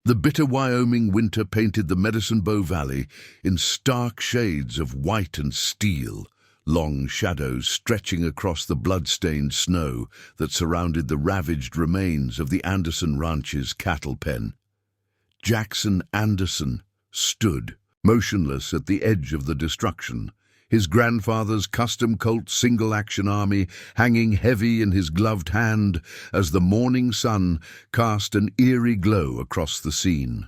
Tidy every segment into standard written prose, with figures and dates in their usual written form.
The bitter Wyoming winter painted the Medicine Bow Valley in stark shades of white and steel, long shadows stretching across the blood-stained snow that surrounded the ravaged remains of the Anderson Ranch's cattle pen. Jackson Anderson stood, motionless at the edge of the destruction, his grandfather's custom Colt single-action army hanging heavy in his gloved hand as the morning sun cast an eerie glow across the scene.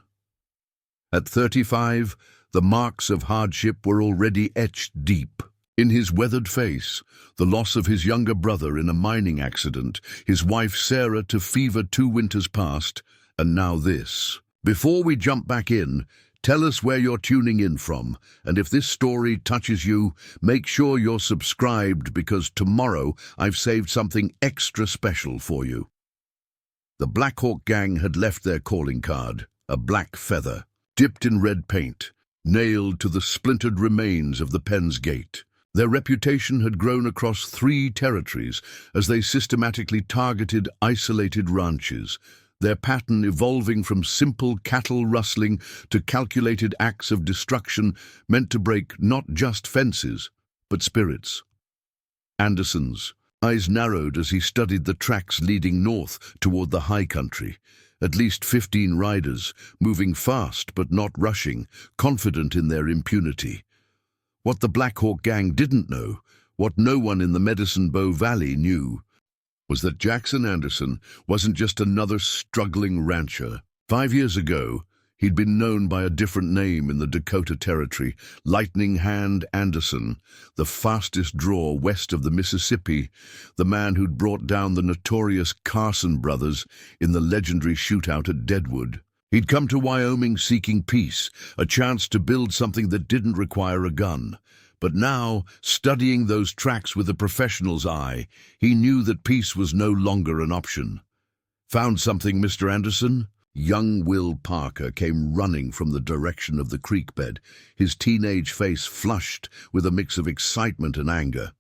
At 35, the marks of hardship were already etched deep. In his weathered face, the loss of his younger brother in a mining accident, his wife Sarah to fever 2 winters past, and now this. Before we jump back in, tell us where you're tuning in from, and if this story touches you, make sure you're subscribed because tomorrow I've saved something extra special for you. The Black Hawk Gang had left their calling card, a black feather, dipped in red paint, nailed to the splintered remains of the pen's gate. Their reputation had grown across 3 territories as they systematically targeted isolated ranches, their pattern evolving from simple cattle rustling to calculated acts of destruction meant to break not just fences, but spirits. Anderson's eyes narrowed as he studied the tracks leading north toward the high country. At least 15 riders, moving fast but not rushing, confident in their impunity. What the Black Hawk Gang didn't know, what no one in the Medicine Bow Valley knew, was that Jackson Anderson wasn't just another struggling rancher. 5 years ago, he'd been known by a different name in the Dakota Territory, Lightning Hand Anderson, the fastest draw west of the Mississippi, the man who'd brought down the notorious Carson brothers in the legendary shootout at Deadwood. He'd come to Wyoming seeking peace, a chance to build something that didn't require a gun. But now, studying those tracks with a professional's eye, he knew that peace was no longer an option. Found something, Mr. Anderson? Young Will Parker came running from the direction of the creek bed, his teenage face flushed with a mix of excitement and anger.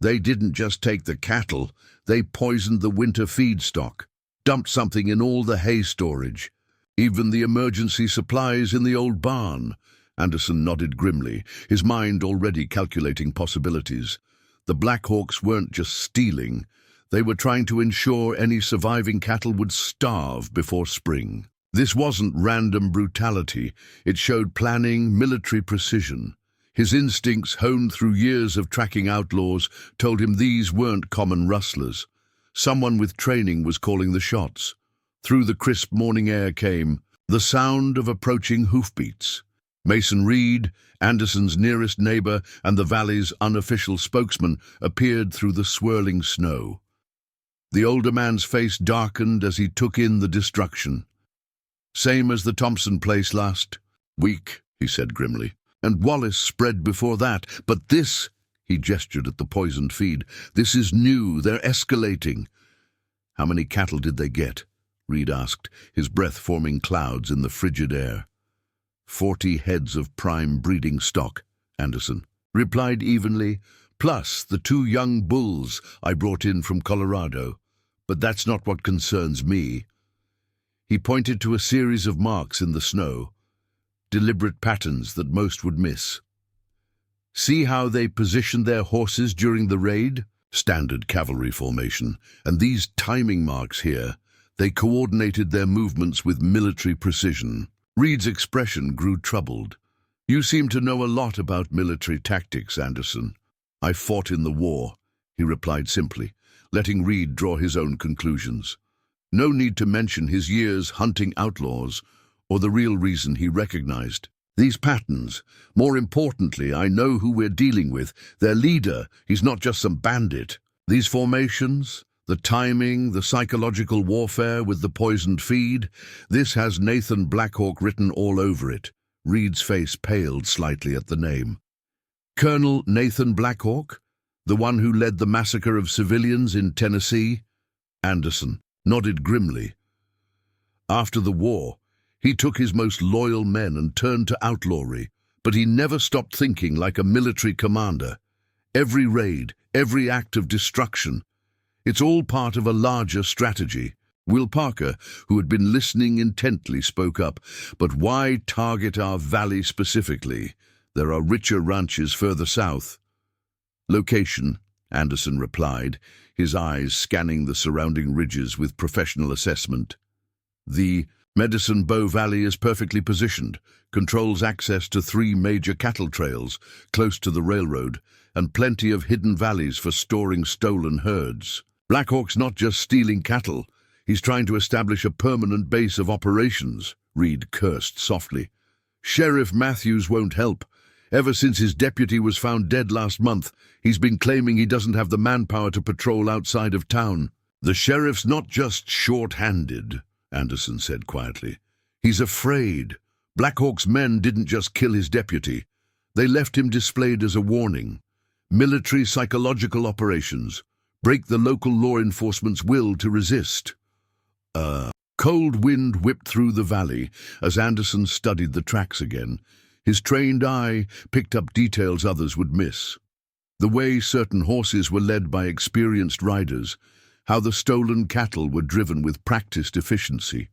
They didn't just take the cattle, they poisoned the winter feed stock, dumped something in all the hay storage, even the emergency supplies in the old barn. Anderson nodded grimly, his mind already calculating possibilities. The Black Hawks weren't just stealing, they were trying to ensure any surviving cattle would starve before spring. This wasn't random brutality, it showed planning, military precision. His instincts, honed through years of tracking outlaws, told him these weren't common rustlers. Someone with training was calling the shots. Through the crisp morning air came the sound of approaching hoofbeats. Mason Reed, Anderson's nearest neighbor and the valley's unofficial spokesman, appeared through the swirling snow. The older man's face darkened as he took in the destruction. Same as the Thompson place last week, he said grimly. And Wallace spread before that. But this, he gestured at the poisoned feed, this is new, they're escalating. How many cattle did they get? Reed asked, his breath forming clouds in the frigid air. 40 heads of prime breeding stock, Anderson replied evenly, plus the 2 young bulls I brought in from Colorado. But that's not what concerns me. He pointed to a series of marks in the snow, deliberate patterns that most would miss. See how they positioned their horses during the raid? Standard cavalry formation. And these timing marks here, they coordinated their movements with military precision. Reed's expression grew troubled. You seem to know a lot about military tactics, Anderson. I fought in the war, he replied simply, letting Reed draw his own conclusions. No need to mention his years hunting outlaws, or the real reason he recognized. These patterns. More importantly, I know who we're dealing with. Their leader, he's not just some bandit. These formations, the timing, the psychological warfare with the poisoned feed, this has Nathan Blackhawk written all over it. Reed's face paled slightly at the name. Colonel Nathan Blackhawk? The one who led the massacre of civilians in Tennessee? Anderson nodded grimly. After the war, he took his most loyal men and turned to outlawry, but he never stopped thinking like a military commander. Every raid, every act of destruction, it's all part of a larger strategy. Will Parker, who had been listening intently, spoke up. "But why target our valley specifically? There are richer ranches further south." "Location," Anderson replied, his eyes scanning the surrounding ridges with professional assessment. "The Medicine Bow Valley is perfectly positioned, controls access to 3 major cattle trails, close to the railroad, and plenty of hidden valleys for storing stolen herds. Black Hawk's not just stealing cattle, he's trying to establish a permanent base of operations," Reed cursed softly. "Sheriff Matthews won't help. Ever since his deputy was found dead last month, he's been claiming he doesn't have the manpower to patrol outside of town." "The sheriff's not just short-handed," Anderson said quietly. "He's afraid. Black Hawk's men didn't just kill his deputy. They left him displayed as a warning. Military psychological operations. Break the local law enforcement's will to resist." Cold wind whipped through the valley as Anderson studied the tracks again. His trained eye picked up details others would miss. The way certain horses were led by experienced riders, how the stolen cattle were driven with practiced efficiency.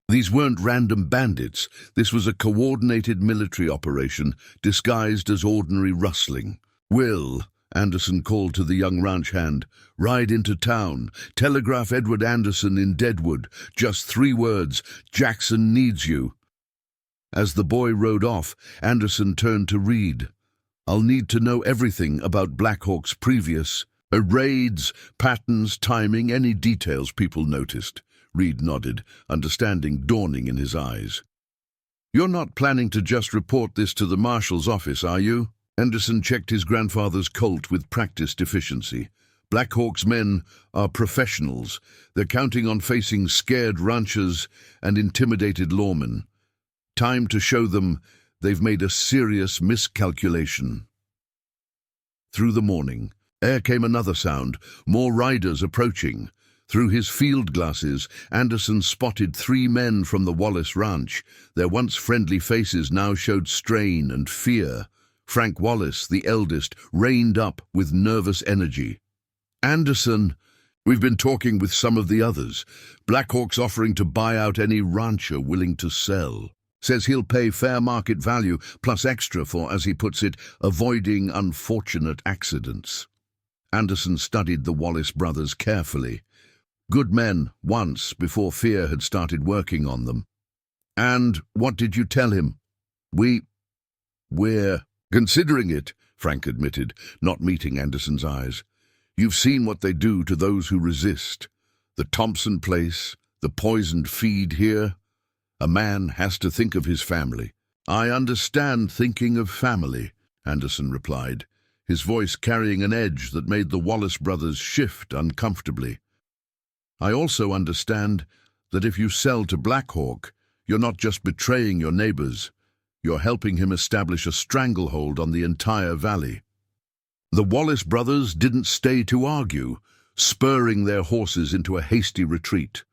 These weren't random bandits. This was a coordinated military operation disguised as ordinary rustling. "Will," Anderson called to the young ranch hand, "ride into town. Telegraph Edward Anderson in Deadwood. Just 3 words. Jackson needs you." As the boy rode off, Anderson turned to Reed. "I'll need to know everything about Black Hawk's previous raids, patterns, timing, any details people noticed." Reed nodded, understanding dawning in his eyes. "You're not planning to just report this to the marshal's office, are you?" Anderson checked his grandfather's Colt with practiced efficiency. "Black Hawk's men are professionals. They're counting on facing scared ranchers and intimidated lawmen. Time to show them they've made a serious miscalculation." Through the morning, there came another sound, more riders approaching. Through his field glasses, Anderson spotted 3 men from the Wallace Ranch. Their once friendly faces now showed strain and fear. Frank Wallace, the eldest, reined up with nervous energy. "Anderson, we've been talking with some of the others. Black Hawk's offering to buy out any rancher willing to sell. Says he'll pay fair market value plus extra for, as he puts it, avoiding unfortunate accidents." Anderson studied the Wallace brothers carefully. Good men once, before fear had started working on them. "And what did you tell him?" We're considering it," Frank admitted, not meeting Anderson's eyes. "You've seen what they do to those who resist. The Thompson place, the poisoned feed here. A man has to think of his family." "I understand thinking of family," Anderson replied, his voice carrying an edge that made the Wallace brothers shift uncomfortably. "I also understand that if you sell to Black Hawk, you're not just betraying your neighbors, you're helping him establish a stranglehold on the entire valley." The Wallace brothers didn't stay to argue, spurring their horses into a hasty retreat.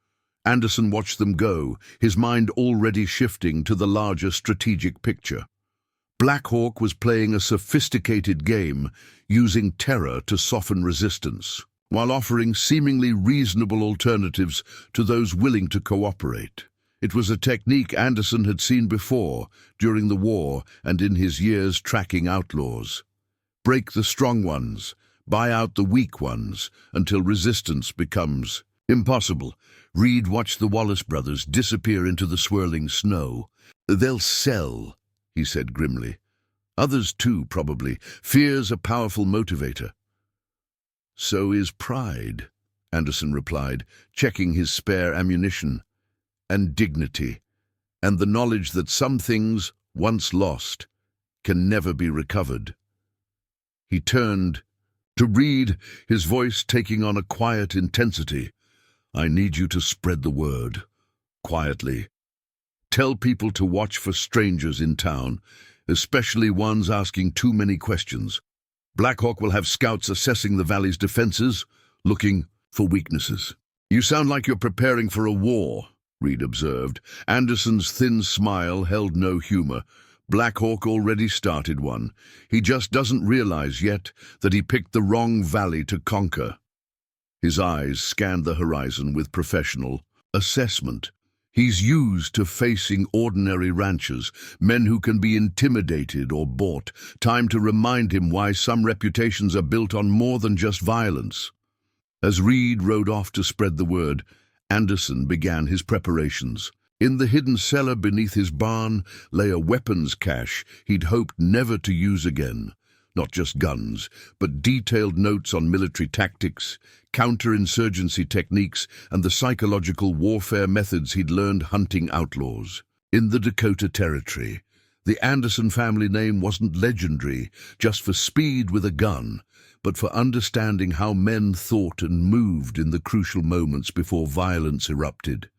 Anderson watched them go, his mind already shifting to the larger strategic picture. Black Hawk was playing a sophisticated game, using terror to soften resistance, while offering seemingly reasonable alternatives to those willing to cooperate. It was a technique Anderson had seen before, during the war and in his years tracking outlaws. Break the strong ones, buy out the weak ones, until resistance becomes impossible. Reed watched the Wallace brothers disappear into the swirling snow. "They'll sell," he said grimly. "Others too, probably. Fear's a powerful motivator." "So is pride," Anderson replied, checking his spare ammunition. "And dignity, and the knowledge that some things, once lost, can never be recovered." He turned to Reed, his voice taking on a quiet intensity. "I need you to spread the word, quietly. Tell people to watch for strangers in town, especially ones asking too many questions. Black Hawk will have scouts assessing the valley's defenses, looking for weaknesses." "You sound like you're preparing for a war," Reed observed. Anderson's thin smile held no humor. Black Hawk already started one. He just doesn't realize yet that he picked the wrong valley to conquer. His eyes scanned the horizon with professional assessment. He's used to facing ordinary ranchers, men who can be intimidated or bought. Time to remind him why some reputations are built on more than just violence. As Reed rode off to spread the word, Anderson began his preparations. In the hidden cellar beneath his barn lay a weapons cache he'd hoped never to use again. Not just guns, but detailed notes on military tactics, counterinsurgency techniques, and the psychological warfare methods he'd learned hunting outlaws. In the Dakota Territory, the Anderson family name wasn't legendary just for speed with a gun, but for understanding how men thought and moved in the crucial moments before violence erupted.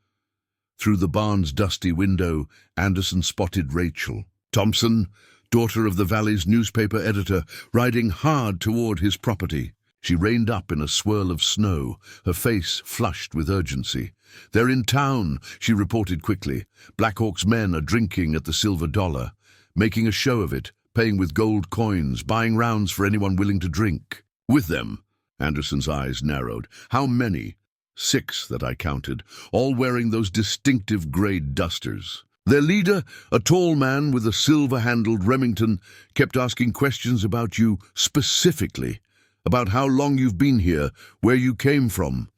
Through the barn's dusty window, Anderson spotted Rachel Thompson, daughter of the valley's newspaper editor, riding hard toward his property. She reined up in a swirl of snow, her face flushed with urgency. "They're in town," she reported quickly. "Blackhawk's men are drinking at the Silver Dollar, making a show of it, paying with gold coins, buying rounds for anyone willing to drink." "With them?" Anderson's eyes narrowed. "How many?" "6 that I counted, all wearing those distinctive grey dusters." Their leader, a tall man with a silver-handled Remington, kept asking questions about you specifically, about how long you've been here, where you came from.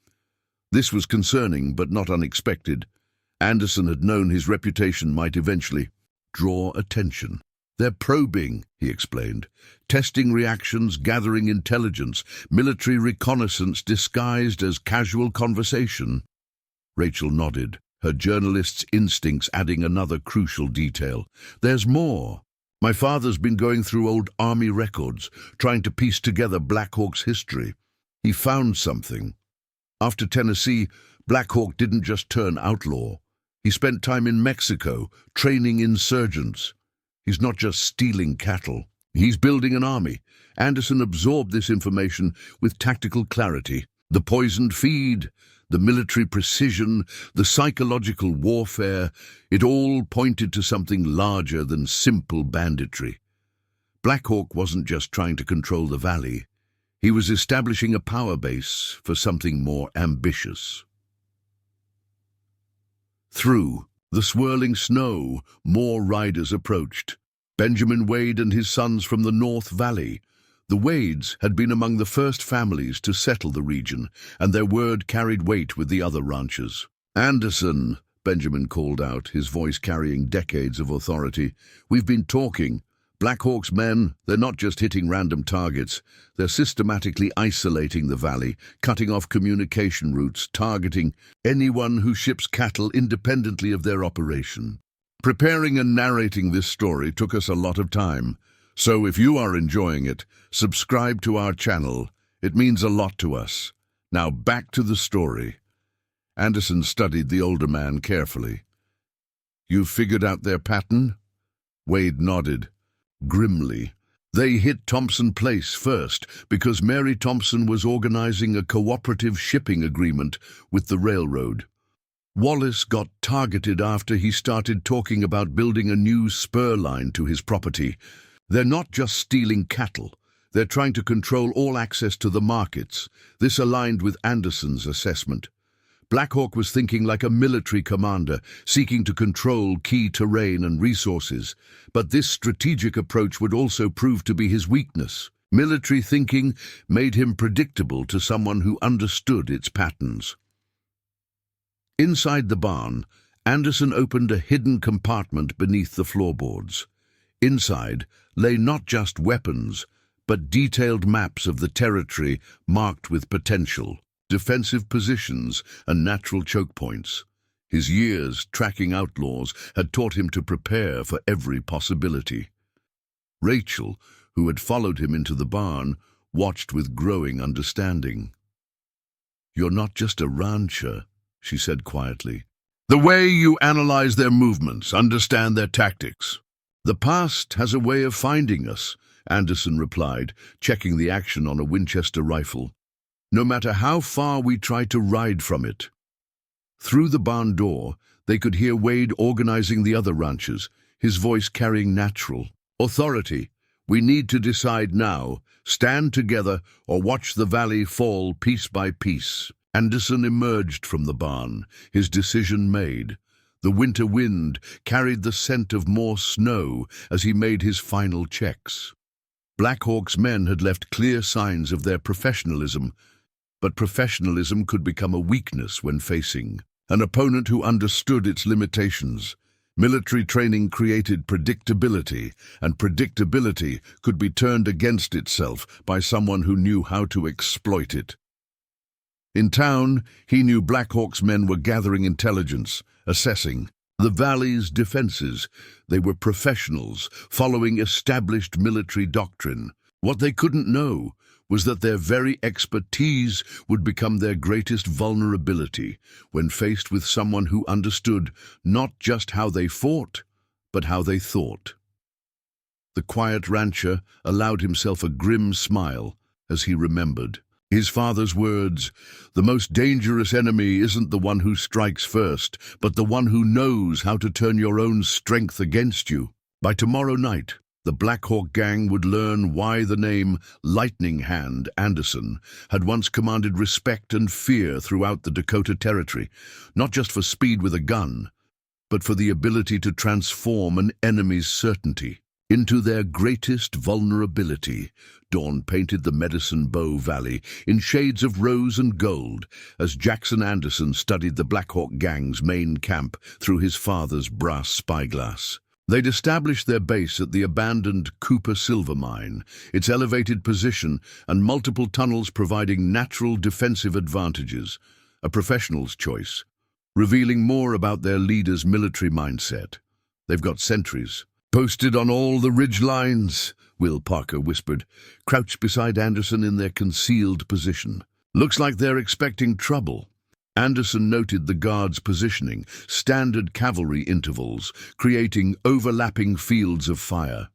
This was concerning, but not unexpected. Anderson had known his reputation might eventually draw attention. "They're probing," he explained, "testing reactions, gathering intelligence, military reconnaissance disguised as casual conversation." Rachel nodded, her journalist's instincts adding another crucial detail. "There's more. My father's been going through old army records, trying to piece together Blackhawk's history. He found something. After Tennessee, Blackhawk didn't just turn outlaw. He spent time in Mexico, training insurgents. He's not just stealing cattle. He's building an army." Anderson absorbed this information with tactical clarity. The poisoned feed, the military precision, the psychological warfare, it all pointed to something larger than simple banditry. Blackhawk wasn't just trying to control the valley. He was establishing a power base for something more ambitious. Through the swirling snow, more riders approached. Benjamin Wade and his sons from the North Valley. The Wades had been among the first families to settle the region, and their word carried weight with the other ranchers. "Anderson," Benjamin called out, his voice carrying decades of authority, "we've been talking. Blackhawk's men, they're not just hitting random targets. They're systematically isolating the valley, cutting off communication routes, targeting anyone who ships cattle independently of their operation." Preparing and narrating this story took us a lot of time, so if you are enjoying it, subscribe to our channel. It means a lot to us. Now back to the story. Anderson studied the older man carefully. "You've figured out their pattern?" Wade nodded. Grimly. "They hit Thompson Place first because Mary Thompson was organizing a cooperative shipping agreement with the railroad. Wallace got targeted after he started talking about building a new spur line to his property. They're not just stealing cattle. They're trying to control all access to the markets." This aligned with Anderson's assessment. Blackhawk was thinking like a military commander, seeking to control key terrain and resources. But this strategic approach would also prove to be his weakness. Military thinking made him predictable to someone who understood its patterns. Inside the barn, Anderson opened a hidden compartment beneath the floorboards. Inside lay not just weapons, but detailed maps of the territory marked with potential, defensive positions, and natural choke points. His years tracking outlaws had taught him to prepare for every possibility. Rachel, who had followed him into the barn, watched with growing understanding. "You're not just a rancher," she said quietly. "The way you analyze their movements, understand their tactics." "The past has a way of finding us," Anderson replied, checking the action on a Winchester rifle. "No matter how far we try to ride from it." Through the barn door, they could hear Wade organizing the other ranchers, his voice carrying natural authority. We need to decide now. Stand together or watch the valley fall piece by piece." Anderson emerged from the barn, his decision made. The winter wind carried the scent of more snow as he made his final checks. Black Hawk's men had left clear signs of their professionalism, but professionalism could become a weakness when facing an opponent who understood its limitations. Military training created predictability, and predictability could be turned against itself by someone who knew how to exploit it. In town, he knew Black Hawk's men were gathering intelligence, assessing the valley's defenses. They were professionals, following established military doctrine. What they couldn't know was that their very expertise would become their greatest vulnerability when faced with someone who understood not just how they fought, but how they thought. The quiet rancher allowed himself a grim smile as he remembered his father's words. "The most dangerous enemy isn't the one who strikes first, but the one who knows how to turn your own strength against you." By tomorrow night, the Black Hawk gang would learn why the name Lightning Hand Anderson had once commanded respect and fear throughout the Dakota Territory, not just for speed with a gun, but for the ability to transform an enemy's certainty into their greatest vulnerability. Dawn painted the Medicine Bow Valley in shades of rose and gold as Jackson Anderson studied the Black Hawk gang's main camp through his father's brass spyglass. They'd established their base at the abandoned Cooper Silver Mine, its elevated position and multiple tunnels providing natural defensive advantages, a professional's choice, revealing more about their leader's military mindset. "They've got sentries posted on all the ridge lines," Will Parker whispered, crouched beside Anderson in their concealed position. "Looks like they're expecting trouble." Anderson noted the guards' positioning, standard cavalry intervals, creating overlapping fields of fire.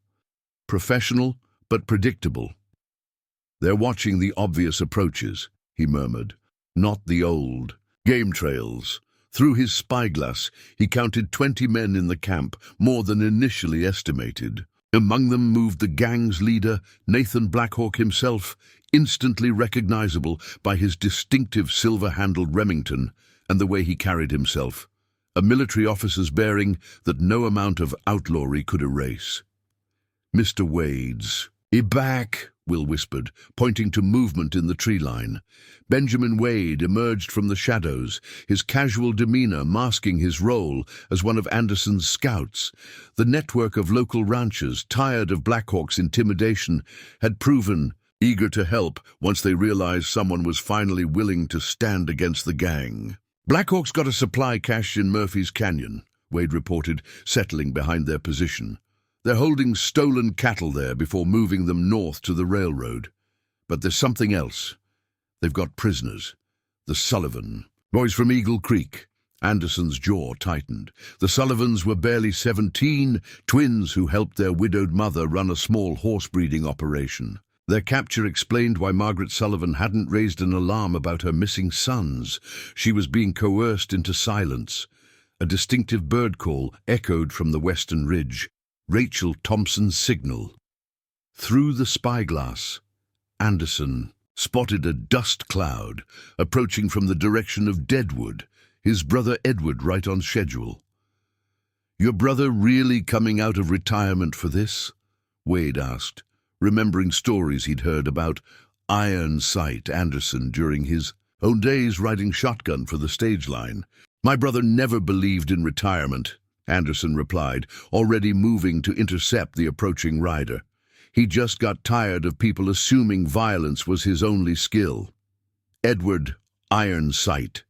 Professional, but predictable. "They're watching the obvious approaches," he murmured, "not the old game trails." Through his spyglass, he counted 20 men in the camp, more than initially estimated. Among them moved the gang's leader, Nathan Black Hawk himself, instantly recognizable by his distinctive silver-handled Remington and the way he carried himself, a military officer's bearing that no amount of outlawry could erase. "Mr. Wade's back," Will whispered, pointing to movement in the tree line. Benjamin Wade emerged from the shadows, his casual demeanor masking his role as one of Anderson's scouts. The network of local ranchers, tired of Black Hawk's intimidation, had proven eager to help once they realized someone was finally willing to stand against the gang. "Black Hawk's got a supply cache in Murphy's Canyon," Wade reported, settling behind their position. "They're holding stolen cattle there before moving them north to the railroad. But there's something else. They've got prisoners. The Sullivan boys from Eagle Creek." Anderson's jaw tightened. The Sullivans were barely 17, twins who helped their widowed mother run a small horse breeding operation. Their capture explained why Margaret Sullivan hadn't raised an alarm about her missing sons. She was being coerced into silence. A distinctive bird call echoed from the western ridge. Rachel Thompson's signal. Through the spyglass, Anderson spotted a dust cloud approaching from the direction of Deadwood, his brother Edward right on schedule. "Your brother really coming out of retirement for this?" Wade asked, remembering stories he'd heard about Iron Sight Anderson during his own days riding shotgun for the stage line. "My brother never believed in retirement," Anderson replied, already moving to intercept the approaching rider. "He just got tired of people assuming violence was his only skill." Edward Iron Sight.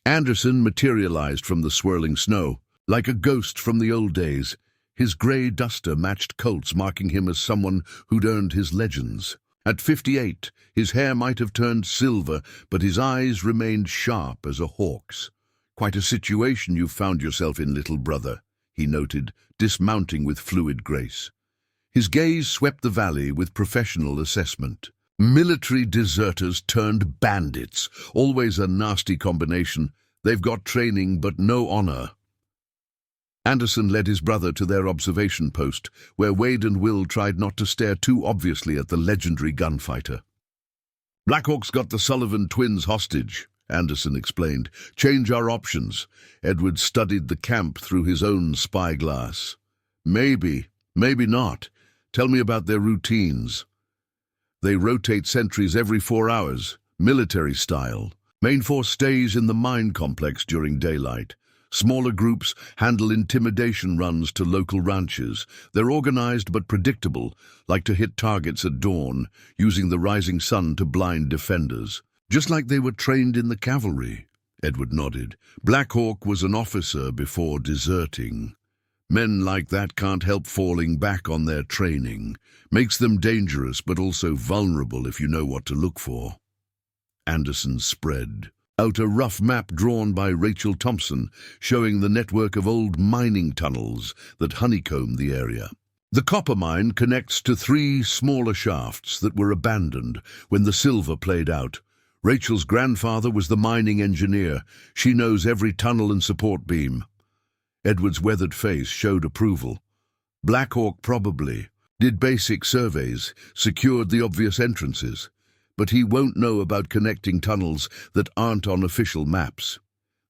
Anderson materialized from the swirling snow, like a ghost from the old days. His gray duster matched Colt's, marking him as someone who'd earned his legends. At 58, his hair might have turned silver, but his eyes remained sharp as a hawk's. "Quite a situation you've found yourself in, little brother," he noted, dismounting with fluid grace. His gaze swept the valley with professional assessment. Military deserters turned bandits, always a nasty combination. They've got training but no honor. Anderson led his brother to their observation post, where Wade and Will tried not to stare too obviously at the legendary gunfighter. "Blackhawk's got the Sullivan twins hostage," Anderson explained. "Change our options." Edward studied the camp through his own spyglass. "Maybe, maybe not. Tell me about their routines." "They rotate sentries every 4 hours, military style. Main force stays in the mine complex during daylight. Smaller groups handle intimidation runs to local ranches. They're organized but predictable, like to hit targets at dawn, using the rising sun to blind defenders. Just like they were trained in the cavalry," Edward nodded. "Blackhawk was an officer before deserting. Men like that can't help falling back on their training. Makes them dangerous but also vulnerable if you know what to look for." Anderson spread out a rough map drawn by Rachel Thompson, showing the network of old mining tunnels that honeycomb the area. The copper mine connects to 3 smaller shafts that were abandoned when the silver played out. Rachel's grandfather was the mining engineer. She knows every tunnel and support beam. Edward's weathered face showed approval. "Blackhawk probably did basic surveys, secured the obvious entrances. But he won't know about connecting tunnels that aren't on official maps.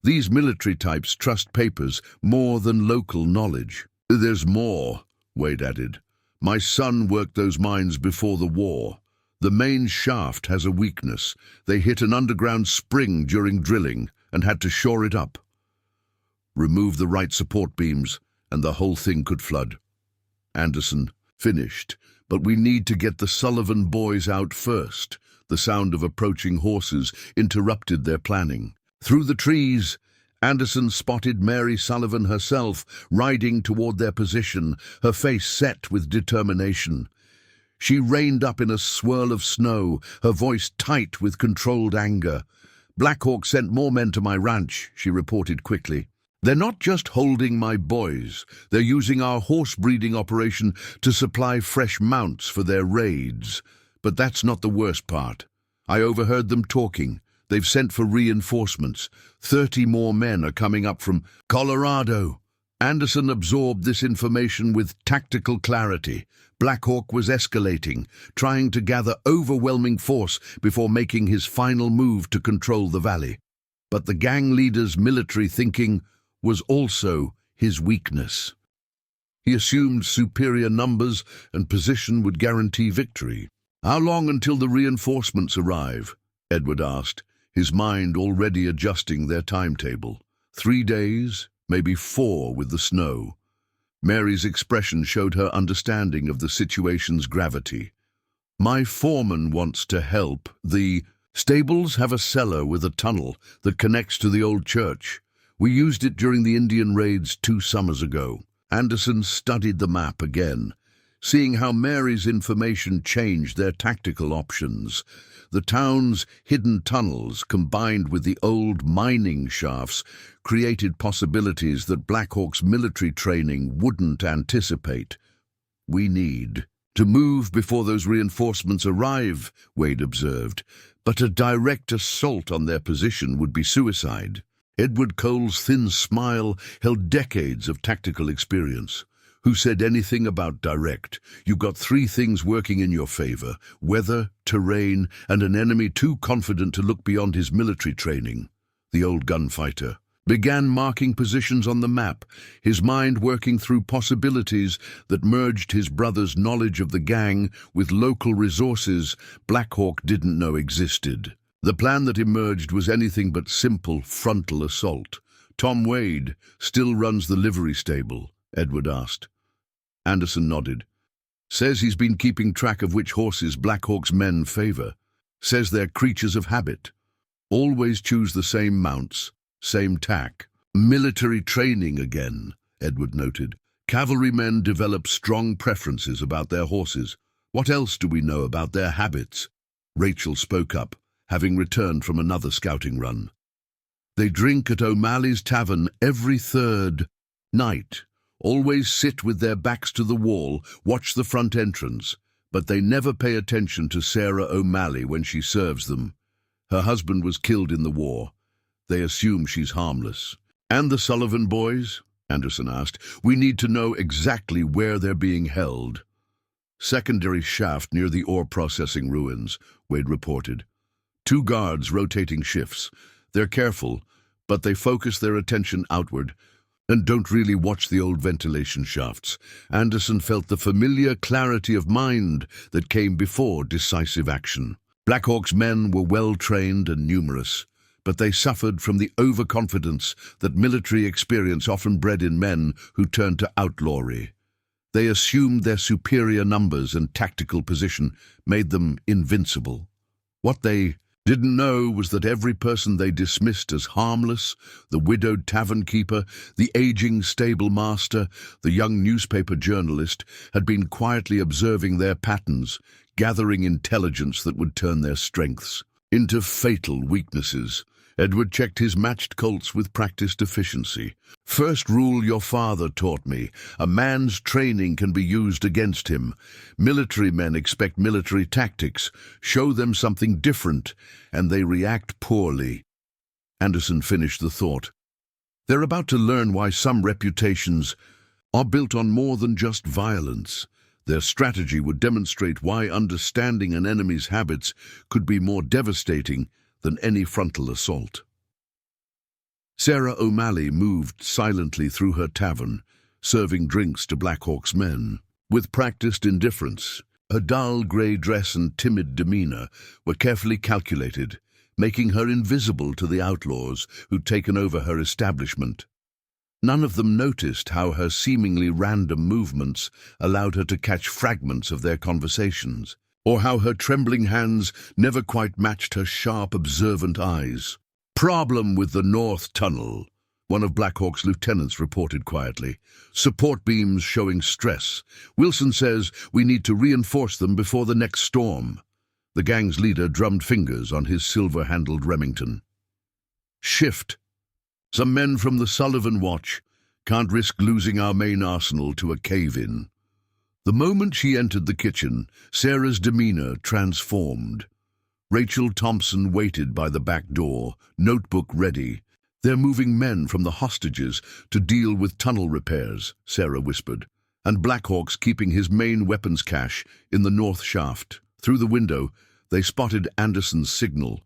These military types trust papers more than local knowledge." "There's more," Wade added. "My son worked those mines before the war. The main shaft has a weakness. They hit an underground spring during drilling and had to shore it up. Remove the right support beams and the whole thing could flood." Anderson finished. "But we need to get the Sullivan boys out first." The sound of approaching horses interrupted their planning. Through the trees, Anderson spotted Mary Sullivan herself, riding toward their position, her face set with determination. She reined up in a swirl of snow, her voice tight with controlled anger. "Blackhawk sent more men to my ranch," she reported quickly. "They're not just holding my boys. They're using our horse breeding operation to supply fresh mounts for their raids. But that's not the worst part. I overheard them talking. They've sent for reinforcements. 30 more men are coming up from Colorado." Anderson absorbed this information with tactical clarity. Blackhawk was escalating, trying to gather overwhelming force before making his final move to control the valley. But the gang leader's military thinking was also his weakness. He assumed superior numbers and position would guarantee victory. "How long until the reinforcements arrive?" Edward asked, his mind already adjusting their timetable. 3 days, maybe 4 with the snow. Mary's expression showed her understanding of the situation's gravity. "My foreman wants to help. The stables have a cellar with a tunnel that connects to the old church. We used it during the Indian raids 2 summers ago." Anderson studied the map again, seeing how Mary's information changed their tactical options. The town's hidden tunnels, combined with the old mining shafts, created possibilities that Blackhawk's military training wouldn't anticipate. "We need to move before those reinforcements arrive," Wade observed, "but a direct assault on their position would be suicide." Edward Cole's thin smile held decades of tactical experience. "Who said anything about direct? You've got 3 things working in your favor: weather, terrain, and an enemy too confident to look beyond his military training." The old gunfighter began marking positions on the map, his mind working through possibilities that merged his brother's knowledge of the gang with local resources Blackhawk didn't know existed. The plan that emerged was anything but simple frontal assault. "Tom Wade still runs the livery stable?" Edward asked. Anderson nodded. "Says he's been keeping track of which horses Blackhawk's men favor. Says they're creatures of habit. Always choose the same mounts, same tack." "Military training again," Edward noted. "Cavalrymen develop strong preferences about their horses. What else do we know about their habits?" Rachel spoke up, having returned from another scouting run. "They drink at O'Malley's Tavern every 3rd night. Always sit with their backs to the wall, watch the front entrance, but they never pay attention to Sarah O'Malley when she serves them. Her husband was killed in the war. They assume she's harmless." "And the Sullivan boys?" Anderson asked. "We need to know exactly where they're being held." "Secondary shaft near the ore processing ruins," Wade reported. "Two guards rotating shifts. They're careful, but they focus their attention outward and don't really watch the old ventilation shafts." Anderson felt the familiar clarity of mind that came before decisive action. Blackhawk's men were well-trained and numerous, but they suffered from the overconfidence that military experience often bred in men who turned to outlawry. They assumed their superior numbers and tactical position made them invincible. What they didn't know was that every person they dismissed as harmless, the widowed tavern keeper, the aging stable master, the young newspaper journalist, had been quietly observing their patterns, gathering intelligence that would turn their strengths into fatal weaknesses. Edward checked his matched Colts with practiced efficiency. "First rule your father taught me: a man's training can be used against him. Military men expect military tactics. Show them something different, and they react poorly." Anderson finished the thought. "They're about to learn why some reputations are built on more than just violence. Their strategy would demonstrate why understanding an enemy's habits could be more devastating than any frontal assault." Sarah O'Malley moved silently through her tavern, serving drinks to Blackhawk's men. With practiced indifference, her dull grey dress and timid demeanor were carefully calculated, making her invisible to the outlaws who'd taken over her establishment. None of them noticed how her seemingly random movements allowed her to catch fragments of their conversations, or how her trembling hands never quite matched her sharp, observant eyes. "Problem with the North Tunnel," one of Blackhawk's lieutenants reported quietly. "Support beams showing stress. Wilson says we need to reinforce them before the next storm." The gang's leader drummed fingers on his silver-handled Remington. "Shift. Some men from the Sullivan Watch. Can't risk losing our main arsenal to a cave-in." The moment she entered the kitchen, Sarah's demeanor transformed. Rachel Thompson waited by the back door, notebook ready. "They're moving men from the hostages to deal with tunnel repairs," Sarah whispered, "and Blackhawk's keeping his main weapons cache in the north shaft." Through the window, they spotted Anderson's signal,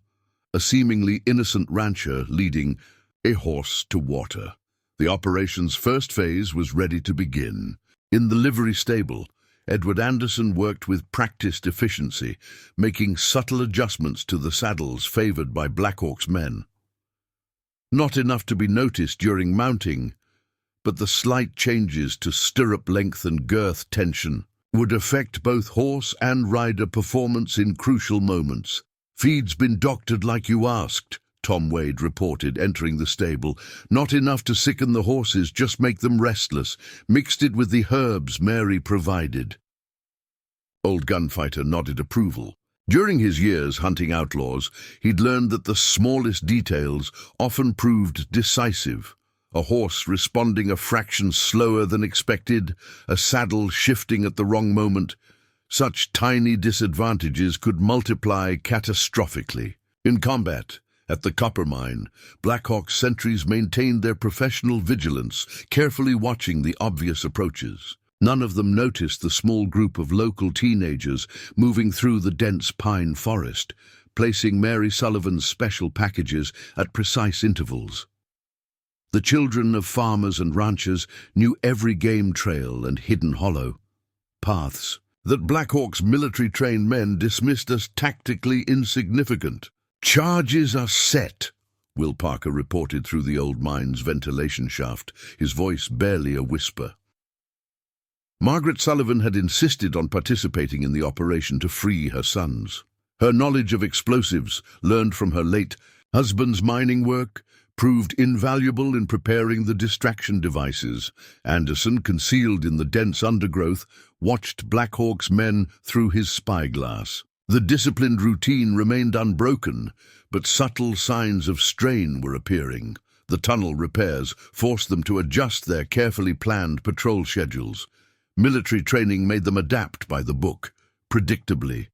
a seemingly innocent rancher leading a horse to water. The operation's first phase was ready to begin. In the livery stable, Edward Anderson worked with practiced efficiency, making subtle adjustments to the saddles favored by Blackhawk's men. Not enough to be noticed during mounting, but the slight changes to stirrup length and girth tension would affect both horse and rider performance in crucial moments. "Feed's been doctored like you asked," Tom Wade reported, entering the stable. "Not enough to sicken the horses, just make them restless. Mixed it with the herbs Mary provided." Old Gunfighter nodded approval. During his years hunting outlaws, he'd learned that the smallest details often proved decisive. A horse responding a fraction slower than expected, a saddle shifting at the wrong moment. Such tiny disadvantages could multiply catastrophically. In combat, at the copper mine, Blackhawk's sentries maintained their professional vigilance, carefully watching the obvious approaches. None of them noticed the small group of local teenagers moving through the dense pine forest, placing Mary Sullivan's special packages at precise intervals. The children of farmers and ranchers knew every game trail and hidden hollow paths that Blackhawk's military-trained men dismissed as tactically insignificant. "Charges are set," Will Parker reported through the old mine's ventilation shaft, his voice barely a whisper. Margaret Sullivan had insisted on participating in the operation to free her sons. Her knowledge of explosives, learned from her late husband's mining work, proved invaluable in preparing the distraction devices. Anderson, concealed in the dense undergrowth, watched Blackhawk's men through his spyglass. The disciplined routine remained unbroken, but subtle signs of strain were appearing. The tunnel repairs forced them to adjust their carefully planned patrol schedules. Military training made them adapt by the book, predictably.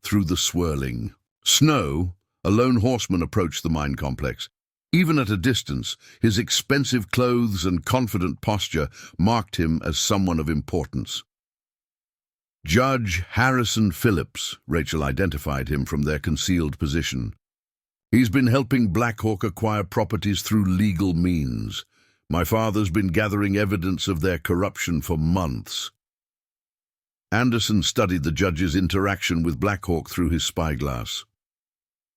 Through the swirling snow, a lone horseman approached the mine complex. Even at a distance, his expensive clothes and confident posture marked him as someone of importance. Judge Harrison Phillips, Rachel identified him from their concealed position. He's been helping Black Hawk acquire properties through legal means. My father's been gathering evidence of their corruption for months. Anderson studied the judge's interaction with Black Hawk through his spyglass.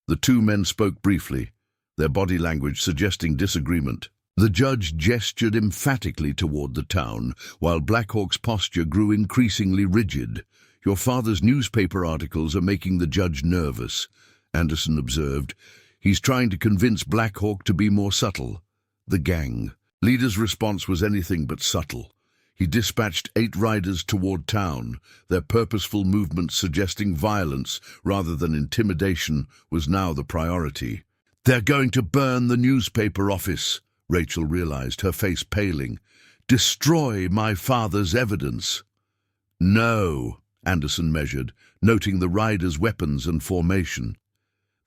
The two men spoke briefly, their body language suggesting disagreement. The judge gestured emphatically toward the town, while Black Hawk's posture grew increasingly rigid. "Your father's newspaper articles are making the judge nervous," Anderson observed. "He's trying to convince Black Hawk to be more subtle." The gang leader's response was anything but subtle. He dispatched 8 riders toward town. Their purposeful movement suggesting violence rather than intimidation was now the priority. "They're going to burn the newspaper office," Rachel realized, her face paling. "Destroy my father's evidence." "No," Anderson measured, noting the riders' weapons and formation.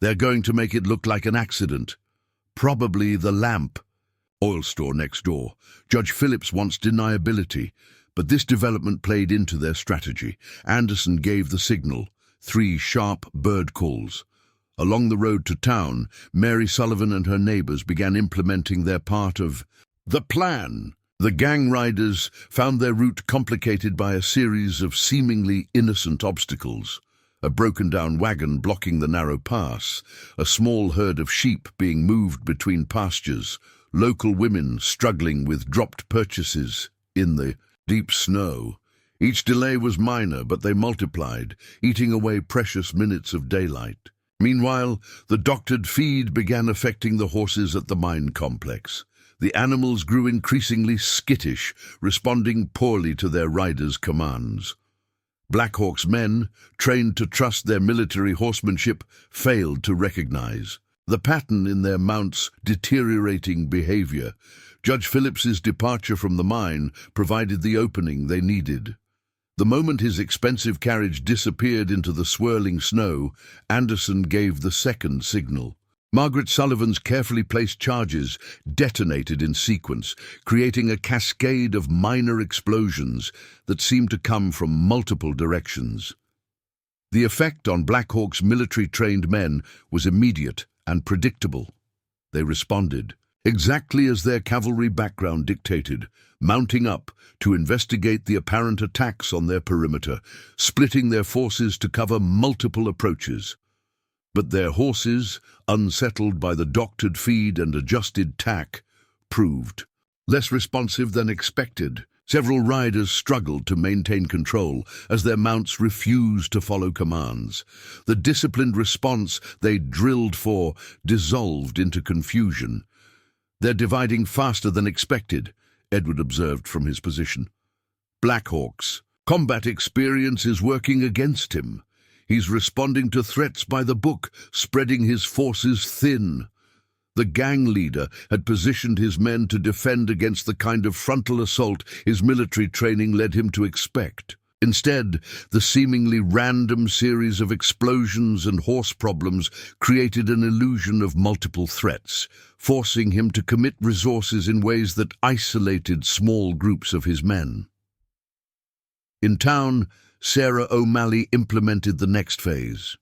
"They're going to make it look like an accident. Probably the lamp. Oil store next door. Judge Phillips wants deniability, but this development played into their strategy. Anderson gave the signal, 3 sharp bird calls. Along the road to town, Mary Sullivan and her neighbors began implementing their part of the plan. The gang riders found their route complicated by a series of seemingly innocent obstacles. A broken-down wagon blocking the narrow pass, a small herd of sheep being moved between pastures, local women struggling with dropped purchases in the deep snow. Each delay was minor, but they multiplied, eating away precious minutes of daylight. Meanwhile, the doctored feed began affecting the horses at the mine complex. The animals grew increasingly skittish, responding poorly to their riders' commands. Black Hawk's men, trained to trust their military horsemanship, failed to recognize the pattern in their mounts' deteriorating behavior. Judge Phillips's departure from the mine provided the opening they needed. The moment his expensive carriage disappeared into the swirling snow, Anderson gave the second signal. Margaret Sullivan's carefully placed charges detonated in sequence, creating a cascade of minor explosions that seemed to come from multiple directions. The effect on Black Hawk's military-trained men was immediate and predictable. They responded, exactly as their cavalry background dictated, mounting up to investigate the apparent attacks on their perimeter, splitting their forces to cover multiple approaches. But their horses, unsettled by the doctored feed and adjusted tack, proved less responsive than expected. Several riders struggled to maintain control as their mounts refused to follow commands. The disciplined response they drilled for dissolved into confusion. "They're dividing faster than expected," Edward observed from his position. "Black Hawk's combat experience is working against him. He's responding to threats by the book, spreading his forces thin." The gang leader had positioned his men to defend against the kind of frontal assault his military training led him to expect. Instead, the seemingly random series of explosions and horse problems created an illusion of multiple threats, forcing him to commit resources in ways that isolated small groups of his men. In town, Sarah O'Malley implemented the next phase.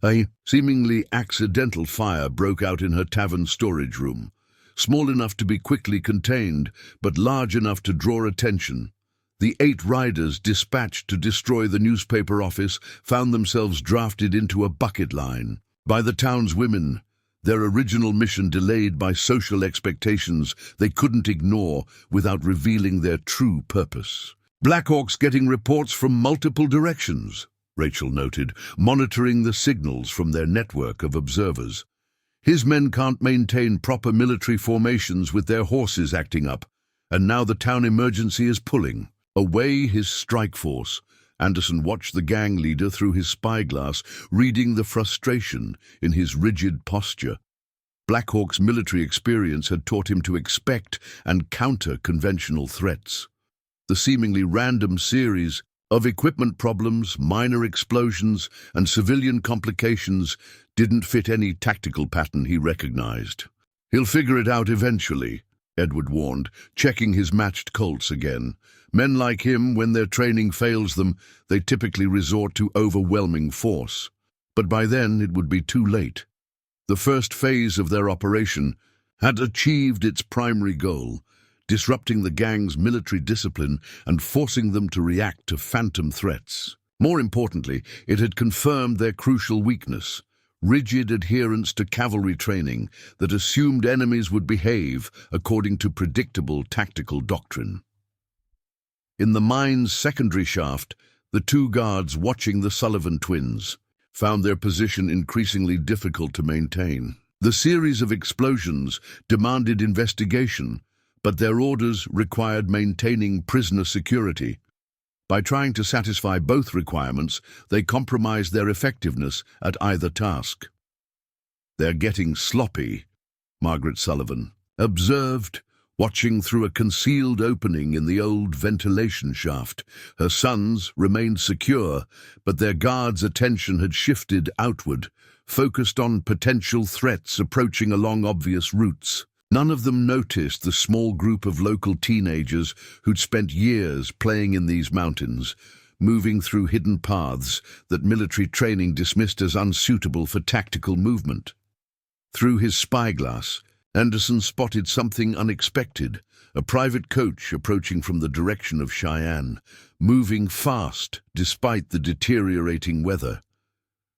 A seemingly accidental fire broke out in her tavern storage room, small enough to be quickly contained, but large enough to draw attention. The 8 riders dispatched to destroy the newspaper office found themselves drafted into a bucket line by the town's women, their original mission delayed by social expectations they couldn't ignore without revealing their true purpose. "Black Hawk's getting reports from multiple directions," Rachel noted, monitoring the signals from their network of observers. "His men can't maintain proper military formations with their horses acting up, and now the town emergency is pulling away his strike force." Anderson watched the gang leader through his spyglass, reading the frustration in his rigid posture. Black Hawk's military experience had taught him to expect and counter conventional threats. The seemingly random series of equipment problems, minor explosions, and civilian complications didn't fit any tactical pattern he recognized. He'll figure it out eventually, Edward warned, checking his matched Colts again. Men like him, when their training fails them, they typically resort to overwhelming force. But by then it would be too late. The first phase of their operation had achieved its primary goal, disrupting the gang's military discipline and forcing them to react to phantom threats. More importantly, it had confirmed their crucial weakness: rigid adherence to cavalry training that assumed enemies would behave according to predictable tactical doctrine. In the mine's secondary shaft, the two guards watching the Sullivan twins found their position increasingly difficult to maintain. The series of explosions demanded investigation, but their orders required maintaining prisoner security. By trying to satisfy both requirements, they compromised their effectiveness at either task. "They're getting sloppy," Margaret Sullivan observed, watching through a concealed opening in the old ventilation shaft. Her sons remained secure, but their guards' attention had shifted outward, focused on potential threats approaching along obvious routes. None of them noticed the small group of local teenagers who'd spent years playing in these mountains, moving through hidden paths that military training dismissed as unsuitable for tactical movement. Through his spyglass, Anderson spotted something unexpected: a private coach approaching from the direction of Cheyenne, moving fast despite the deteriorating weather.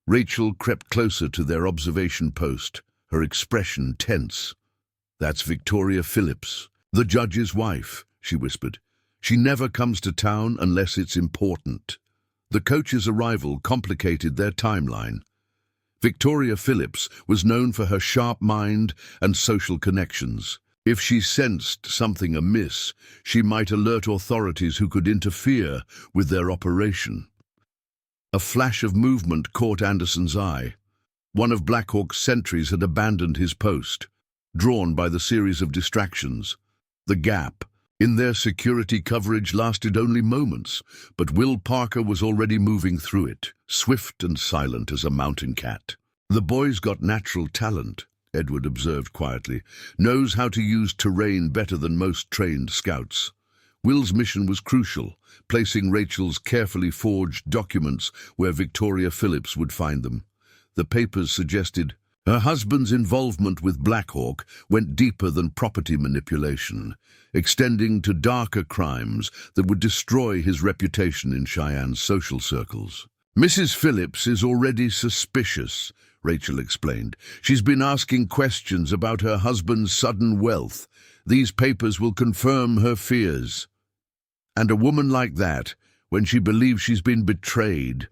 Rachel crept closer to their observation post, her expression tense. "That's Victoria Phillips, the judge's wife," she whispered. "She never comes to town unless it's important." The coach's arrival complicated their timeline. Victoria Phillips was known for her sharp mind and social connections. If she sensed something amiss, she might alert authorities who could interfere with their operation. A flash of movement caught Anderson's eye. One of Blackhawk's sentries had abandoned his post, drawn by the series of distractions. The gap in their security coverage lasted only moments, but Will Parker was already moving through it, swift and silent as a mountain cat. "The boy's got natural talent," Edward observed quietly. "Knows how to use terrain better than most trained scouts." Will's mission was crucial, placing Rachel's carefully forged documents where Victoria Phillips would find them. The papers suggested her husband's involvement with Blackhawk went deeper than property manipulation, extending to darker crimes that would destroy his reputation in Cheyenne's social circles. "Mrs. Phillips is already suspicious," Rachel explained. "She's been asking questions about her husband's sudden wealth. These papers will confirm her fears. And a woman like that, when she believes she's been betrayed."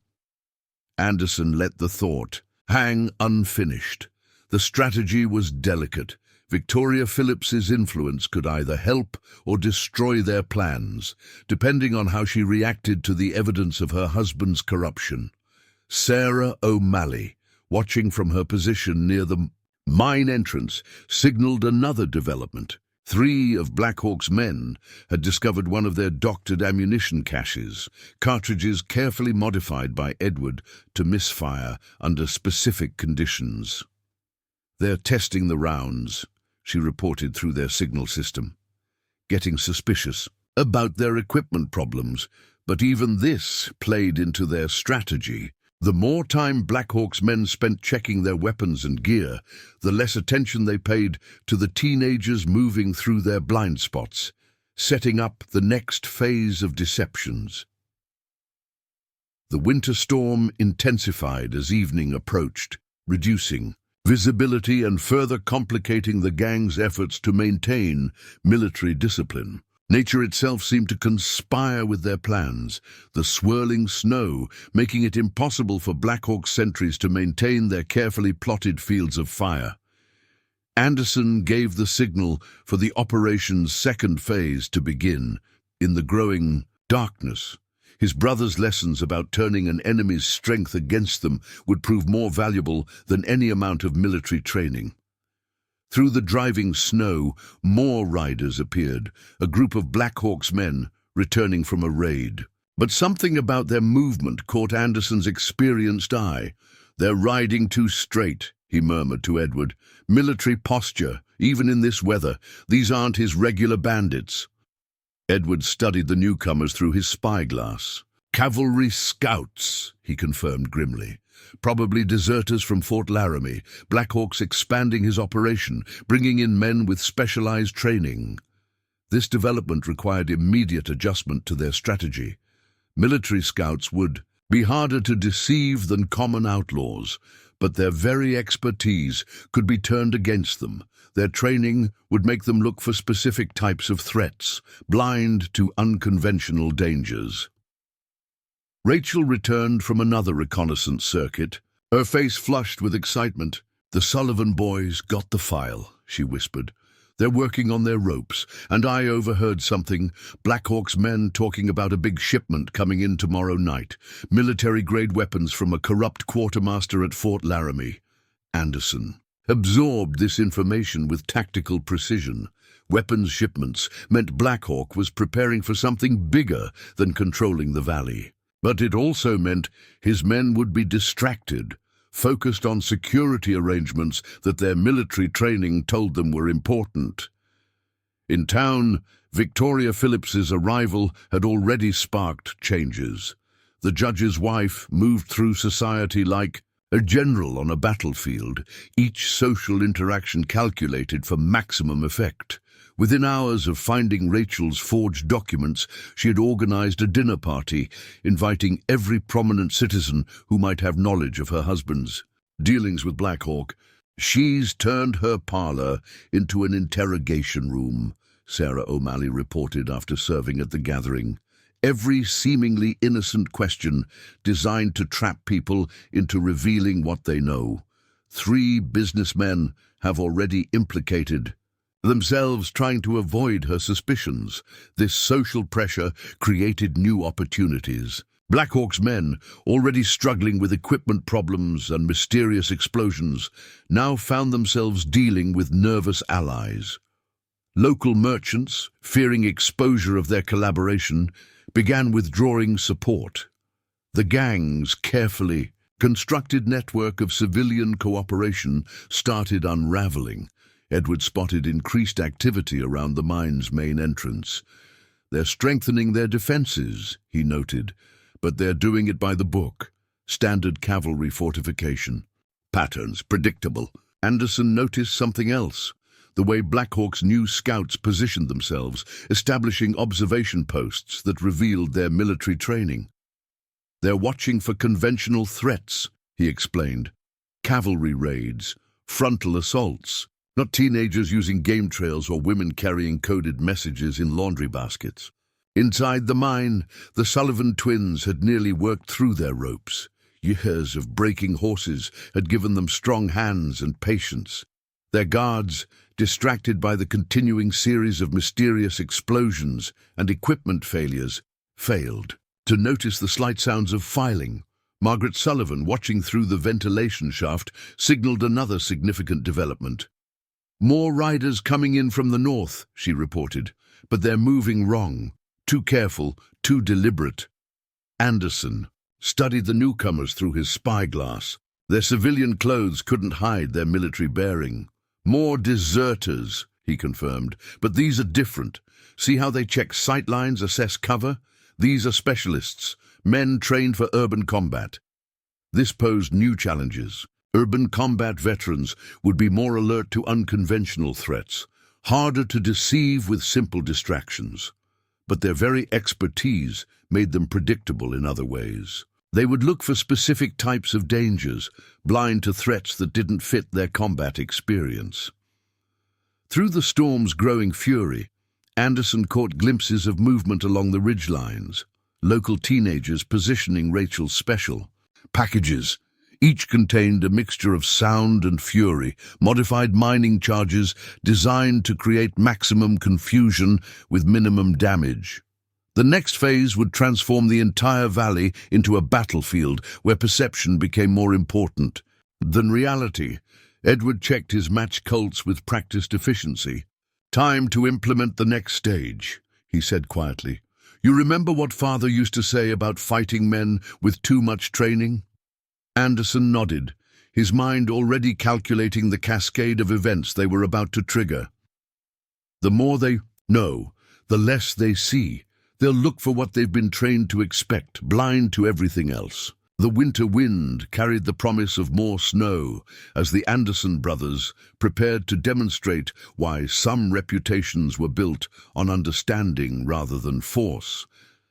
Anderson let the thought hang unfinished. The strategy was delicate. Victoria Phillips's influence could either help or destroy their plans, depending on how she reacted to the evidence of her husband's corruption. Sarah O'Malley, watching from her position near the mine entrance, signaled another development. 3 of Blackhawk's men had discovered one of their doctored ammunition caches, cartridges carefully modified by Edward to misfire under specific conditions. "They're testing the rounds," she reported through their signal system, getting suspicious about their equipment problems, but even this played into their strategy. The more time Blackhawk's men spent checking their weapons and gear, the less attention they paid to the teenagers moving through their blind spots, setting up the next phase of deceptions. The winter storm intensified as evening approached, reducing visibility and further complicating the gang's efforts to maintain military discipline. Nature itself seemed to conspire with their plans, the swirling snow making it impossible for Blackhawk sentries to maintain their carefully plotted fields of fire. Anderson gave the signal for the operation's second phase to begin. In the growing darkness, his brother's lessons about turning an enemy's strength against them would prove more valuable than any amount of military training. Through the driving snow, more riders appeared, a group of Blackhawk's men returning from a raid. But something about their movement caught Anderson's experienced eye. "They're riding too straight," he murmured to Edward. "Military posture Even in this weather, these aren't his regular bandits. Edward studied the newcomers through his spyglass. Cavalry scouts, he confirmed grimly. Probably deserters from Fort Laramie, Black Hawk's expanding his operation, bringing in men with specialized training. This development required immediate adjustment to their strategy. Military scouts would be harder to deceive than common outlaws, but their very expertise could be turned against them. Their training would make them look for specific types of threats, blind to unconventional dangers. Rachel returned from another reconnaissance circuit, her face flushed with excitement. "The Sullivan boys got the file," she whispered. "They're working on their ropes, and I overheard something. Black Hawk's men talking about a big shipment coming in tomorrow night. Military-grade weapons from a corrupt quartermaster at Fort Laramie." Anderson absorbed this information with tactical precision. Weapons shipments meant Black Hawk was preparing for something bigger than controlling the valley. But it also meant his men would be distracted, focused on security arrangements that their military training told them were important. In town, Victoria Phillips's arrival had already sparked changes. The judge's wife moved through society like a general on a battlefield, each social interaction calculated for maximum effect. Within hours of finding Rachel's forged documents, she had organized a dinner party, inviting every prominent citizen who might have knowledge of her husband's dealings with Black Hawk. "She's turned her parlor into an interrogation room," Sarah O'Malley reported after serving at the gathering. "Every seemingly innocent question designed to trap people into revealing what they know. 3 businessmen have already implicated themselves, trying to avoid her suspicions. This social pressure created new opportunities. Black Hawk's men, already struggling with equipment problems and mysterious explosions, now found themselves dealing with nervous allies. Local merchants, fearing exposure of their collaboration, began withdrawing support. The gang's carefully constructed network of civilian cooperation started unraveling. Edward spotted increased activity around the mine's main entrance. "They're strengthening their defenses," he noted, "but they're doing it by the book. Standard cavalry fortification. Patterns predictable." Anderson noticed something else. The way Black Hawk's new scouts positioned themselves, establishing observation posts that revealed their military training. "They're watching for conventional threats," he explained. "Cavalry raids, frontal assaults. Not teenagers using game trails or women carrying coded messages in laundry baskets." Inside the mine, the Sullivan twins had nearly worked through their ropes. Years of breaking horses had given them strong hands and patience. Their guards, distracted by the continuing series of mysterious explosions and equipment failures, failed to notice the slight sounds of filing. Margaret Sullivan, watching through the ventilation shaft, signaled another significant development. "More riders coming in from the north," she reported, "but they're moving wrong. Too careful, too deliberate." Anderson studied the newcomers through his spyglass. Their civilian clothes couldn't hide their military bearing. "More deserters," he confirmed, "but these are different. See how they check sightlines, assess cover? These are specialists, men trained for urban combat." This posed new challenges. Urban combat veterans would be more alert to unconventional threats, harder to deceive with simple distractions. But their very expertise made them predictable in other ways. They would look for specific types of dangers, blind to threats that didn't fit their combat experience. Through the storm's growing fury, Anderson caught glimpses of movement along the ridgelines, local teenagers positioning Rachel's special packages. Each contained a mixture of sound and fury, modified mining charges designed to create maximum confusion with minimum damage. The next phase would transform the entire valley into a battlefield where perception became more important than reality. Edward checked his match Colts with practiced efficiency. "Time to implement the next stage," he said quietly. "You remember what Father used to say about fighting men with too much training?" Anderson nodded, his mind already calculating the cascade of events they were about to trigger. The more they know, the less they see. They'll look for what they've been trained to expect, blind to everything else. The winter wind carried the promise of more snow as the Anderson brothers prepared to demonstrate why some reputations were built on understanding rather than force,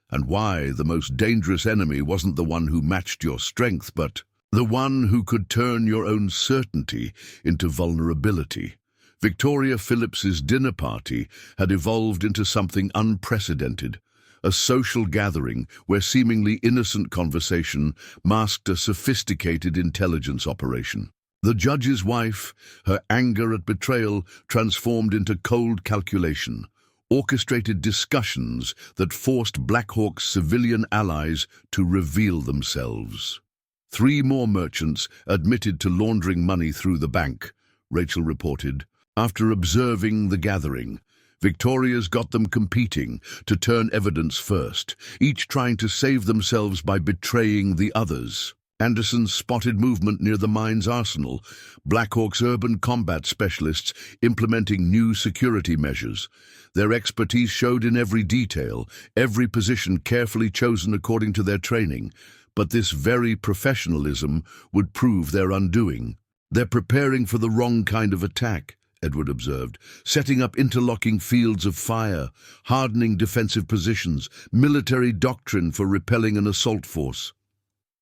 and why the most dangerous enemy wasn't the one who matched your strength, but the one who could turn your own certainty into vulnerability. Victoria Phillips's dinner party had evolved into something unprecedented. A social gathering where seemingly innocent conversation masked a sophisticated intelligence operation. The judge's wife, her anger at betrayal transformed into cold calculation, orchestrated discussions that forced Black Hawk's civilian allies to reveal themselves. 3 more merchants admitted to laundering money through the bank, Rachel reported. After observing the gathering, Victoria's got them competing to turn evidence first, each trying to save themselves by betraying the others. Anderson spotted movement near the mine's arsenal, Black Hawk's urban combat specialists implementing new security measures. Their expertise showed in every detail, every position carefully chosen according to their training. But this very professionalism would prove their undoing. They're preparing for the wrong kind of attack, Edward observed, setting up interlocking fields of fire, hardening defensive positions, military doctrine for repelling an assault force.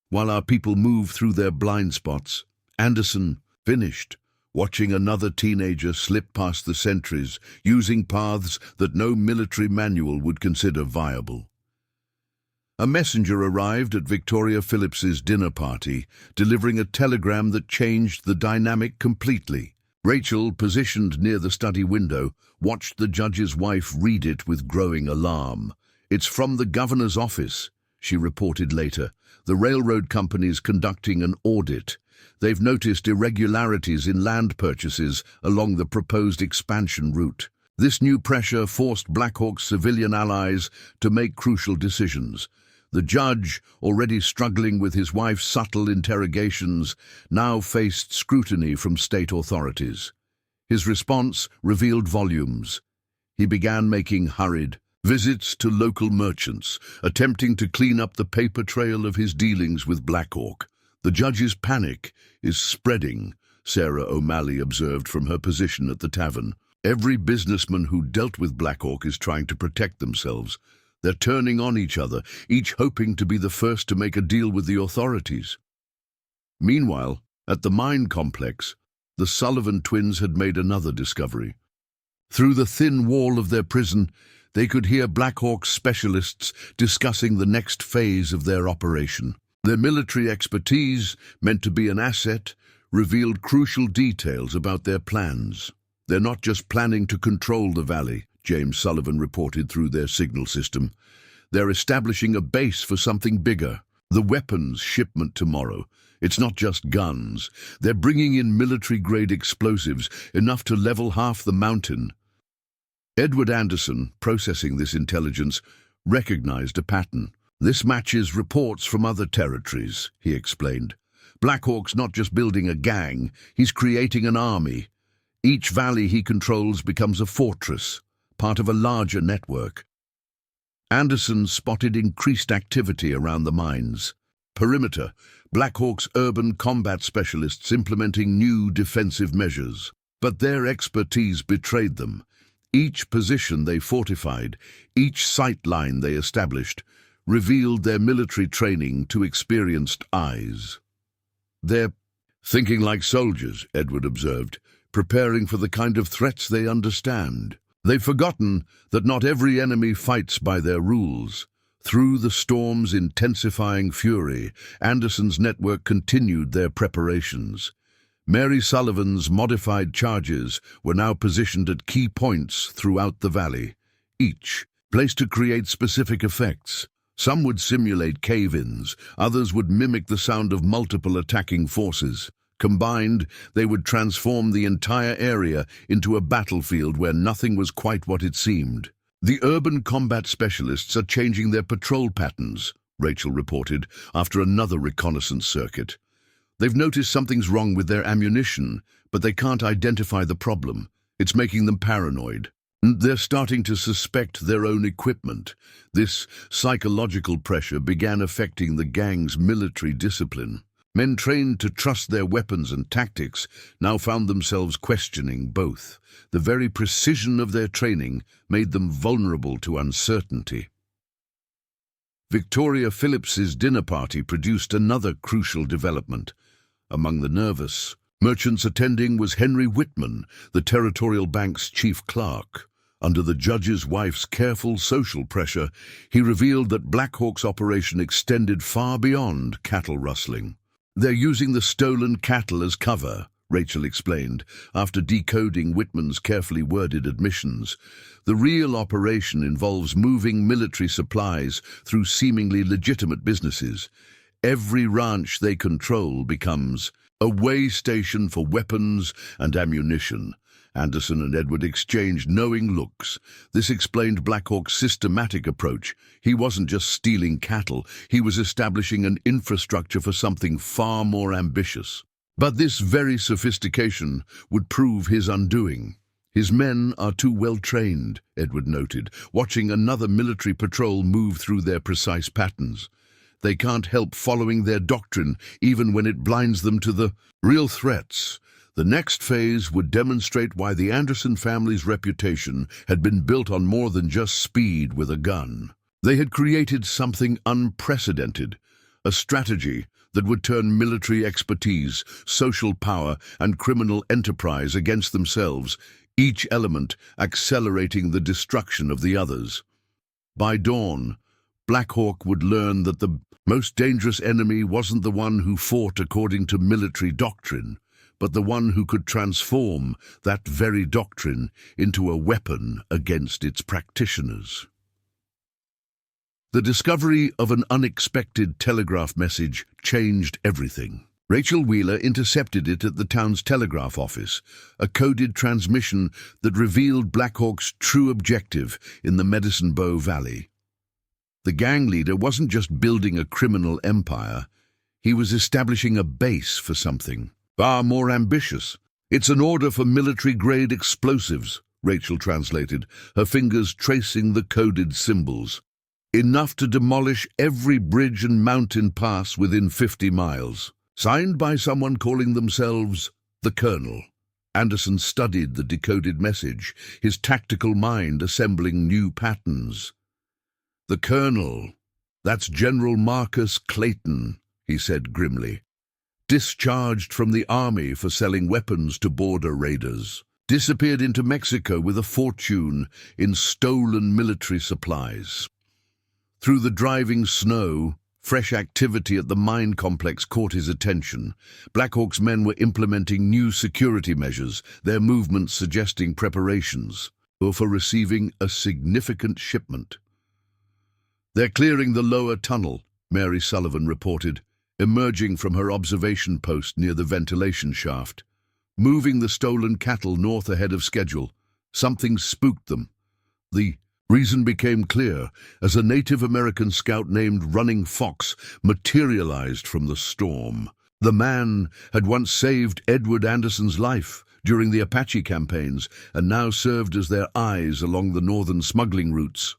While our people move through their blind spots, Anderson finished, watching another teenager slip past the sentries, using paths that no military manual would consider viable. A messenger arrived at Victoria Phillips's dinner party, delivering a telegram that changed the dynamic completely. Rachel, positioned near the study window, watched the judge's wife read it with growing alarm. "It's from the governor's office," she reported later. "The railroad company's conducting an audit. They've noticed irregularities in land purchases along the proposed expansion route. This new pressure forced Black Hawk's civilian allies to make crucial decisions. The judge, already struggling with his wife's subtle interrogations, now faced scrutiny from state authorities. His response revealed volumes. He began making hurried visits to local merchants, attempting to clean up the paper trail of his dealings with Black Hawk. "The judge's panic is spreading," Sarah O'Malley observed from her position at the tavern. "Every businessman who dealt with Black Hawk is trying to protect themselves. They're turning on each other, each hoping to be the first to make a deal with the authorities." Meanwhile, at the mine complex, the Sullivan twins had made another discovery. Through the thin wall of their prison, they could hear Black Hawk's specialists discussing the next phase of their operation. Their military expertise, meant to be an asset, revealed crucial details about their plans. "They're not just planning to control the valley," James Sullivan reported through their signal system. "They're establishing a base for something bigger. The weapons shipment tomorrow. It's not just guns. They're bringing in military-grade explosives, enough to level half the mountain." Edward Anderson, processing this intelligence, recognized a pattern. "This matches reports from other territories," he explained. "Black Hawk's not just building a gang, he's creating an army. Each valley he controls becomes a fortress, part of a larger network." Anderson spotted increased activity around the mines. Perimeter, Black Hawk's urban combat specialists implementing new defensive measures. But their expertise betrayed them. Each position they fortified, each sight line they established, revealed their military training to experienced eyes. "They're thinking like soldiers," Edward observed, "preparing for the kind of threats they understand. They've forgotten that not every enemy fights by their rules." Through the storm's intensifying fury, Anderson's network continued their preparations. Mary Sullivan's modified charges were now positioned at key points throughout the valley, each placed to create specific effects. Some would simulate cave-ins, others would mimic the sound of multiple attacking forces. Combined, they would transform the entire area into a battlefield where nothing was quite what it seemed. "The urban combat specialists are changing their patrol patterns," Rachel reported after another reconnaissance circuit. They've noticed something's wrong with their ammunition, but they can't identify the problem. It's making them paranoid. They're starting to suspect their own equipment. This psychological pressure began affecting the gang's military discipline. Men trained to trust their weapons and tactics now found themselves questioning both. The very precision of their training made them vulnerable to uncertainty. Victoria Phillips's dinner party produced another crucial development. Among the nervous merchants attending was Henry Whitman, the Territorial Bank's chief clerk. Under the judge's wife's careful social pressure, he revealed that Black Hawk's operation extended far beyond cattle rustling. "They're using the stolen cattle as cover," Rachel explained, after decoding Whitman's carefully worded admissions. "The real operation involves moving military supplies through seemingly legitimate businesses. Every ranch they control becomes a way station for weapons and ammunition." Anderson and Edward exchanged knowing looks. This explained Black Hawk's systematic approach. He wasn't just stealing cattle, he was establishing an infrastructure for something far more ambitious. But this very sophistication would prove his undoing. "His men are too well trained," Edward noted, watching another military patrol move through their precise patterns. "They can't help following their doctrine, even when it blinds them to the real threats." The next phase would demonstrate why the Anderson family's reputation had been built on more than just speed with a gun. They had created something unprecedented, a strategy that would turn military expertise, social power, and criminal enterprise against themselves, each element accelerating the destruction of the others. By dawn, Black Hawk would learn that the most dangerous enemy wasn't the one who fought according to military doctrine, but the one who could transform that very doctrine into a weapon against its practitioners. The discovery of an unexpected telegraph message changed everything. Rachel Wheeler intercepted it at the town's telegraph office, a coded transmission that revealed Black Hawk's true objective in the Medicine Bow Valley. The gang leader wasn't just building a criminal empire, he was establishing a base for something far more ambitious. "It's an order for military-grade explosives," Rachel translated, her fingers tracing the coded symbols. "Enough to demolish every bridge and mountain pass within 50 miles. Signed by someone calling themselves the Colonel." Anderson studied the decoded message, his tactical mind assembling new patterns. "The Colonel, that's General Marcus Clayton," he said grimly. "Discharged from the army for selling weapons to border raiders. Disappeared into Mexico with a fortune in stolen military supplies." Through the driving snow, fresh activity at the mine complex caught his attention. Black Hawk's men were implementing new security measures, their movements suggesting preparations for receiving a significant shipment. "They're clearing the lower tunnel," Mary Sullivan reported, emerging from her observation post near the ventilation shaft. "Moving the stolen cattle north ahead of schedule. Something spooked them." The reason became clear as a Native American scout named Running Fox materialized from the storm. The man had once saved Edward Anderson's life during the Apache campaigns and now served as their eyes along the northern smuggling routes.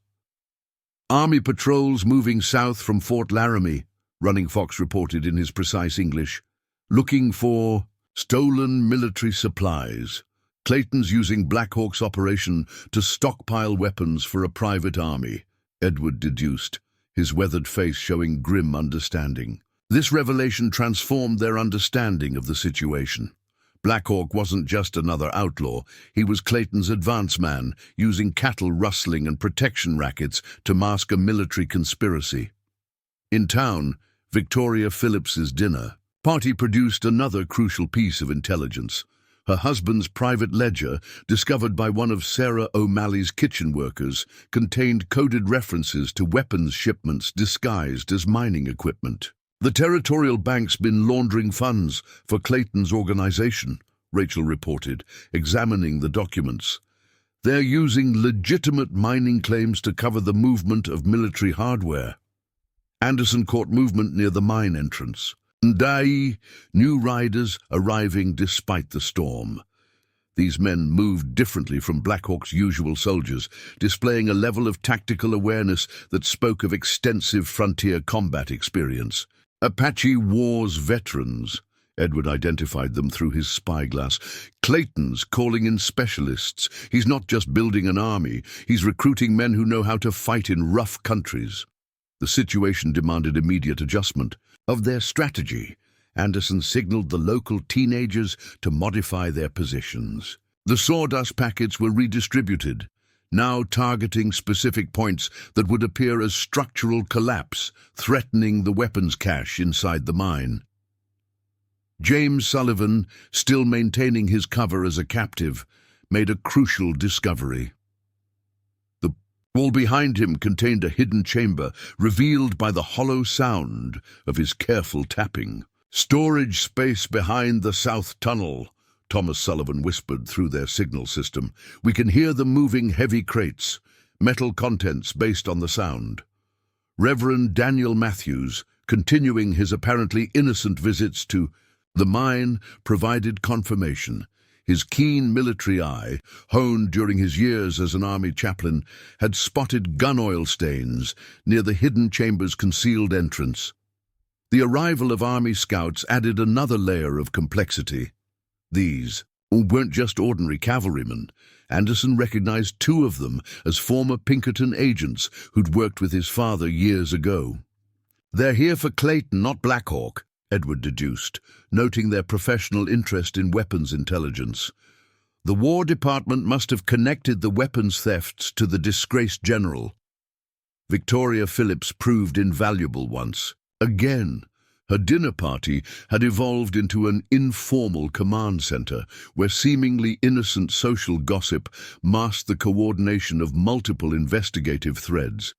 "Army patrols moving south from Fort Laramie," Running Fox reported in his precise English, "looking for stolen military supplies. Clayton's using Black Hawk's operation to stockpile weapons for a private army," Edward deduced, his weathered face showing grim understanding. This revelation transformed their understanding of the situation. Black Hawk wasn't just another outlaw, he was Clayton's advance man, using cattle rustling and protection rackets to mask a military conspiracy. In town, Victoria Phillips's dinner party produced another crucial piece of intelligence. Her husband's private ledger, discovered by one of Sarah O'Malley's kitchen workers, contained coded references to weapons shipments disguised as mining equipment. "The Territorial Bank's been laundering funds for Clayton's organization," Rachel reported, examining the documents. "They're using legitimate mining claims to cover the movement of military hardware." Anderson caught movement near the mine entrance. Ndai, new riders arriving despite the storm. These men moved differently from Black Hawk's usual soldiers, displaying a level of tactical awareness that spoke of extensive frontier combat experience. Apache Wars veterans. Edward identified them through his spyglass. Clayton's calling in specialists. He's not just building an army, he's recruiting men who know how to fight in rough countries. The situation demanded immediate adjustment of their strategy. Anderson signaled the local teenagers to modify their positions. The sawdust packets were redistributed, now targeting specific points that would appear as structural collapse, threatening the weapons cache inside the mine. James Sullivan, still maintaining his cover as a captive, made a crucial discovery. The wall behind him contained a hidden chamber, revealed by the hollow sound of his careful tapping. "Storage space behind the south tunnel," Thomas Sullivan whispered through their signal system. "We can hear them moving heavy crates, metal contents based on the sound." Reverend Daniel Matthews, continuing his apparently innocent visits to the mine, provided confirmation. His keen military eye, honed during his years as an army chaplain, had spotted gun oil stains near the hidden chamber's concealed entrance. The arrival of army scouts added another layer of complexity. These weren't just ordinary cavalrymen. Anderson recognized two of them as former Pinkerton agents who'd worked with his father years ago. "They're here for Clayton, not Black Hawk," Edward deduced, noting their professional interest in weapons intelligence. The War Department must have connected the weapons thefts to the disgraced general. Victoria Phillips proved invaluable once. Again, her dinner party had evolved into an informal command center where seemingly innocent social gossip masked the coordination of multiple investigative threads.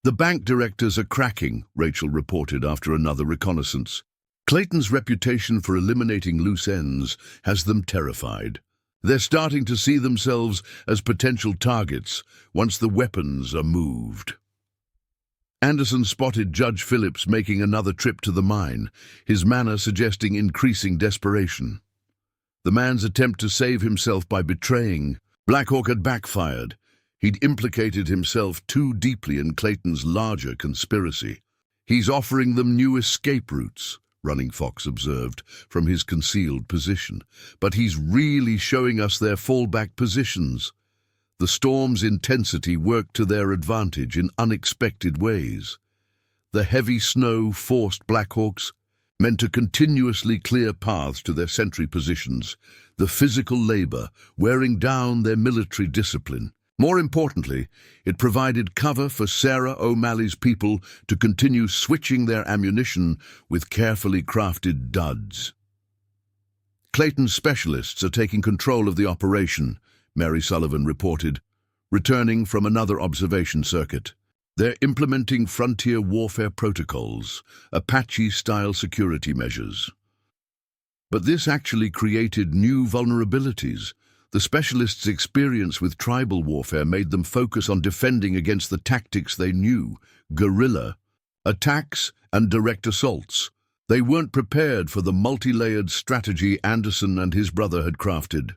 "The bank directors are cracking," Rachel reported after another reconnaissance. "Clayton's reputation for eliminating loose ends has them terrified. They're starting to see themselves as potential targets once the weapons are moved." Anderson spotted Judge Phillips making another trip to the mine, his manner suggesting increasing desperation. The man's attempt to save himself by betraying Black Hawk had backfired. He'd implicated himself too deeply in Clayton's larger conspiracy. "He's offering them new escape routes," Running Fox observed from his concealed position. "But he's really showing us their fallback positions." The storm's intensity worked to their advantage in unexpected ways. The heavy snow forced Black Hawks men to continuously clear paths to their sentry positions, the physical labor wearing down their military discipline. More importantly, it provided cover for Sarah O'Malley's people to continue switching their ammunition with carefully crafted duds. "Clayton's specialists are taking control of the operation," Mary Sullivan reported, returning from another observation circuit. "They're implementing frontier warfare protocols, Apache-style security measures." But this actually created new vulnerabilities. The specialists' experience with tribal warfare made them focus on defending against the tactics they knew: guerrilla attacks and direct assaults. They weren't prepared for the multi-layered strategy Anderson and his brother had crafted.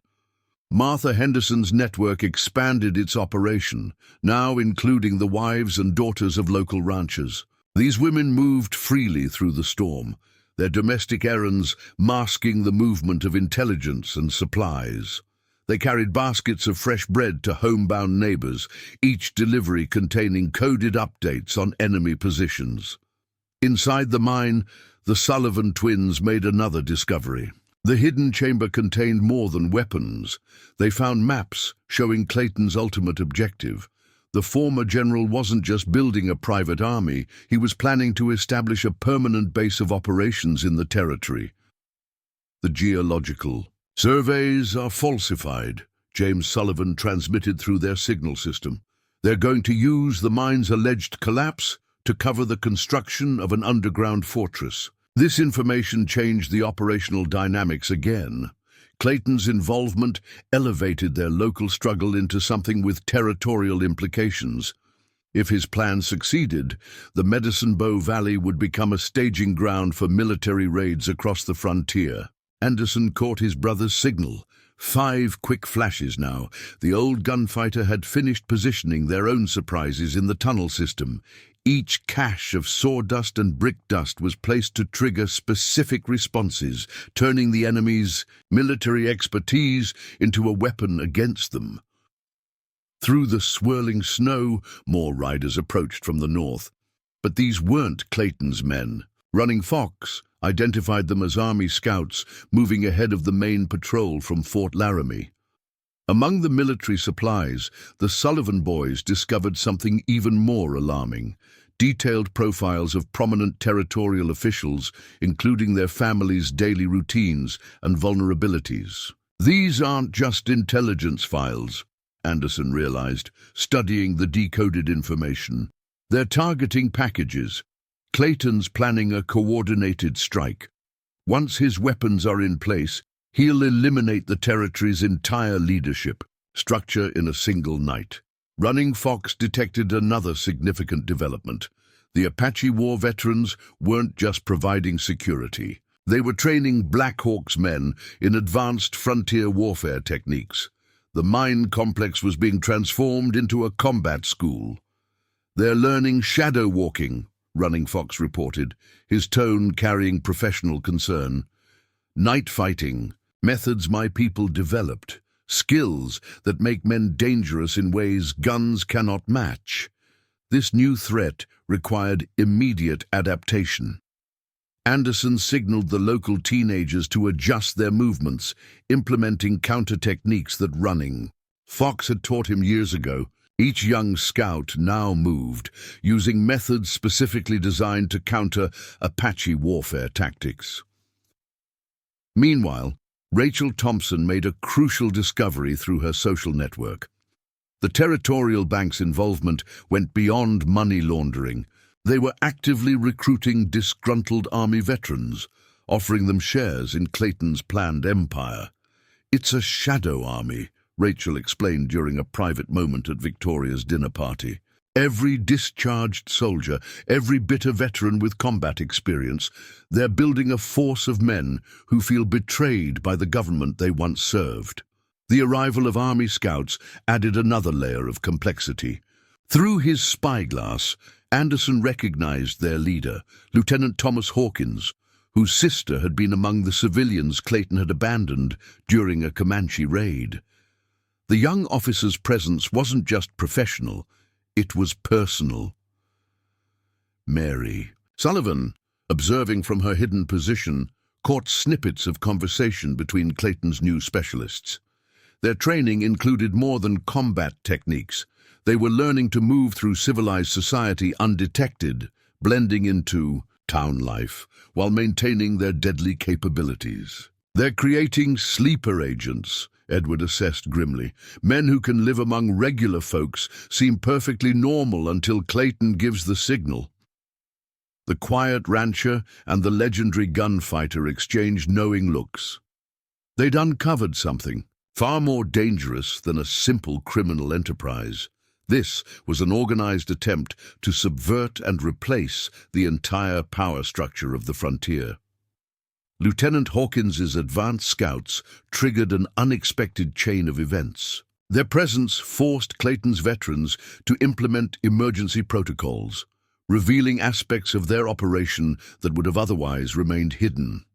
Martha Henderson's network expanded its operation, now including the wives and daughters of local ranchers. These women moved freely through the storm, their domestic errands masking the movement of intelligence and supplies. They carried baskets of fresh bread to homebound neighbors, each delivery containing coded updates on enemy positions. Inside the mine, the Sullivan twins made another discovery. The hidden chamber contained more than weapons. They found maps showing Clayton's ultimate objective. The former general wasn't just building a private army, he was planning to establish a permanent base of operations in the territory. The geological surveys are falsified, James Sullivan transmitted through their signal system. They're going to use the mine's alleged collapse to cover the construction of an underground fortress. This information changed the operational dynamics again. Clayton's involvement elevated their local struggle into something with territorial implications. If his plan succeeded, the Medicine Bow Valley would become a staging ground for military raids across the frontier. Anderson caught his brother's signal. 5 quick flashes now. The old gunfighter had finished positioning their own surprises in the tunnel system. Each cache of sawdust and brick dust was placed to trigger specific responses, turning the enemy's military expertise into a weapon against them. Through the swirling snow, more riders approached from the north. But these weren't Clayton's men. Running Fox identified them as Army scouts moving ahead of the main patrol from Fort Laramie. Among the military supplies, the Sullivan boys discovered something even more alarming: detailed profiles of prominent territorial officials, including their families' daily routines and vulnerabilities. These aren't just intelligence files, Anderson realized, studying the decoded information. They're targeting packages. Clayton's planning a coordinated strike. Once his weapons are in place, he'll eliminate the territory's entire leadership structure in a single night. Running Fox detected another significant development. The Apache War veterans weren't just providing security. They were training Black Hawk's men in advanced frontier warfare techniques. The mine complex was being transformed into a combat school. They're learning shadow walking, Running Fox reported, his tone carrying professional concern. Night fighting, methods my people developed, skills that make men dangerous in ways guns cannot match. This new threat required immediate adaptation. Anderson signaled the local teenagers to adjust their movements, implementing counter-techniques that Running Fox had taught him years ago. Each young scout now moved, using methods specifically designed to counter Apache warfare tactics. Meanwhile, Rachel Thompson made a crucial discovery through her social network. The territorial bank's involvement went beyond money laundering. They were actively recruiting disgruntled Army veterans, offering them shares in Clayton's planned empire. "It's a shadow army," Rachel explained during a private moment at Victoria's dinner party. "Every discharged soldier, every bitter veteran with combat experience, they're building a force of men who feel betrayed by the government they once served." The arrival of Army scouts added another layer of complexity. Through his spyglass, Anderson recognized their leader, Lieutenant Thomas Hawkins, whose sister had been among the civilians Clayton had abandoned during a Comanche raid. The young officer's presence wasn't just professional, it was personal. Mary Sullivan, observing from her hidden position, caught snippets of conversation between Clayton's new specialists. Their training included more than combat techniques. They were learning to move through civilized society undetected, blending into town life while maintaining their deadly capabilities. "They're creating sleeper agents," Edward assessed grimly. "Men who can live among regular folks seem perfectly normal until Clayton gives the signal." The quiet rancher and the legendary gunfighter exchanged knowing looks. They'd uncovered something far more dangerous than a simple criminal enterprise. This was an organized attempt to subvert and replace the entire power structure of the frontier. Lieutenant Hawkins's advanced scouts triggered an unexpected chain of events. Their presence forced Clayton's veterans to implement emergency protocols, revealing aspects of their operation that would have otherwise remained hidden.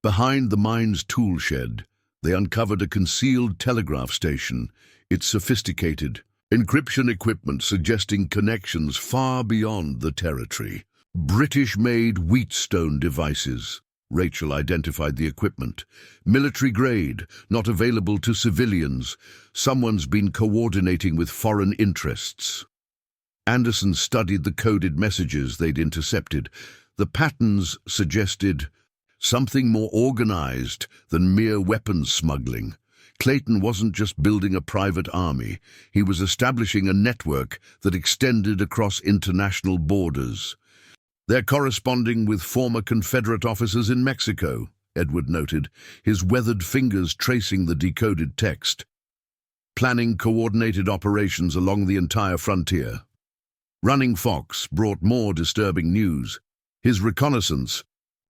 Behind the mine's tool shed, they uncovered a concealed telegraph station, its sophisticated encryption equipment suggesting connections far beyond the territory. British-made Wheatstone devices. Rachel identified the equipment. Military grade, not available to civilians. Someone's been coordinating with foreign interests. Anderson studied the coded messages they'd intercepted. The patterns suggested something more organized than mere weapons smuggling. Clayton wasn't just building a private army, he was establishing a network that extended across international borders. "They're corresponding with former Confederate officers in Mexico," Edward noted, his weathered fingers tracing the decoded text. "Planning coordinated operations along the entire frontier." Running Fox brought more disturbing news. His reconnaissance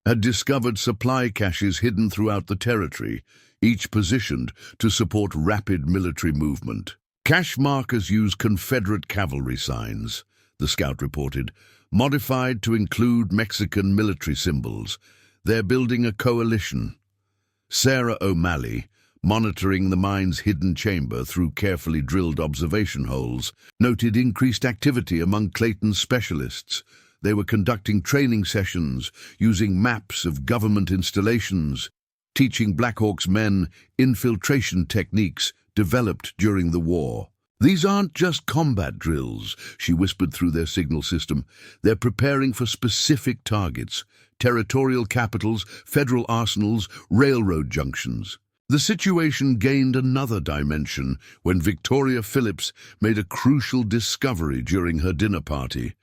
had discovered supply caches hidden throughout the territory, each positioned to support rapid military movement. Cache markers use Confederate cavalry signs, the scout reported, modified to include Mexican military symbols. They're building a coalition. Sarah O'Malley, monitoring the mine's hidden chamber through carefully drilled observation holes, noted increased activity among Clayton's specialists. They were conducting training sessions, using maps of government installations, teaching Black Hawk's men infiltration techniques developed during the war. "These aren't just combat drills," she whispered through their signal system. "They're preparing for specific targets: territorial capitals, federal arsenals, railroad junctions." The situation gained another dimension when Victoria Phillips made a crucial discovery during her dinner party.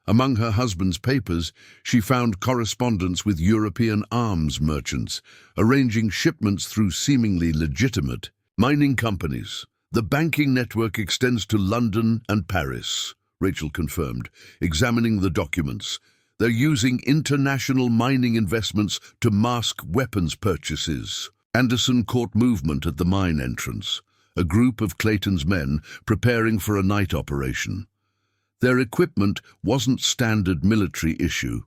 Among her husband's papers, she found correspondence with European arms merchants, arranging shipments through seemingly legitimate mining companies. "The banking network extends to London and Paris," Rachel confirmed, examining the documents. "They're using international mining investments to mask weapons purchases." Anderson caught movement at the mine entrance, a group of Clayton's men preparing for a night operation. Their equipment wasn't standard military issue.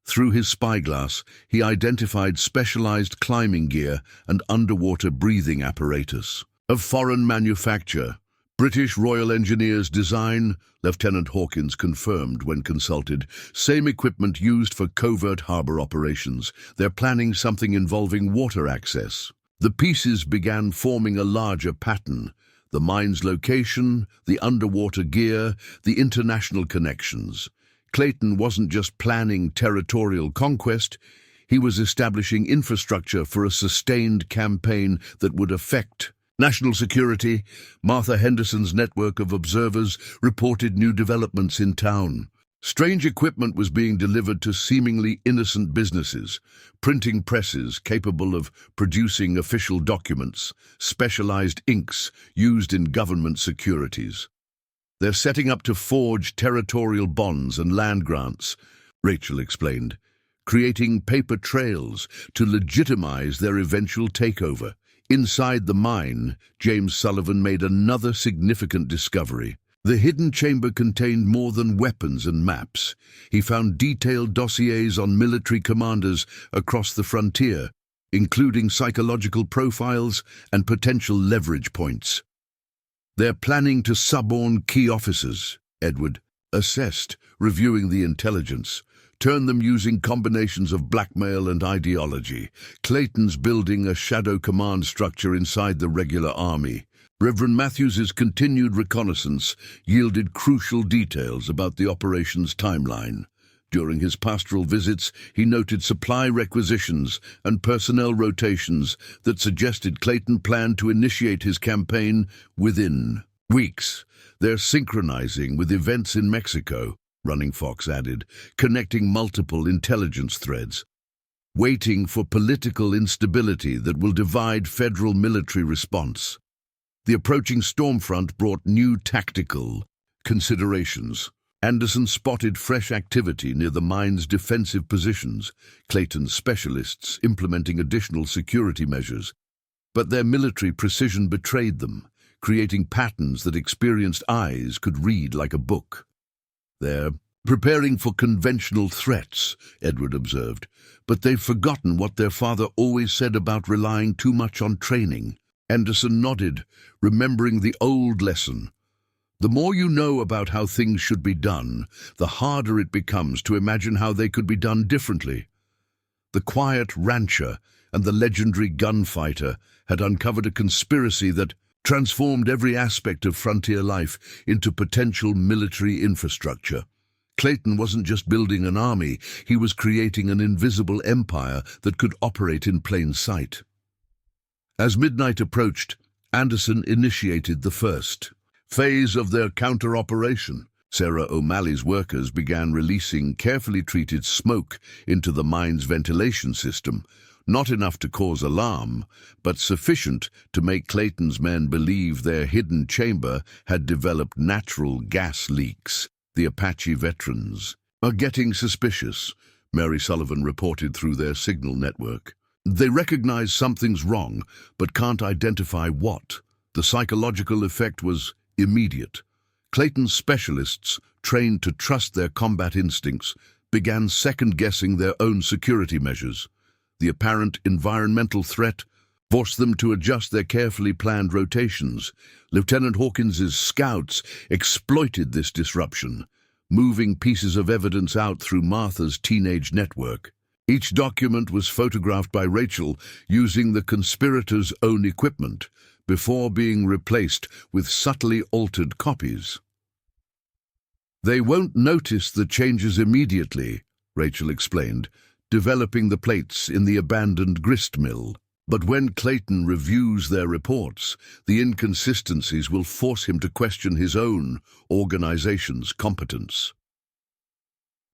Through his spyglass, he identified specialized climbing gear and underwater breathing apparatus. "Of foreign manufacture, British Royal Engineers design," Lieutenant Hawkins confirmed when consulted. "Same equipment used for covert harbor operations. They're planning something involving water access." The pieces began forming a larger pattern: the mine's location, the underwater gear, the international connections. Clayton wasn't just planning territorial conquest, he was establishing infrastructure for a sustained campaign that would affect national security. Martha Henderson's network of observers reported new developments in town. Strange equipment was being delivered to seemingly innocent businesses: printing presses capable of producing official documents, specialized inks used in government securities. "They're setting up to forge territorial bonds and land grants," Rachel explained, "creating paper trails to legitimize their eventual takeover." Inside the mine, James Sullivan made another significant discovery. The hidden chamber contained more than weapons and maps. He found detailed dossiers on military commanders across the frontier, including psychological profiles and potential leverage points. "They're planning to suborn key officers," Edward assessed, reviewing the intelligence. "Turn them using combinations of blackmail and ideology. Clayton's building a shadow command structure inside the regular army." Reverend Matthews's continued reconnaissance yielded crucial details about the operation's timeline. During his pastoral visits, he noted supply requisitions and personnel rotations that suggested Clayton planned to initiate his campaign within weeks. "They're synchronizing with events in Mexico," Running Fox added, "connecting multiple intelligence threads, waiting for political instability that will divide federal military response." The approaching storm front brought new tactical considerations. Anderson spotted fresh activity near the mine's defensive positions, Clayton's specialists implementing additional security measures. But their military precision betrayed them, creating patterns that experienced eyes could read like a book. "They're preparing for conventional threats," Edward observed, "but they've forgotten what their father always said about relying too much on training." Anderson nodded, remembering the old lesson. "The more you know about how things should be done, the harder it becomes to imagine how they could be done differently." The quiet rancher and the legendary gunfighter had uncovered a conspiracy that transformed every aspect of frontier life into potential military infrastructure. Clayton wasn't just building an army, he was creating an invisible empire that could operate in plain sight. As midnight approached, Anderson initiated the first phase of their counter-operation. Sarah O'Malley's workers began releasing carefully treated smoke into the mine's ventilation system, not enough to cause alarm, but sufficient to make Clayton's men believe their hidden chamber had developed natural gas leaks. The Apache veterans are getting suspicious, Mary Sullivan reported through their signal network. They recognize something's wrong, but can't identify what. The psychological effect was immediate. Clayton's specialists, trained to trust their combat instincts, began second-guessing their own security measures. The apparent environmental threat forced them to adjust their carefully planned rotations. Lieutenant Hawkins's scouts exploited this disruption, moving pieces of evidence out through Martha's teenage network. Each document was photographed by Rachel using the conspirators' own equipment, before being replaced with subtly altered copies. "They won't notice the changes immediately," Rachel explained, developing the plates in the abandoned grist mill. "But when Clayton reviews their reports, the inconsistencies will force him to question his own organization's competence."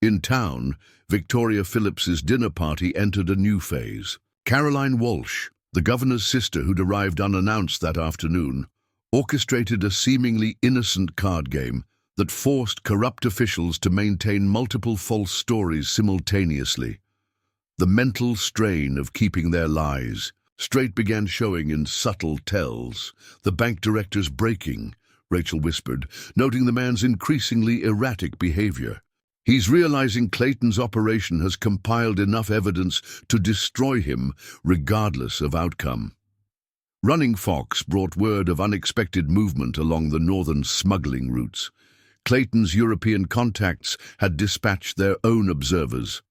In town, Victoria Phillips's dinner party entered a new phase. Caroline Walsh, the governor's sister who'd arrived unannounced that afternoon, orchestrated a seemingly innocent card game that forced corrupt officials to maintain multiple false stories simultaneously. The mental strain of keeping their lies straight began showing in subtle tells. "The bank director's breaking," Rachel whispered, noting the man's increasingly erratic behavior. "He's realizing Clayton's operation has compiled enough evidence to destroy him, regardless of outcome." Running Fox brought word of unexpected movement along the northern smuggling routes. Clayton's European contacts had dispatched their own observers,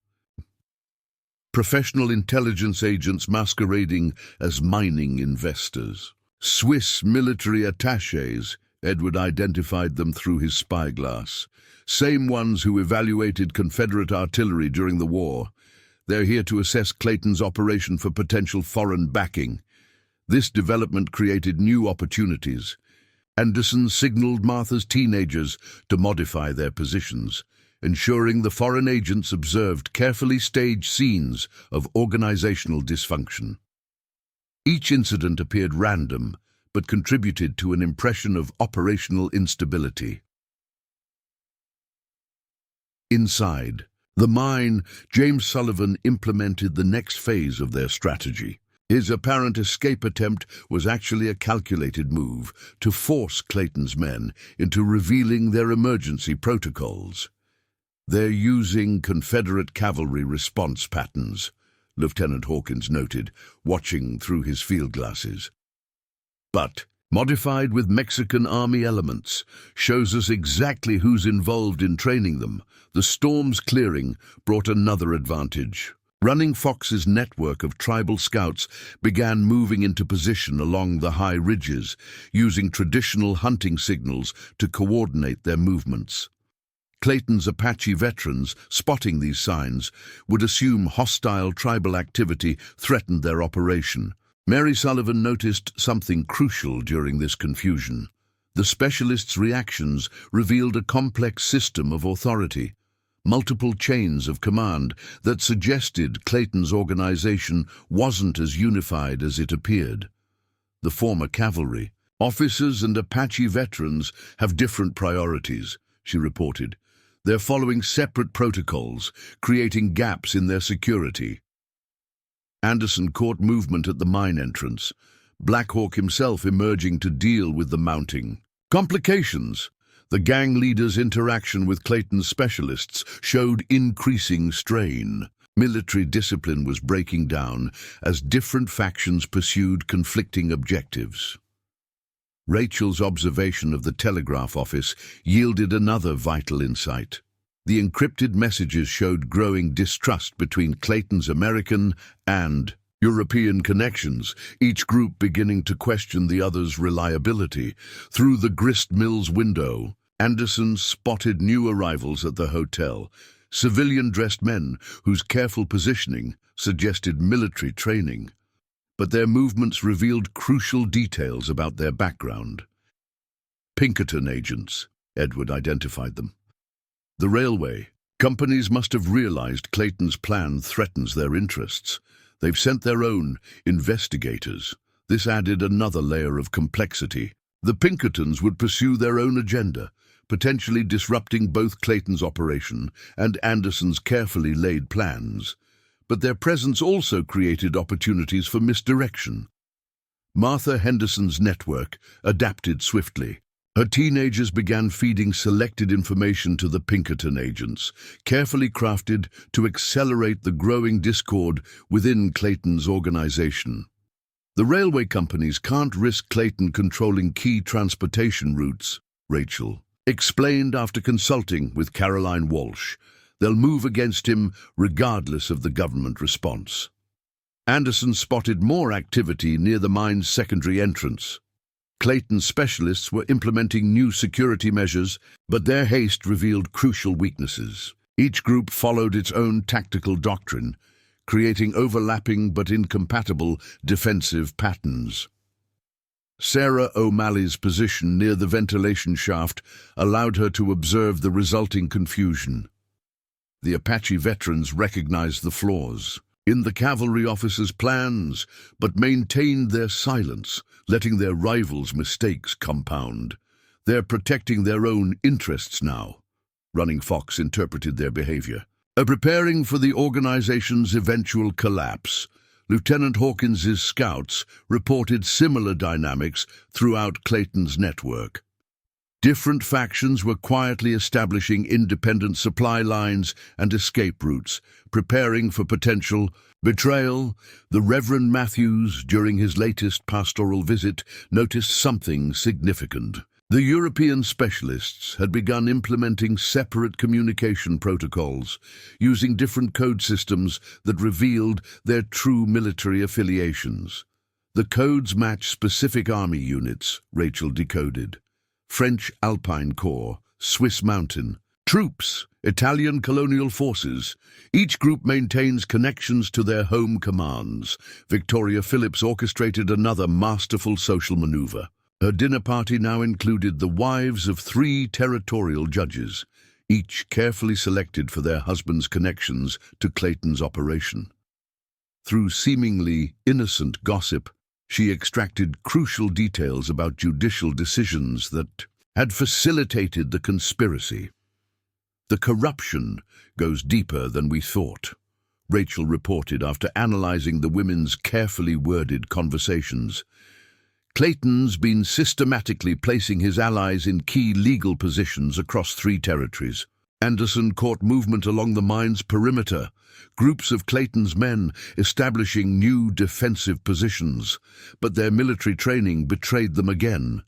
professional intelligence agents masquerading as mining investors. Swiss military attachés, Edward identified them through his spyglass. Same ones who evaluated Confederate artillery during the war. They're here to assess Clayton's operation for potential foreign backing. This development created new opportunities. Anderson signaled Martha's teenagers to modify their positions, ensuring the foreign agents observed carefully staged scenes of organizational dysfunction. Each incident appeared random, but contributed to an impression of operational instability. Inside the mine, James Sullivan implemented the next phase of their strategy. His apparent escape attempt was actually a calculated move to force Clayton's men into revealing their emergency protocols. "They're using Confederate cavalry response patterns," Lieutenant Hawkins noted, watching through his field glasses. "But modified with Mexican Army elements, shows us exactly who's involved in training them." The storm's clearing brought another advantage. Running Fox's network of tribal scouts began moving into position along the high ridges, using traditional hunting signals to coordinate their movements. Clayton's Apache veterans, spotting these signs, would assume hostile tribal activity threatened their operation. Mary Sullivan noticed something crucial during this confusion. The specialists' reactions revealed a complex system of authority, multiple chains of command that suggested Clayton's organization wasn't as unified as it appeared. The former cavalry, officers and Apache veterans have different priorities, she reported. They're following separate protocols, creating gaps in their security. Anderson caught movement at the mine entrance, Black Hawk himself emerging to deal with the mounting complications. The gang leader's interaction with Clayton's specialists showed increasing strain. Military discipline was breaking down as different factions pursued conflicting objectives. Rachel's observation of the telegraph office yielded another vital insight. The encrypted messages showed growing distrust between Clayton's American and European connections, each group beginning to question the other's reliability. Through the grist mill's window, Anderson spotted new arrivals at the hotel, civilian-dressed men whose careful positioning suggested military training. But their movements revealed crucial details about their background. Pinkerton agents, Edward identified them. The railway companies must have realized Clayton's plan threatens their interests. They've sent their own investigators. This added another layer of complexity. The Pinkertons would pursue their own agenda, potentially disrupting both Clayton's operation and Anderson's carefully laid plans. But their presence also created opportunities for misdirection. Martha Henderson's network adapted swiftly. Her teenagers began feeding selected information to the Pinkerton agents, carefully crafted to accelerate the growing discord within Clayton's organization. The railway companies can't risk Clayton controlling key transportation routes, Rachel explained after consulting with Caroline Walsh. They'll move against him regardless of the government response. Anderson spotted more activity near the mine's secondary entrance. Clayton's specialists were implementing new security measures, but their haste revealed crucial weaknesses. Each group followed its own tactical doctrine, creating overlapping but incompatible defensive patterns. Sarah O'Malley's position near the ventilation shaft allowed her to observe the resulting confusion. The Apache veterans recognized the flaws in the cavalry officers' plans, but maintained their silence, letting their rivals' mistakes compound. They're protecting their own interests now, Running Fox interpreted their behavior. Preparing for the organization's eventual collapse, Lieutenant Hawkins's scouts reported similar dynamics throughout Clayton's network. Different factions were quietly establishing independent supply lines and escape routes, preparing for potential betrayal. The Reverend Matthews, during his latest pastoral visit, noticed something significant. The European specialists had begun implementing separate communication protocols, using different code systems that revealed their true military affiliations. The codes match specific army units, Rachel decoded. French Alpine Corps, Swiss Mountain Troops, Italian colonial forces. Each group maintains connections to their home commands. Victoria Phillips orchestrated another masterful social maneuver. Her dinner party now included the wives of 3 territorial judges, each carefully selected for their husbands' connections to Clayton's operation. Through seemingly innocent gossip, she extracted crucial details about judicial decisions that had facilitated the conspiracy. The corruption goes deeper than we thought, Rachel reported after analyzing the women's carefully worded conversations. Clayton's been systematically placing his allies in key legal positions across 3 territories. Anderson caught movement along the mine's perimeter, groups of Clayton's men establishing new defensive positions, but their military training betrayed them again.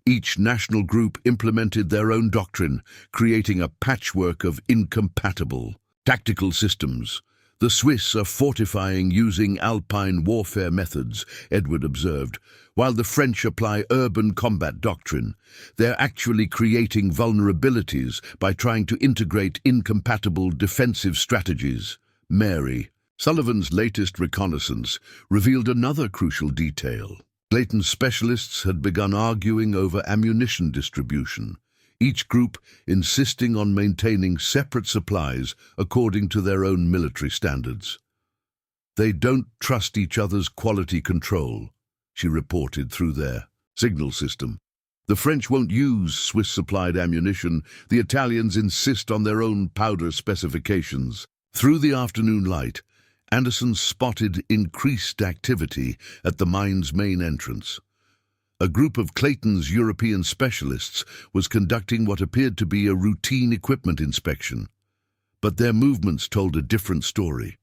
Each national group implemented their own doctrine, creating a patchwork of incompatible tactical systems. The Swiss are fortifying using Alpine warfare methods, Edward observed, while the French apply urban combat doctrine. They're actually creating vulnerabilities by trying to integrate incompatible defensive strategies. Mary Sullivan's latest reconnaissance revealed another crucial detail. Clayton's specialists had begun arguing over ammunition distribution, each group insisting on maintaining separate supplies according to their own military standards. They don't trust each other's quality control, she reported through their signal system. The French won't use Swiss-supplied ammunition. The Italians insist on their own powder specifications. Through the afternoon light, Anderson spotted increased activity at the mine's main entrance. A group of Clayton's European specialists was conducting what appeared to be a routine equipment inspection, but their movements told a different story.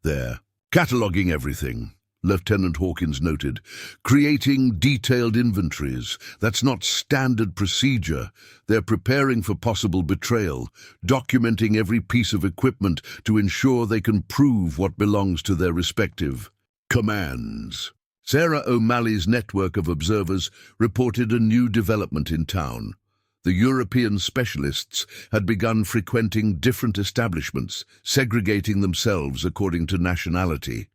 They're cataloging everything, Lieutenant Hawkins noted, creating detailed inventories. That's not standard procedure. They're preparing for possible betrayal, documenting every piece of equipment to ensure they can prove what belongs to their respective commands. Sarah O'Malley's network of observers reported a new development in town. The European specialists had begun frequenting different establishments, segregating themselves according to nationality.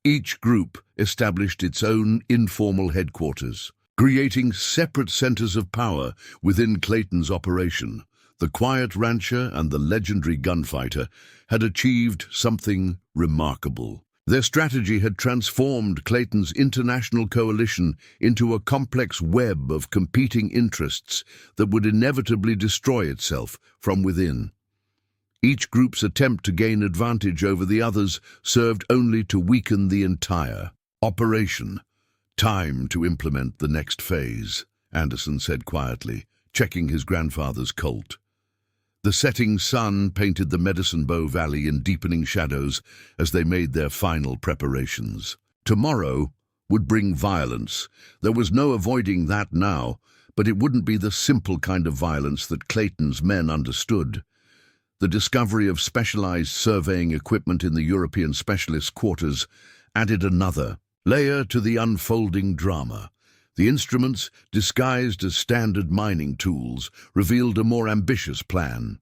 Each group established its own informal headquarters, creating separate centers of power within Clayton's operation. The quiet rancher and the legendary gunfighter had achieved something remarkable. Their strategy had transformed Clayton's international coalition into a complex web of competing interests that would inevitably destroy itself from within. Each group's attempt to gain advantage over the others served only to weaken the entire operation. "Time to implement the next phase," Anderson said quietly, checking his grandfather's Colt. The setting sun painted the Medicine Bow Valley in deepening shadows as they made their final preparations. Tomorrow would bring violence. There was no avoiding that now, but it wouldn't be the simple kind of violence that Clayton's men understood. The discovery of specialized surveying equipment in the European specialist quarters added another layer to the unfolding drama. The instruments, disguised as standard mining tools, revealed a more ambitious plan.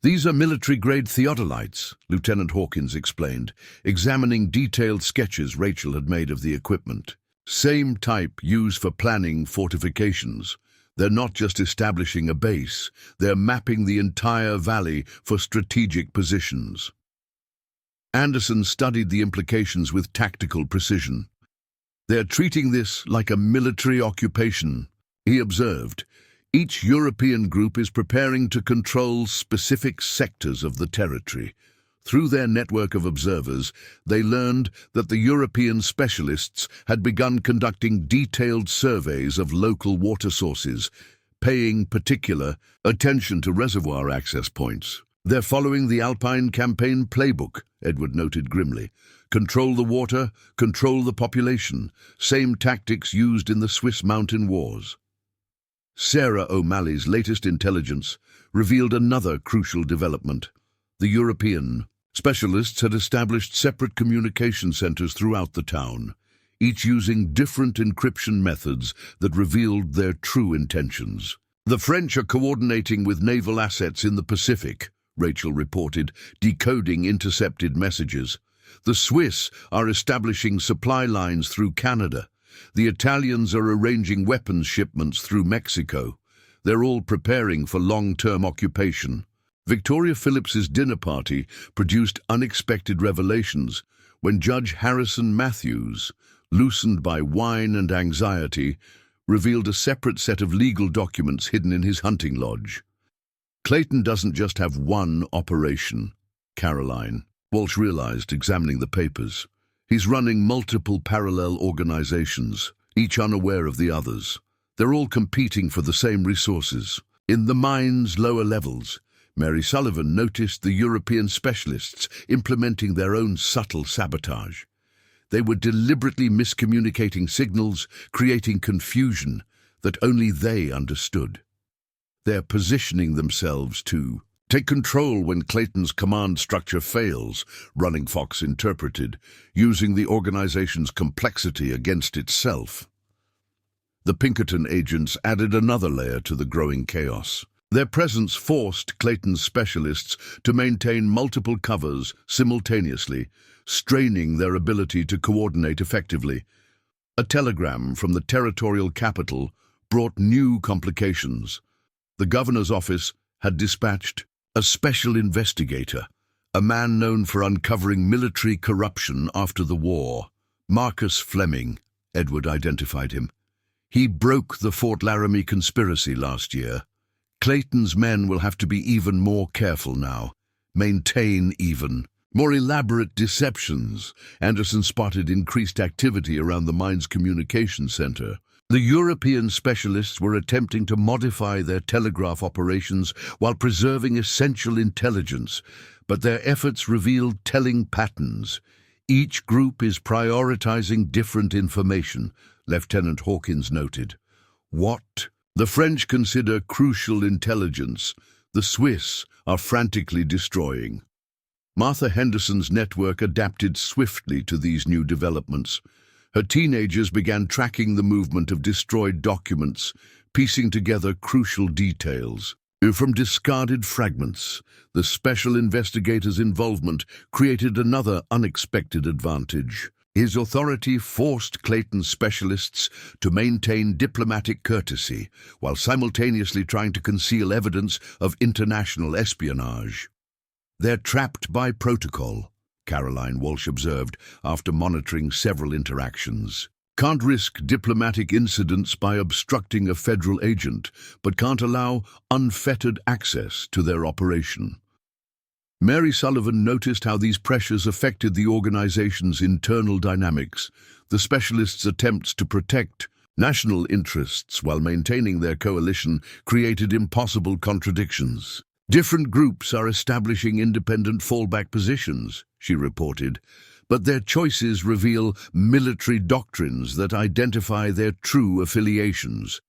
"These are military-grade theodolites," Lieutenant Hawkins explained, examining detailed sketches Rachel had made of the equipment. "Same type used for planning fortifications. They're not just establishing a base, they're mapping the entire valley for strategic positions." Anderson studied the implications with tactical precision. "They're treating this like a military occupation," he observed. "Each European group is preparing to control specific sectors of the territory. Through their network of observers, they learned that the European specialists had begun conducting detailed surveys of local water sources, paying particular attention to reservoir access points. "They're following the Alpine campaign playbook," Edward noted grimly. "Control the water, control the population. Same tactics used in the Swiss mountain wars." Sarah O'Malley's latest intelligence revealed another crucial development. The European specialists had established separate communication centers throughout the town, each using different encryption methods that revealed their true intentions. "The French are coordinating with naval assets in the Pacific," Rachel reported, decoding intercepted messages. "The Swiss are establishing supply lines through Canada. The Italians are arranging weapons shipments through Mexico. They're all preparing for long-term occupation." Victoria Phillips's dinner party produced unexpected revelations when Judge Harrison Matthews, loosened by wine and anxiety, revealed a separate set of legal documents hidden in his hunting lodge. "Clayton doesn't just have one operation, Caroline," Walsh realized, examining the papers. "He's running multiple parallel organizations, each unaware of the others. They're all competing for the same resources. In the mine's lower levels, Mary Sullivan noticed the European specialists implementing their own subtle sabotage. They were deliberately miscommunicating signals, creating confusion that only they understood. They're positioning themselves to take control when Clayton's command structure fails, Running Fox interpreted, using the organization's complexity against itself. The Pinkerton agents added another layer to the growing chaos. Their presence forced Clayton's specialists to maintain multiple covers simultaneously, straining their ability to coordinate effectively. A telegram from the territorial capital brought new complications. The governor's office had dispatched a special investigator, a man known for uncovering military corruption after the war. Marcus Fleming, Edward identified him. He broke the Fort Laramie conspiracy last year. Clayton's men will have to be even more careful now, maintain even more elaborate deceptions. Anderson spotted increased activity around the mine's communication center. The European specialists were attempting to modify their telegraph operations while preserving essential intelligence, but their efforts revealed telling patterns. Each group is prioritizing different information, Lieutenant Hawkins noted. What the French consider crucial intelligence, the Swiss are frantically destroying. Martha Henderson's network adapted swiftly to these new developments. Her teenagers began tracking the movement of destroyed documents, piecing together crucial details. From discarded fragments, the special investigator's involvement created another unexpected advantage. His authority forced Clayton's specialists to maintain diplomatic courtesy while simultaneously trying to conceal evidence of international espionage. They're trapped by protocol, Caroline Walsh observed after monitoring several interactions. Can't risk diplomatic incidents by obstructing a federal agent, but can't allow unfettered access to their operation. Mary Sullivan noticed how these pressures affected the organization's internal dynamics. The specialists' attempts to protect national interests while maintaining their coalition created impossible contradictions. Different groups are establishing independent fallback positions, she reported, but their choices reveal military doctrines that identify their true affiliations.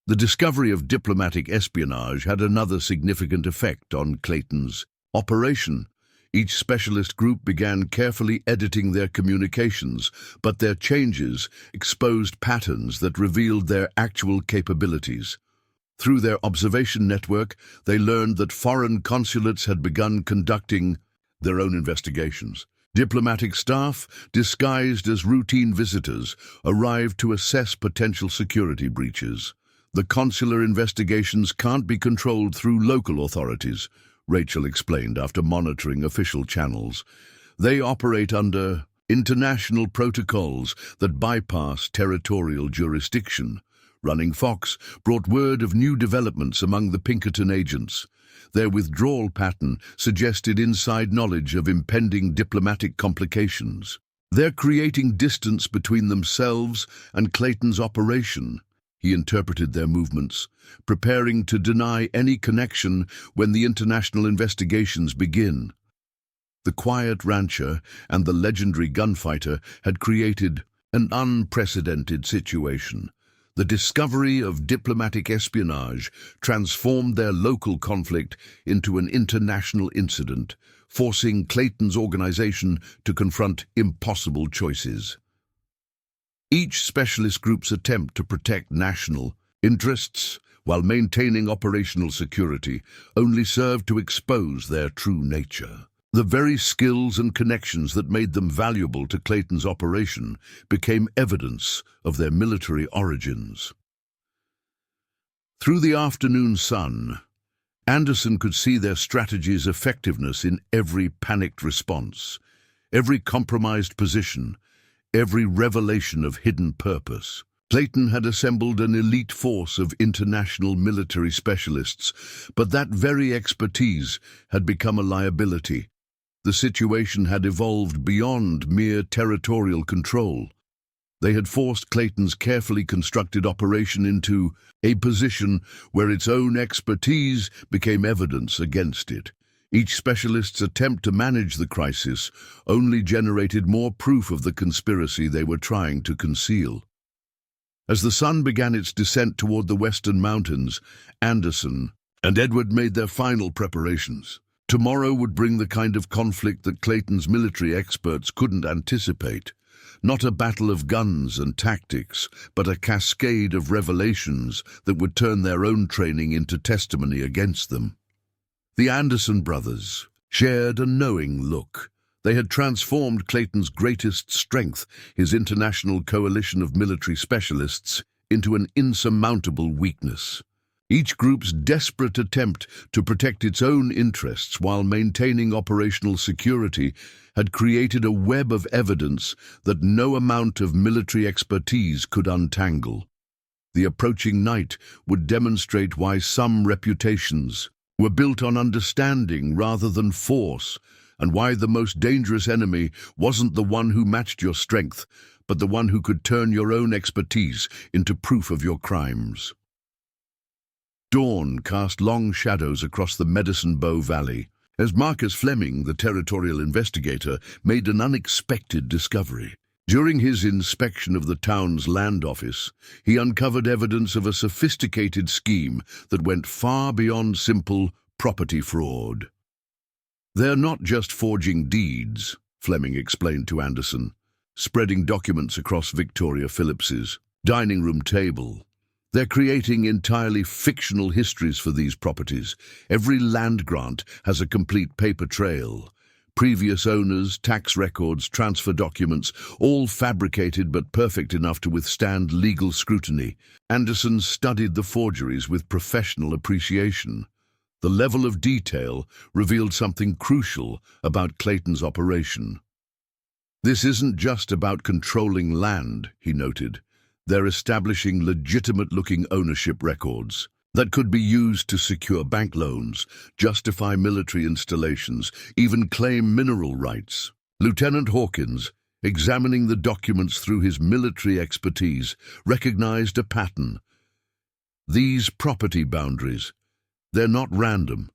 The discovery of diplomatic espionage had another significant effect on Clayton's operation. Each specialist group began carefully editing their communications, but their changes exposed patterns that revealed their actual capabilities. Through their observation network, they learned that foreign consulates had begun conducting their own investigations. Diplomatic staff, disguised as routine visitors, arrived to assess potential security breaches. The consular investigations can't be controlled through local authorities, Rachel explained after monitoring official channels. They operate under international protocols that bypass territorial jurisdiction. Running Fox brought word of new developments among the Pinkerton agents. Their withdrawal pattern suggested inside knowledge of impending diplomatic complications. They're creating distance between themselves and Clayton's operation, he interpreted their movements, preparing to deny any connection when the international investigations begin. The quiet rancher and the legendary gunfighter had created an unprecedented situation. The discovery of diplomatic espionage transformed their local conflict into an international incident, forcing Clayton's organization to confront impossible choices. Each specialist group's attempt to protect national interests while maintaining operational security only served to expose their true nature. The very skills and connections that made them valuable to Clayton's operation became evidence of their military origins. Through the afternoon sun, Anderson could see their strategy's effectiveness in every panicked response, every compromised position, every revelation of hidden purpose. Clayton had assembled an elite force of international military specialists, but that very expertise had become a liability. The situation had evolved beyond mere territorial control. They had forced Clayton's carefully constructed operation into a position where its own expertise became evidence against it. Each specialist's attempt to manage the crisis only generated more proof of the conspiracy they were trying to conceal. As the sun began its descent toward the western mountains, Anderson and Edward made their final preparations. Tomorrow would bring the kind of conflict that Clayton's military experts couldn't anticipate. Not a battle of guns and tactics, but a cascade of revelations that would turn their own training into testimony against them. The Anderson brothers shared a knowing look. They had transformed Clayton's greatest strength, his international coalition of military specialists, into an insurmountable weakness. Each group's desperate attempt to protect its own interests while maintaining operational security had created a web of evidence that no amount of military expertise could untangle. The approaching night would demonstrate why some reputations were built on understanding rather than force, and why the most dangerous enemy wasn't the one who matched your strength, but the one who could turn your own expertise into proof of your crimes. Dawn cast long shadows across the Medicine Bow Valley as Marcus Fleming, the territorial investigator, made an unexpected discovery. During his inspection of the town's land office, he uncovered evidence of a sophisticated scheme that went far beyond simple property fraud. "They're not just forging deeds," Fleming explained to Anderson, spreading documents across Victoria Phillips's dining room table. "They're creating entirely fictional histories for these properties. Every land grant has a complete paper trail. Previous owners, tax records, transfer documents, all fabricated but perfect enough to withstand legal scrutiny." Anderson studied the forgeries with professional appreciation. The level of detail revealed something crucial about Clayton's operation. This isn't just about controlling land, he noted. They're establishing legitimate-looking ownership records that could be used to secure bank loans, justify military installations, even claim mineral rights. Lieutenant Hawkins, examining the documents through his military expertise, recognized a pattern. These property boundaries, they're not random.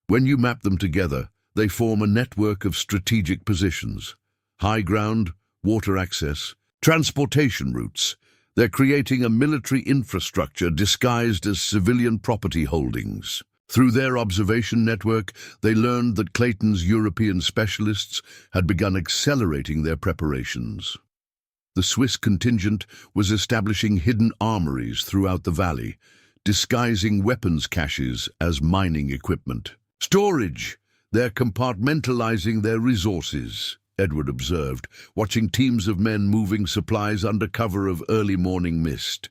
When you map them together, they form a network of strategic positions. High ground, water access, transportation routes. They're creating a military infrastructure disguised as civilian property holdings. Through their observation network, they learned that Clayton's European specialists had begun accelerating their preparations. The Swiss contingent was establishing hidden armories throughout the valley, disguising weapons caches as mining equipment. Storage! They're compartmentalizing their resources, Edward observed, watching teams of men moving supplies under cover of early morning mist.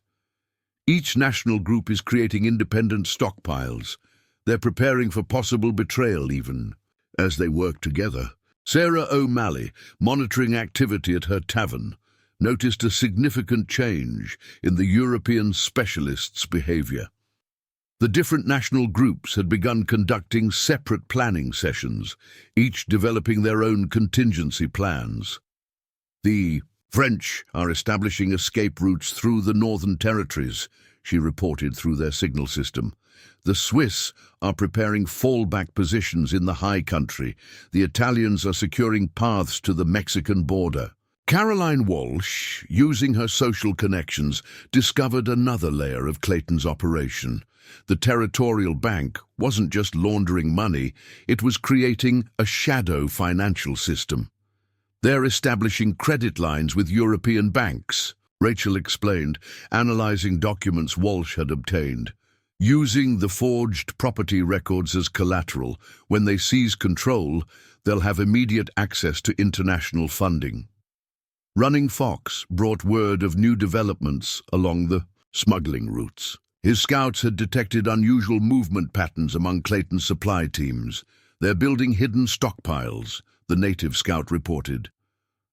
Each national group is creating independent stockpiles. They're preparing for possible betrayal even. As they work together, Sarah O'Malley, monitoring activity at her tavern, noticed a significant change in the European specialists' behavior. The different national groups had begun conducting separate planning sessions, each developing their own contingency plans. The French are establishing escape routes through the northern territories, she reported through their signal system. The Swiss are preparing fallback positions in the high country. The Italians are securing paths to the Mexican border. Caroline Walsh, using her social connections, discovered another layer of Clayton's operation. The territorial bank wasn't just laundering money, it was creating a shadow financial system. They're establishing credit lines with European banks, Rachel explained, analyzing documents Walsh had obtained. Using the forged property records as collateral, when they seize control, they'll have immediate access to international funding. Running Fox brought word of new developments along the smuggling routes. His scouts had detected unusual movement patterns among Clayton's supply teams. They're building hidden stockpiles, the native scout reported.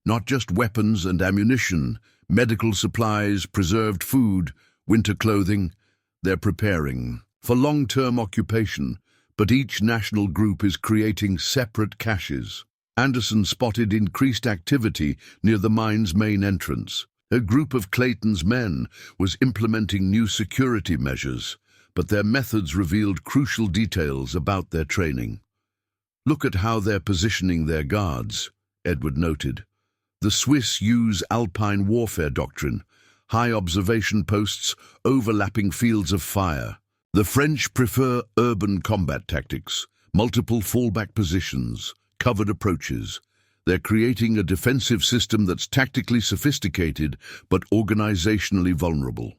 Not just weapons and ammunition, medical supplies, preserved food, winter clothing. They're preparing for long-term occupation, but each national group is creating separate caches. Anderson spotted increased activity near the mine's main entrance. A group of Clayton's men was implementing new security measures, but their methods revealed crucial details about their training. Look at how they're positioning their guards, Edward noted. The Swiss use Alpine warfare doctrine, high observation posts, overlapping fields of fire. The French prefer urban combat tactics, multiple fallback positions, covered approaches. They're creating a defensive system that's tactically sophisticated but organizationally vulnerable.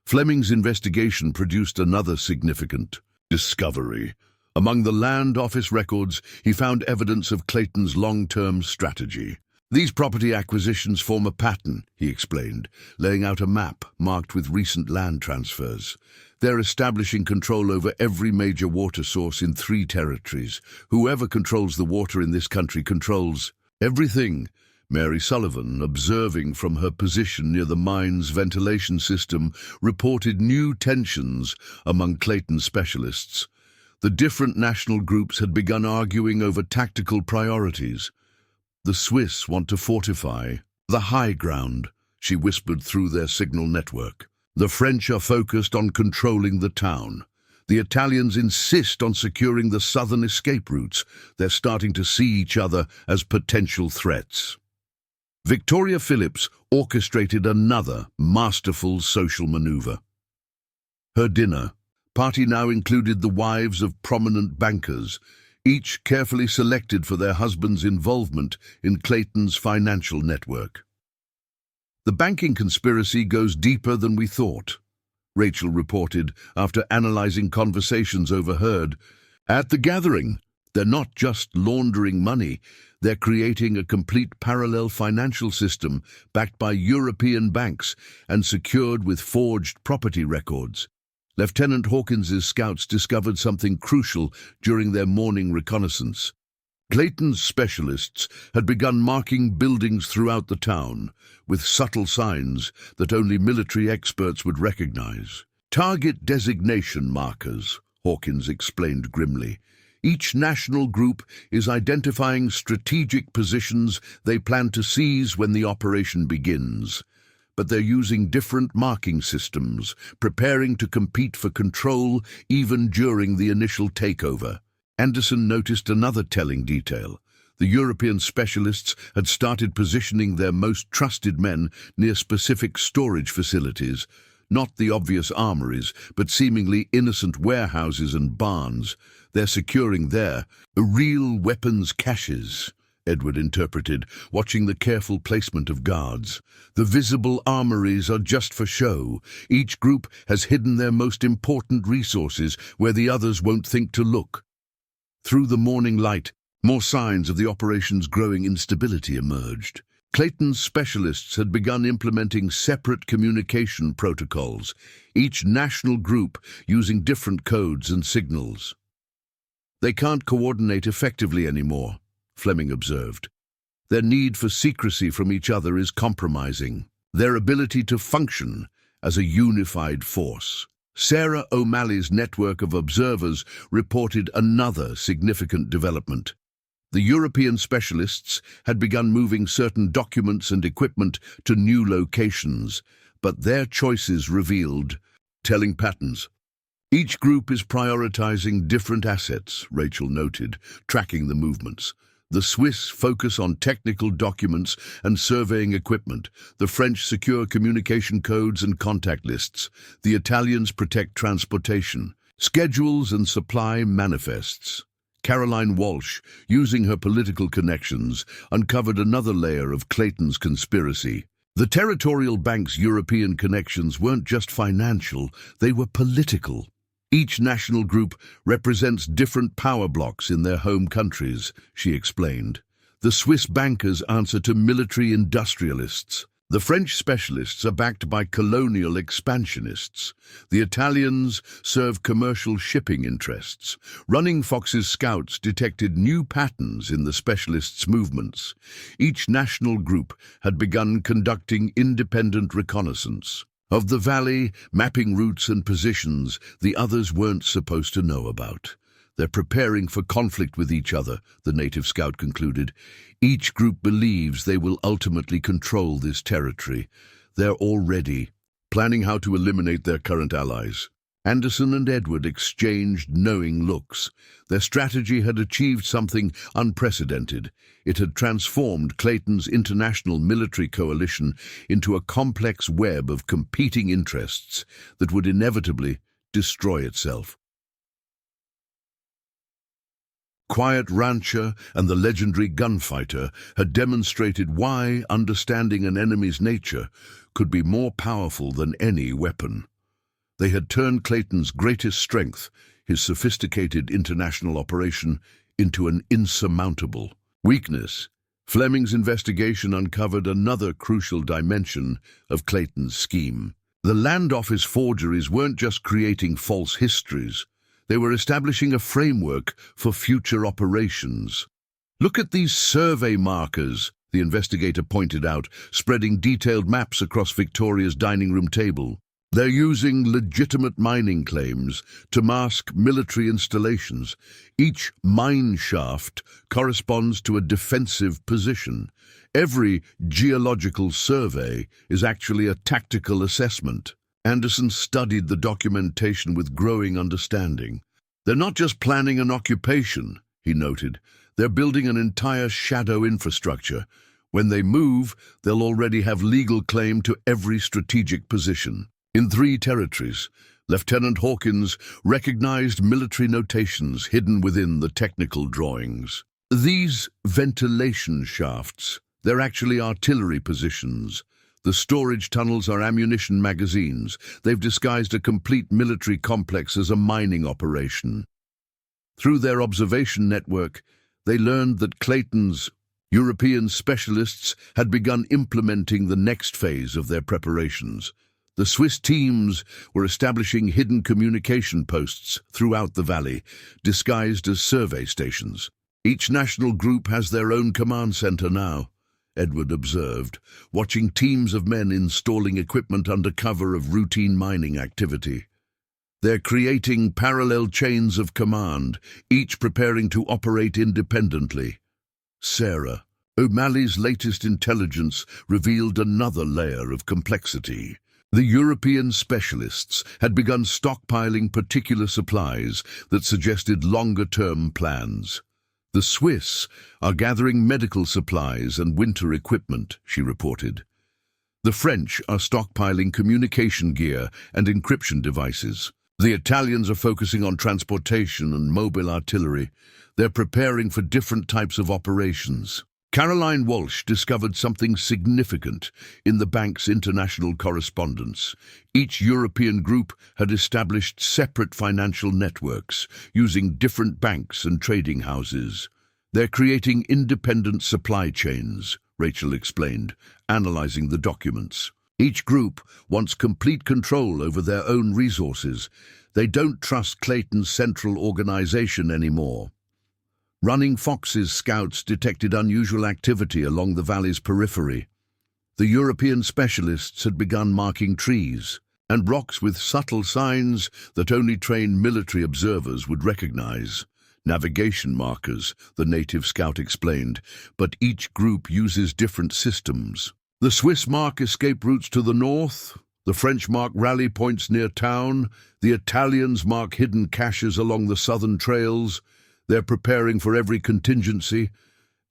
Fleming's investigation produced another significant discovery. Among the land office records, he found evidence of Clayton's long-term strategy. These property acquisitions form a pattern, he explained, laying out a map marked with recent land transfers. They're establishing control over every major water source in 3 territories. Whoever controls the water in this country controls everything. Mary Sullivan, observing from her position near the mine's ventilation system, reported new tensions among Clayton's specialists. The different national groups had begun arguing over tactical priorities. The Swiss want to fortify the high ground, she whispered through their signal network. The French are focused on controlling the town. The Italians insist on securing the southern escape routes. They're starting to see each other as potential threats. Victoria Phillips orchestrated another masterful social maneuver. Her dinner party now included the wives of prominent bankers, each carefully selected for their husbands' involvement in Clayton's financial network. The banking conspiracy goes deeper than we thought, Rachel reported after analyzing conversations overheard. At the gathering, they're not just laundering money, they're creating a complete parallel financial system backed by European banks and secured with forged property records. Lieutenant Hawkins's scouts discovered something crucial during their morning reconnaissance. Clayton's specialists had begun marking buildings throughout the town with subtle signs that only military experts would recognize. Target designation markers, Hawkins explained grimly. Each national group is identifying strategic positions they plan to seize when the operation begins. But they're using different marking systems, preparing to compete for control even during the initial takeover. Anderson noticed another telling detail. The European specialists had started positioning their most trusted men near specific storage facilities, not the obvious armories, but seemingly innocent warehouses and barns. They're securing there real weapons caches, Edward interpreted, watching the careful placement of guards. The visible armories are just for show. Each group has hidden their most important resources where the others won't think to look. Through the morning light, more signs of the operation's growing instability emerged. Clayton's specialists had begun implementing separate communication protocols, each national group using different codes and signals. They can't coordinate effectively anymore, Fleming observed. Their need for secrecy from each other is compromising their ability to function as a unified force. Sarah O'Malley's network of observers reported another significant development. The European specialists had begun moving certain documents and equipment to new locations, but their choices revealed telling patterns. Each group is prioritizing different assets, Rachel noted, tracking the movements. The Swiss focus on technical documents and surveying equipment. The French secure communication codes and contact lists. The Italians protect transportation, schedules and supply manifests. Caroline Walsh, using her political connections, uncovered another layer of Clayton's conspiracy. The territorial bank's European connections weren't just financial, they were political. Each national group represents different power blocks in their home countries, she explained. The Swiss bankers answer to military industrialists. The French specialists are backed by colonial expansionists. The Italians serve commercial shipping interests. Running Fox's scouts detected new patterns in the specialists' movements. Each national group had begun conducting independent reconnaissance of the valley, mapping routes and positions the others weren't supposed to know about. They're preparing for conflict with each other, the native scout concluded. Each group believes they will ultimately control this territory. They're already planning how to eliminate their current allies. Anderson and Edward exchanged knowing looks. Their strategy had achieved something unprecedented. It had transformed Clayton's international military coalition into a complex web of competing interests that would inevitably destroy itself. Quiet Rancher and the legendary gunfighter had demonstrated why understanding an enemy's nature could be more powerful than any weapon. They had turned Clayton's greatest strength, his sophisticated international operation, into an insurmountable weakness. Fleming's investigation uncovered another crucial dimension of Clayton's scheme. The Land Office forgeries weren't just creating false histories, they were establishing a framework for future operations. Look at these survey markers, the investigator pointed out, spreading detailed maps across Victoria's dining room table. They're using legitimate mining claims to mask military installations. Each mine shaft corresponds to a defensive position. Every geological survey is actually a tactical assessment. Anderson studied the documentation with growing understanding. They're not just planning an occupation, he noted. They're building an entire shadow infrastructure. When they move, they'll already have legal claim to every strategic position. In 3 territories, Lieutenant Hawkins recognized military notations hidden within the technical drawings. These ventilation shafts, they're actually artillery positions. The storage tunnels are ammunition magazines. They've disguised a complete military complex as a mining operation. Through their observation network, they learned that Clayton's European specialists had begun implementing the next phase of their preparations, The Swiss teams were establishing hidden communication posts throughout the valley, disguised as survey stations. Each national group has their own command center now, Edward observed, watching teams of men installing equipment under cover of routine mining activity. They're creating parallel chains of command, each preparing to operate independently. Sarah, O'Malley's latest intelligence revealed another layer of complexity. The European specialists had begun stockpiling particular supplies that suggested longer-term plans. The Swiss are gathering medical supplies and winter equipment, she reported. The French are stockpiling communication gear and encryption devices. The Italians are focusing on transportation and mobile artillery. They're preparing for different types of operations. Caroline Walsh discovered something significant in the bank's international correspondence. Each European group had established separate financial networks, using different banks and trading houses. They're creating independent supply chains, Rachel explained, analyzing the documents. Each group wants complete control over their own resources. They don't trust Clayton's central organization anymore. Running Fox's scouts detected unusual activity along the valley's periphery. The European specialists had begun marking trees and rocks with subtle signs that only trained military observers would recognize. Navigation markers, the native scout explained, but each group uses different systems. The Swiss mark escape routes to the north, the French mark rally points near town, the Italians mark hidden caches along the southern trails. They're preparing for every contingency.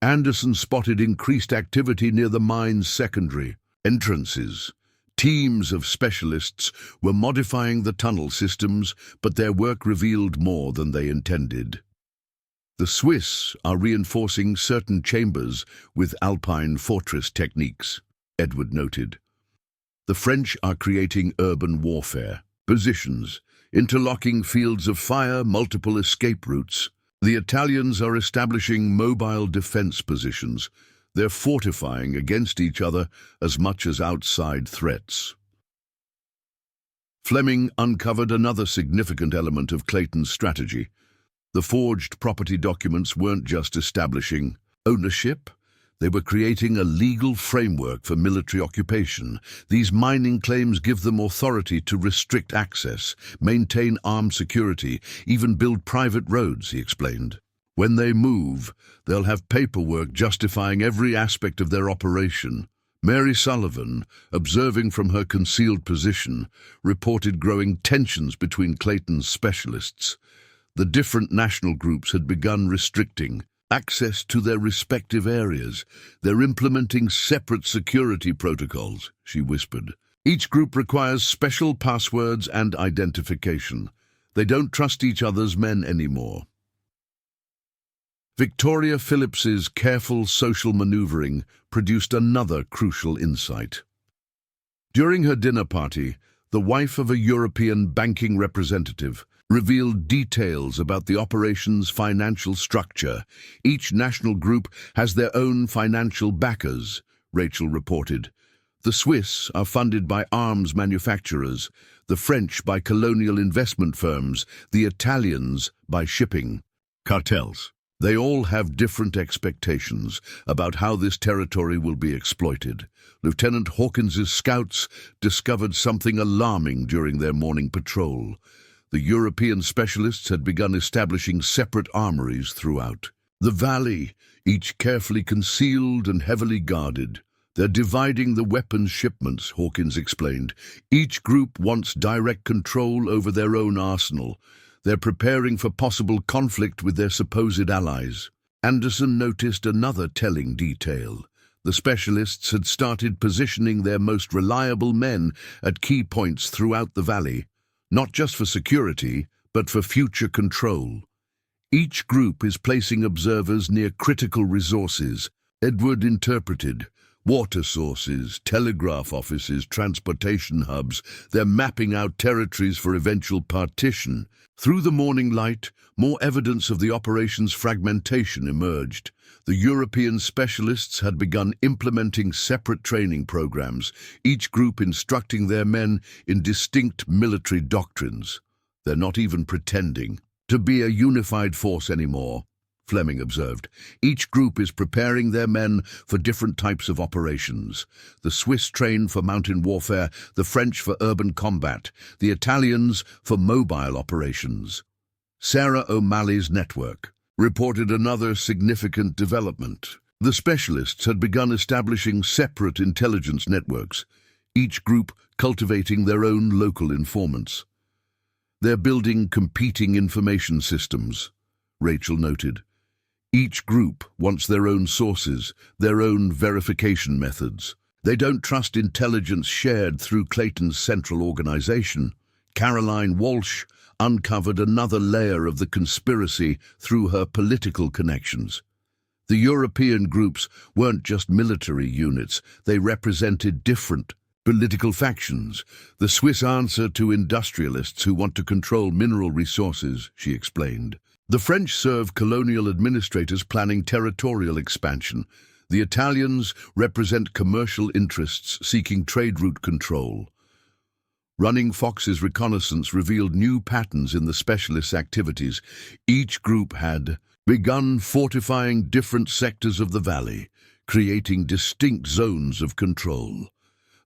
Anderson spotted increased activity near the mine's secondary entrances. Teams of specialists were modifying the tunnel systems, but their work revealed more than they intended. The Swiss are reinforcing certain chambers with alpine fortress techniques, Edward noted. The French are creating urban warfare positions, interlocking fields of fire, multiple escape routes. The Italians are establishing mobile defense positions. They're fortifying against each other as much as outside threats. Fleming uncovered another significant element of Clayton's strategy. The forged property documents weren't just establishing ownership. They were creating a legal framework for military occupation. These mining claims give them authority to restrict access, maintain armed security, even build private roads, he explained. When they move, they'll have paperwork justifying every aspect of their operation. Mary Sullivan, observing from her concealed position, reported growing tensions between Clayton's specialists. The different national groups had begun restricting access to their respective areas. They're implementing separate security protocols, she whispered. Each group requires special passwords and identification. They don't trust each other's men anymore. Victoria Phillips's careful social maneuvering produced another crucial insight. During her dinner party, the wife of a European banking representative revealed details about the operation's financial structure. Each national group has their own financial backers, Rachel reported. The Swiss are funded by arms manufacturers, the French by colonial investment firms, the Italians by shipping cartels. They all have different expectations about how this territory will be exploited. Lieutenant Hawkins's scouts discovered something alarming during their morning patrol. The European specialists had begun establishing separate armories throughout the valley, each carefully concealed and heavily guarded. They're dividing the weapons shipments, Hawkins explained. Each group wants direct control over their own arsenal. They're preparing for possible conflict with their supposed allies. Anderson noticed another telling detail. The specialists had started positioning their most reliable men at key points throughout the valley, not just for security, but for future control. Each group is placing observers near critical resources, Edward interpreted, Water sources, telegraph offices, transportation hubs, they're mapping out territories for eventual partition. Through the morning light, more evidence of the operation's fragmentation emerged. The European specialists had begun implementing separate training programs, each group instructing their men in distinct military doctrines. They're not even pretending to be a unified force anymore, Fleming observed. Each group is preparing their men for different types of operations. The Swiss train for mountain warfare, the French for urban combat, the Italians for mobile operations. Sarah O'Malley's network reported another significant development. The specialists had begun establishing separate intelligence networks, each group cultivating their own local informants. They're building competing information systems, Rachel noted. Each group wants their own sources, their own verification methods. They don't trust intelligence shared through Clayton's central organization. Caroline Walsh uncovered another layer of the conspiracy through her political connections. The European groups weren't just military units, they represented different political factions. The Swiss answer to industrialists who want to control mineral resources, she explained. The French serve colonial administrators planning territorial expansion. The Italians represent commercial interests seeking trade route control. Running Fox's reconnaissance revealed new patterns in the specialists' activities. Each group had begun fortifying different sectors of the valley, creating distinct zones of control.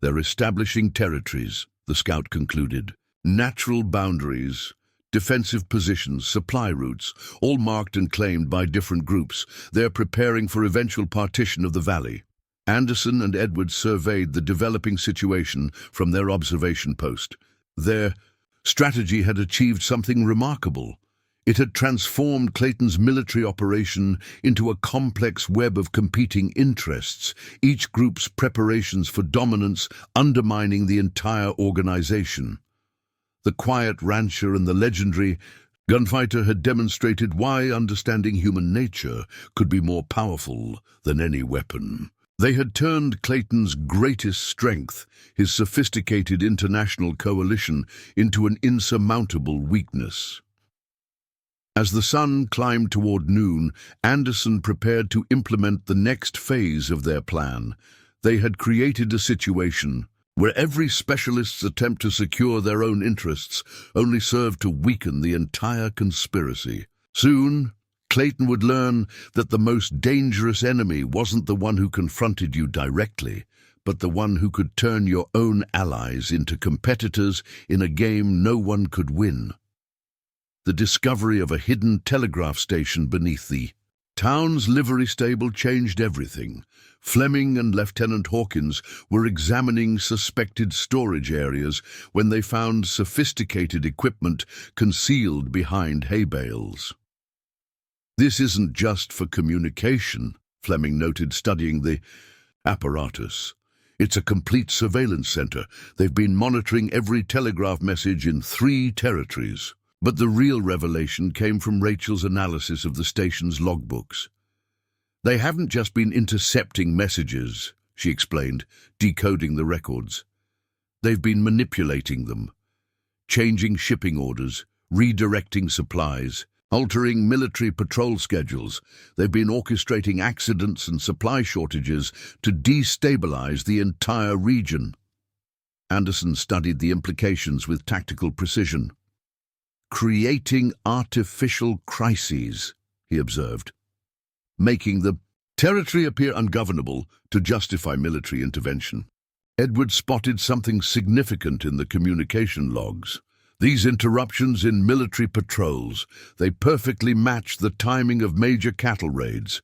They're establishing territories, the scout concluded. Natural boundaries, defensive positions, supply routes, all marked and claimed by different groups. They're preparing for eventual partition of the valley. Anderson and Edwards surveyed the developing situation from their observation post. Their strategy had achieved something remarkable. It had transformed Clayton's military operation into a complex web of competing interests, each group's preparations for dominance undermining the entire organization. The quiet rancher and the legendary gunfighter had demonstrated why understanding human nature could be more powerful than any weapon. They had turned Clayton's greatest strength, his sophisticated international coalition, into an insurmountable weakness. As the sun climbed toward noon, Anderson prepared to implement the next phase of their plan. They had created a situation where every specialist's attempt to secure their own interests only served to weaken the entire conspiracy. Soon, Clayton would learn that the most dangerous enemy wasn't the one who confronted you directly, but the one who could turn your own allies into competitors in a game no one could win. The discovery of a hidden telegraph station beneath the town's livery stable changed everything. Fleming and Lieutenant Hawkins were examining suspected storage areas when they found sophisticated equipment concealed behind hay bales. "This isn't just for communication," Fleming noted, studying the apparatus. "It's a complete surveillance center. They've been monitoring every telegraph message in 3 territories." But the real revelation came from Rachel's analysis of the station's logbooks. "They haven't just been intercepting messages," she explained, decoding the records. "They've been manipulating them, changing shipping orders, redirecting supplies, altering military patrol schedules. They've been orchestrating accidents and supply shortages to destabilize the entire region." Anderson studied the implications with tactical precision. "Creating artificial crises," he observed, "making the territory appear ungovernable to justify military intervention." Edwards spotted something significant in the communication logs. These interruptions in military patrols, they perfectly matched the timing of major cattle raids.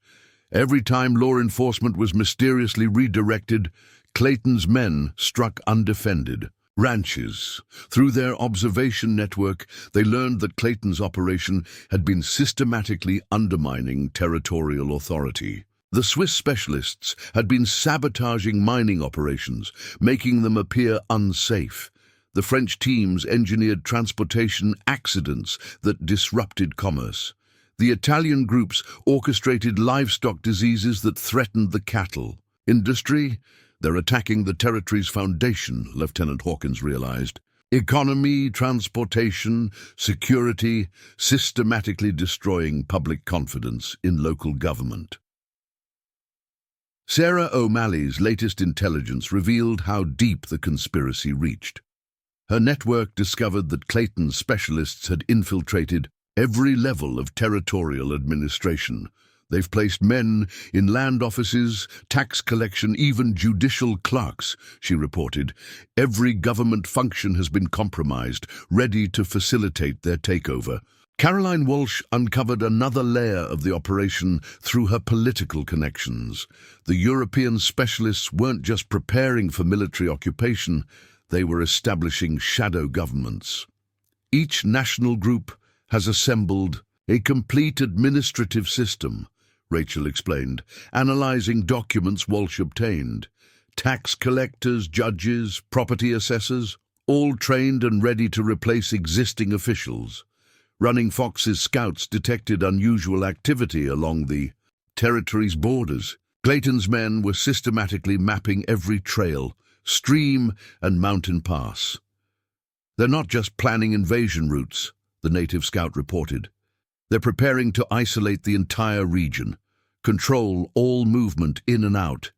Every time law enforcement was mysteriously redirected, Clayton's men struck undefended ranches. Through their observation network, they learned that Clayton's operation had been systematically undermining territorial authority. The Swiss specialists had been sabotaging mining operations, making them appear unsafe. The French teams engineered transportation accidents that disrupted commerce. The Italian groups orchestrated livestock diseases that threatened the cattle. Industry? They're attacking the territory's foundation, Lieutenant Hawkins realized. Economy, transportation, security, systematically destroying public confidence in local government. Sarah O'Malley's latest intelligence revealed how deep the conspiracy reached. Her network discovered that Clayton's specialists had infiltrated every level of territorial administration. They've placed men in land offices, tax collection, even judicial clerks, she reported. Every government function has been compromised, ready to facilitate their takeover. Caroline Walsh uncovered another layer of the operation through her political connections. The European specialists weren't just preparing for military occupation, they were establishing shadow governments. Each national group has assembled a complete administrative system, Rachel explained, analyzing documents Walsh obtained. Tax collectors, judges, property assessors, all trained and ready to replace existing officials. Running Fox's scouts detected unusual activity along the territory's borders. Clayton's men were systematically mapping every trail, stream, and mountain pass. They're not just planning invasion routes, the native scout reported. They're preparing to isolate the entire region, control all movement in and out.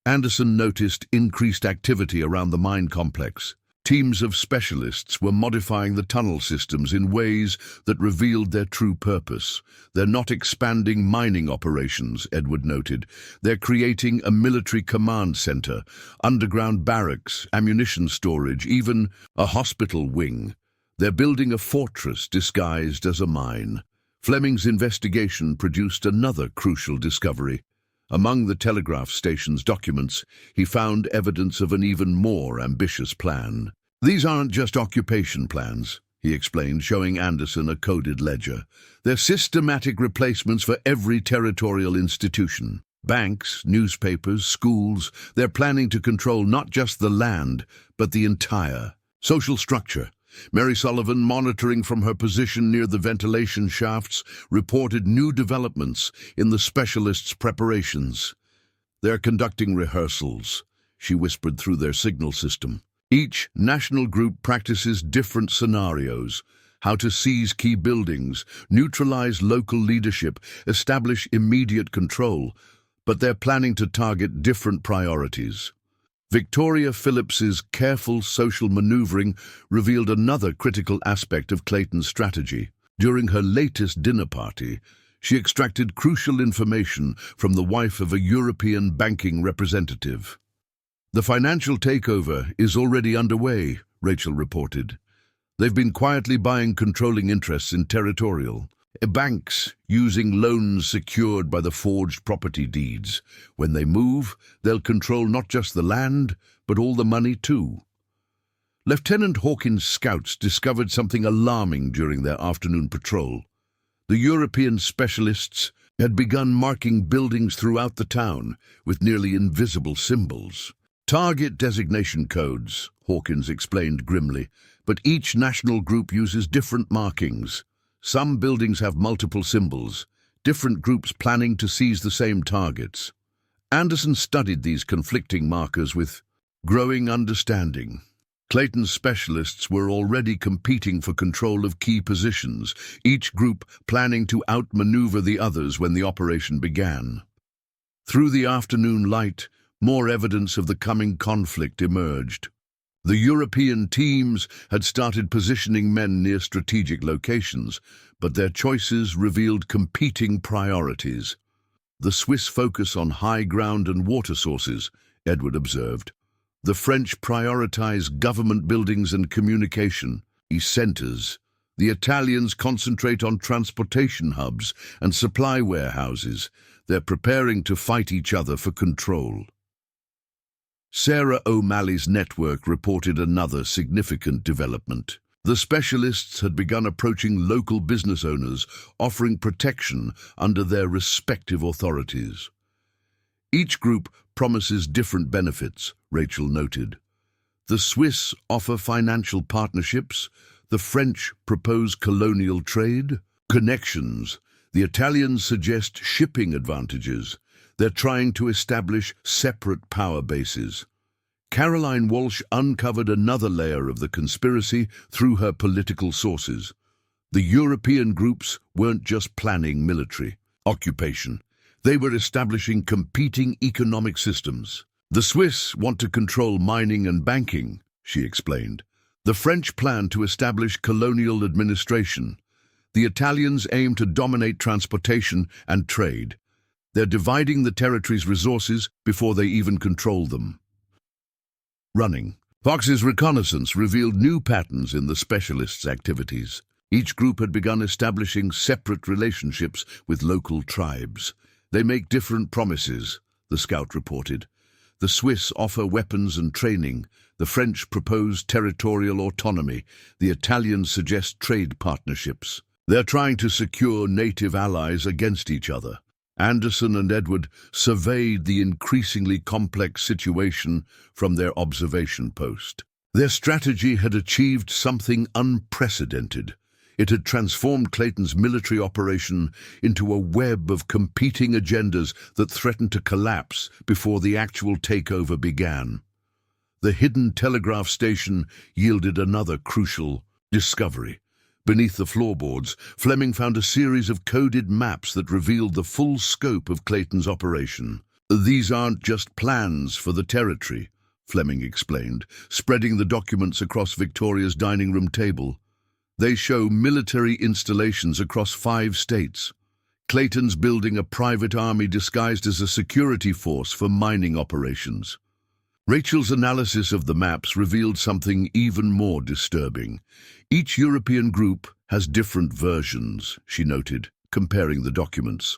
Anderson noticed increased activity around the mine complex. Teams of specialists were modifying the tunnel systems in ways that revealed their true purpose. They're not expanding mining operations, Edward noted. They're creating a military command center, underground barracks, ammunition storage, even a hospital wing. They're building a fortress disguised as a mine. Fleming's investigation produced another crucial discovery. Among the telegraph station's documents, he found evidence of an even more ambitious plan. These aren't just occupation plans, he explained, showing Anderson a coded ledger. They're systematic replacements for every territorial institution. Banks, newspapers, schools, they're planning to control not just the land, but the entire social structure. Mary Sullivan, monitoring from her position near the ventilation shafts, reported new developments in the specialists' preparations. They're conducting rehearsals, she whispered through their signal system. Each national group practices different scenarios: how to seize key buildings, neutralize local leadership, establish immediate control, but they're planning to target different priorities. Victoria Phillips's careful social maneuvering revealed another critical aspect of Clayton's strategy. During her latest dinner party, she extracted crucial information from the wife of a European banking representative. The financial takeover is already underway, Rachel reported. They've been quietly buying controlling interests in territorial banks, using loans secured by the forged property deeds. When they move, they'll control not just the land, but all the money too. Lieutenant Hawkins' scouts discovered something alarming during their afternoon patrol. The European specialists had begun marking buildings throughout the town with nearly invisible symbols. Target designation codes, Hawkins explained grimly, but each national group uses different markings. Some buildings have multiple symbols, different groups planning to seize the same targets. Anderson studied these conflicting markers with growing understanding. Clayton's specialists were already competing for control of key positions, each group planning to outmaneuver the others when the operation began. Through the afternoon light, more evidence of the coming conflict emerged. The European teams had started positioning men near strategic locations, but their choices revealed competing priorities. The Swiss focus on high ground and water sources, Edward observed. The French prioritize government buildings and communication centers. The Italians concentrate on transportation hubs and supply warehouses. They're preparing to fight each other for control. Sarah O'Malley's network reported another significant development. The specialists had begun approaching local business owners, offering protection under their respective authorities. Each group promises different benefits, Rachel noted. The Swiss offer financial partnerships, the French propose colonial trade, connections, the Italians suggest shipping advantages. They're trying to establish separate power bases. Caroline Walsh uncovered another layer of the conspiracy through her political sources. The European groups weren't just planning military occupation. They were establishing competing economic systems. The Swiss want to control mining and banking, she explained. The French plan to establish colonial administration. The Italians aim to dominate transportation and trade. They're dividing the territory's resources before they even control them. Running. Fox's reconnaissance revealed new patterns in the specialists' activities. Each group had begun establishing separate relationships with local tribes. They make different promises, the scout reported. The Swiss offer weapons and training. The French propose territorial autonomy. The Italians suggest trade partnerships. They're trying to secure native allies against each other. Anderson and Edward surveyed the increasingly complex situation from their observation post. Their strategy had achieved something unprecedented. It had transformed Clayton's military operation into a web of competing agendas that threatened to collapse before the actual takeover began. The hidden telegraph station yielded another crucial discovery. Beneath the floorboards, Fleming found a series of coded maps that revealed the full scope of Clayton's operation. These aren't just plans for the territory, Fleming explained, spreading the documents across Victoria's dining room table. They show military installations across 5 states. Clayton's building a private army disguised as a security force for mining operations. Rachel's analysis of the maps revealed something even more disturbing. Each European group has different versions, she noted, comparing the documents.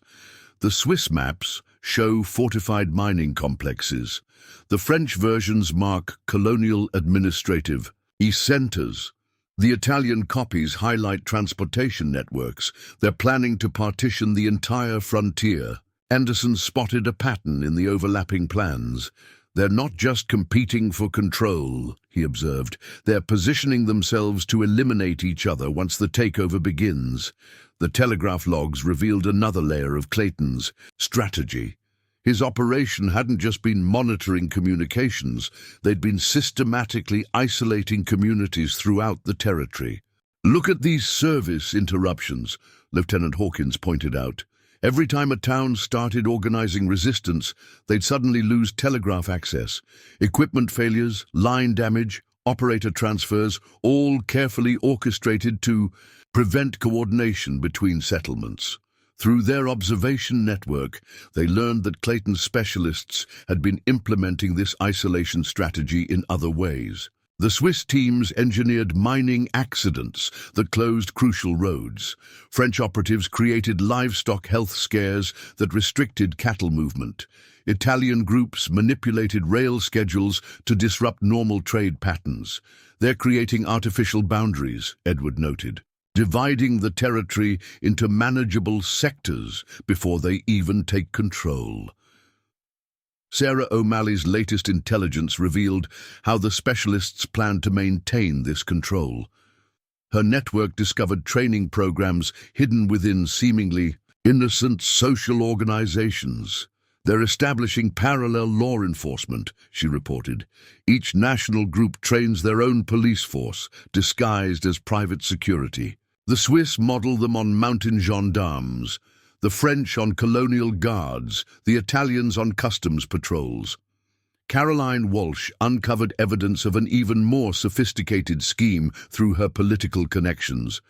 The Swiss maps show fortified mining complexes. The French versions mark colonial administrative centers. The Italian copies highlight transportation networks. They're planning to partition the entire frontier. Anderson spotted a pattern in the overlapping plans. They're not just competing for control, he observed. They're positioning themselves to eliminate each other once the takeover begins. The telegraph logs revealed another layer of Clayton's strategy. His operation hadn't just been monitoring communications, they'd been systematically isolating communities throughout the territory. Look at these service interruptions, Lieutenant Hawkins pointed out. Every time a town started organizing resistance, they'd suddenly lose telegraph access. Equipment failures, line damage, operator transfers, all carefully orchestrated to prevent coordination between settlements. Through their observation network, they learned that Clayton's specialists had been implementing this isolation strategy in other ways. The Swiss teams engineered mining accidents that closed crucial roads. French operatives created livestock health scares that restricted cattle movement. Italian groups manipulated rail schedules to disrupt normal trade patterns. They're creating artificial boundaries, Edward noted, dividing the territory into manageable sectors before they even take control. Sarah O'Malley's latest intelligence revealed how the specialists plan to maintain this control. Her network discovered training programs hidden within seemingly innocent social organizations. They're establishing parallel law enforcement, she reported. Each national group trains their own police force, disguised as private security. The Swiss model them on mountain gendarmes, the French on colonial guards, the Italians on customs patrols. Caroline Walsh uncovered evidence of an even more sophisticated scheme through her political connections.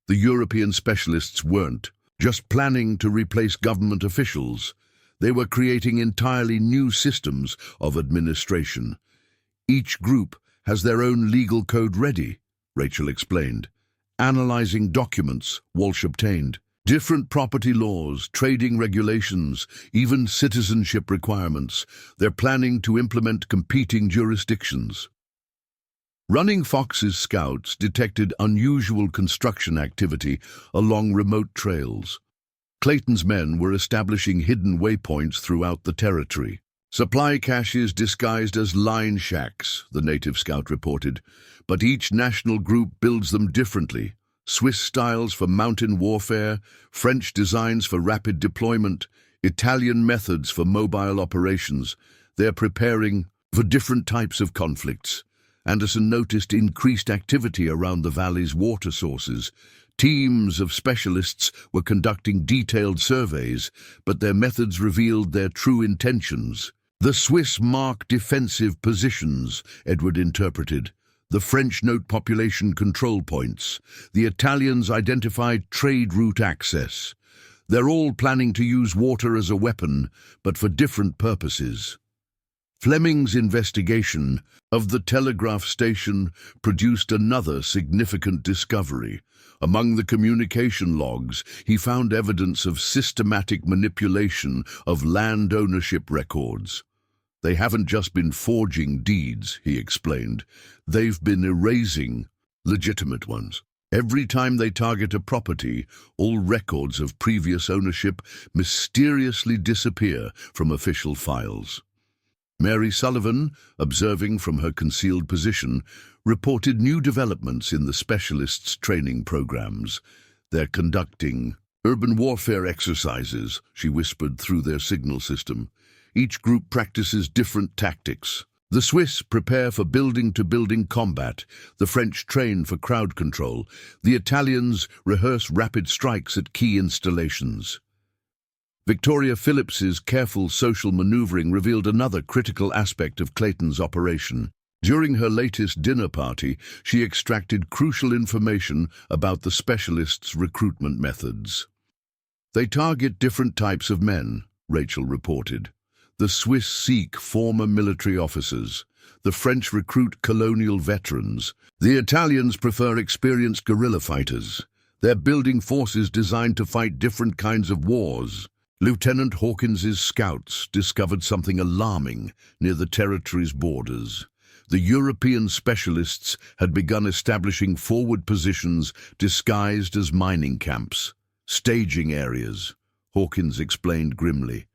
The European specialists weren't just planning to replace government officials. They were creating entirely new systems of administration. Each group has their own legal code ready, Rachel explained. Analyzing documents Walsh obtained, different property laws, trading regulations, even citizenship requirements. They're planning to implement competing jurisdictions. Running Fox's scouts detected unusual construction activity along remote trails. Clayton's men were establishing hidden waypoints throughout the territory. Supply caches disguised as line shacks, the native scout reported, but each national group builds them differently. Swiss styles for mountain warfare, French designs for rapid deployment. Italian methods for mobile operations. They're preparing for different types of conflicts. Anderson noticed increased activity around the valley's water sources. Teams of specialists were conducting detailed surveys, but their methods revealed their true intentions. The Swiss mark defensive positions, Edward interpreted. The French note population control points. The Italians identified trade route access. They're all planning to use water as a weapon, but for different purposes. Fleming's investigation of the telegraph station produced another significant discovery. Among the communication logs, he found evidence of systematic manipulation of land ownership records. They haven't just been forging deeds, he explained. They've been erasing legitimate ones. Every time they target a property, all records of previous ownership mysteriously disappear from official files. Mary Sullivan, observing from her concealed position, reported new developments in the specialists' training programs. They're conducting urban warfare exercises, she whispered through their signal system. Each group practices different tactics. The Swiss prepare for building-to-building combat, the French train for crowd control, the Italians rehearse rapid strikes at key installations. Victoria Phillips's careful social maneuvering revealed another critical aspect of Clayton's operation. During her latest dinner party, she extracted crucial information about the specialists' recruitment methods. They target different types of men, Rachel reported. The Swiss seek former military officers. The French recruit colonial veterans. The Italians prefer experienced guerrilla fighters. They're building forces designed to fight different kinds of wars. Lieutenant Hawkins's scouts discovered something alarming near the territory's borders. The European specialists had begun establishing forward positions disguised as mining camps, staging areas, Hawkins explained grimly.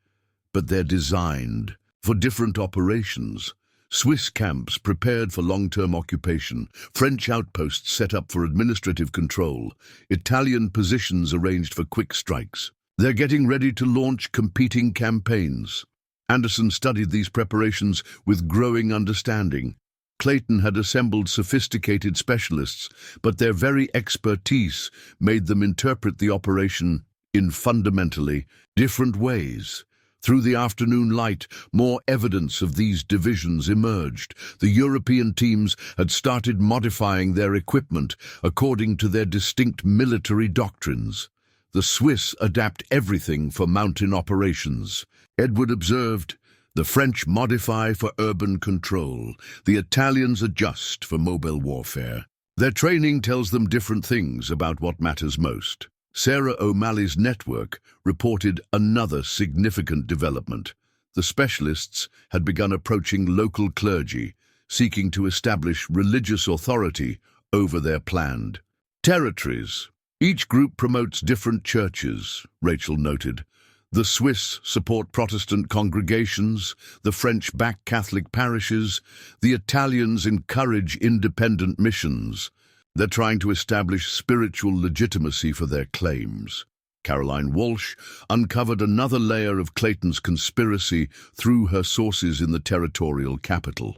But they're designed for different operations. Swiss camps prepared for long-term occupation, French outposts set up for administrative control, Italian positions arranged for quick strikes. They're getting ready to launch competing campaigns. Anderson studied these preparations with growing understanding. Clayton had assembled sophisticated specialists, but their very expertise made them interpret the operation in fundamentally different ways. Through the afternoon light, more evidence of these divisions emerged. The European teams had started modifying their equipment according to their distinct military doctrines. The Swiss adapt everything for mountain operations. Edward observed, the French modify for urban control. The Italians adjust for mobile warfare. Their training tells them different things about what matters most. Sarah O'Malley's network reported another significant development. The specialists had begun approaching local clergy, seeking to establish religious authority over their planned territories. Each group promotes different churches, Rachel noted. The Swiss support Protestant congregations, the French back Catholic parishes, the Italians encourage independent missions. They're trying to establish spiritual legitimacy for their claims. Caroline Walsh uncovered another layer of Clayton's conspiracy through her sources in the territorial capital.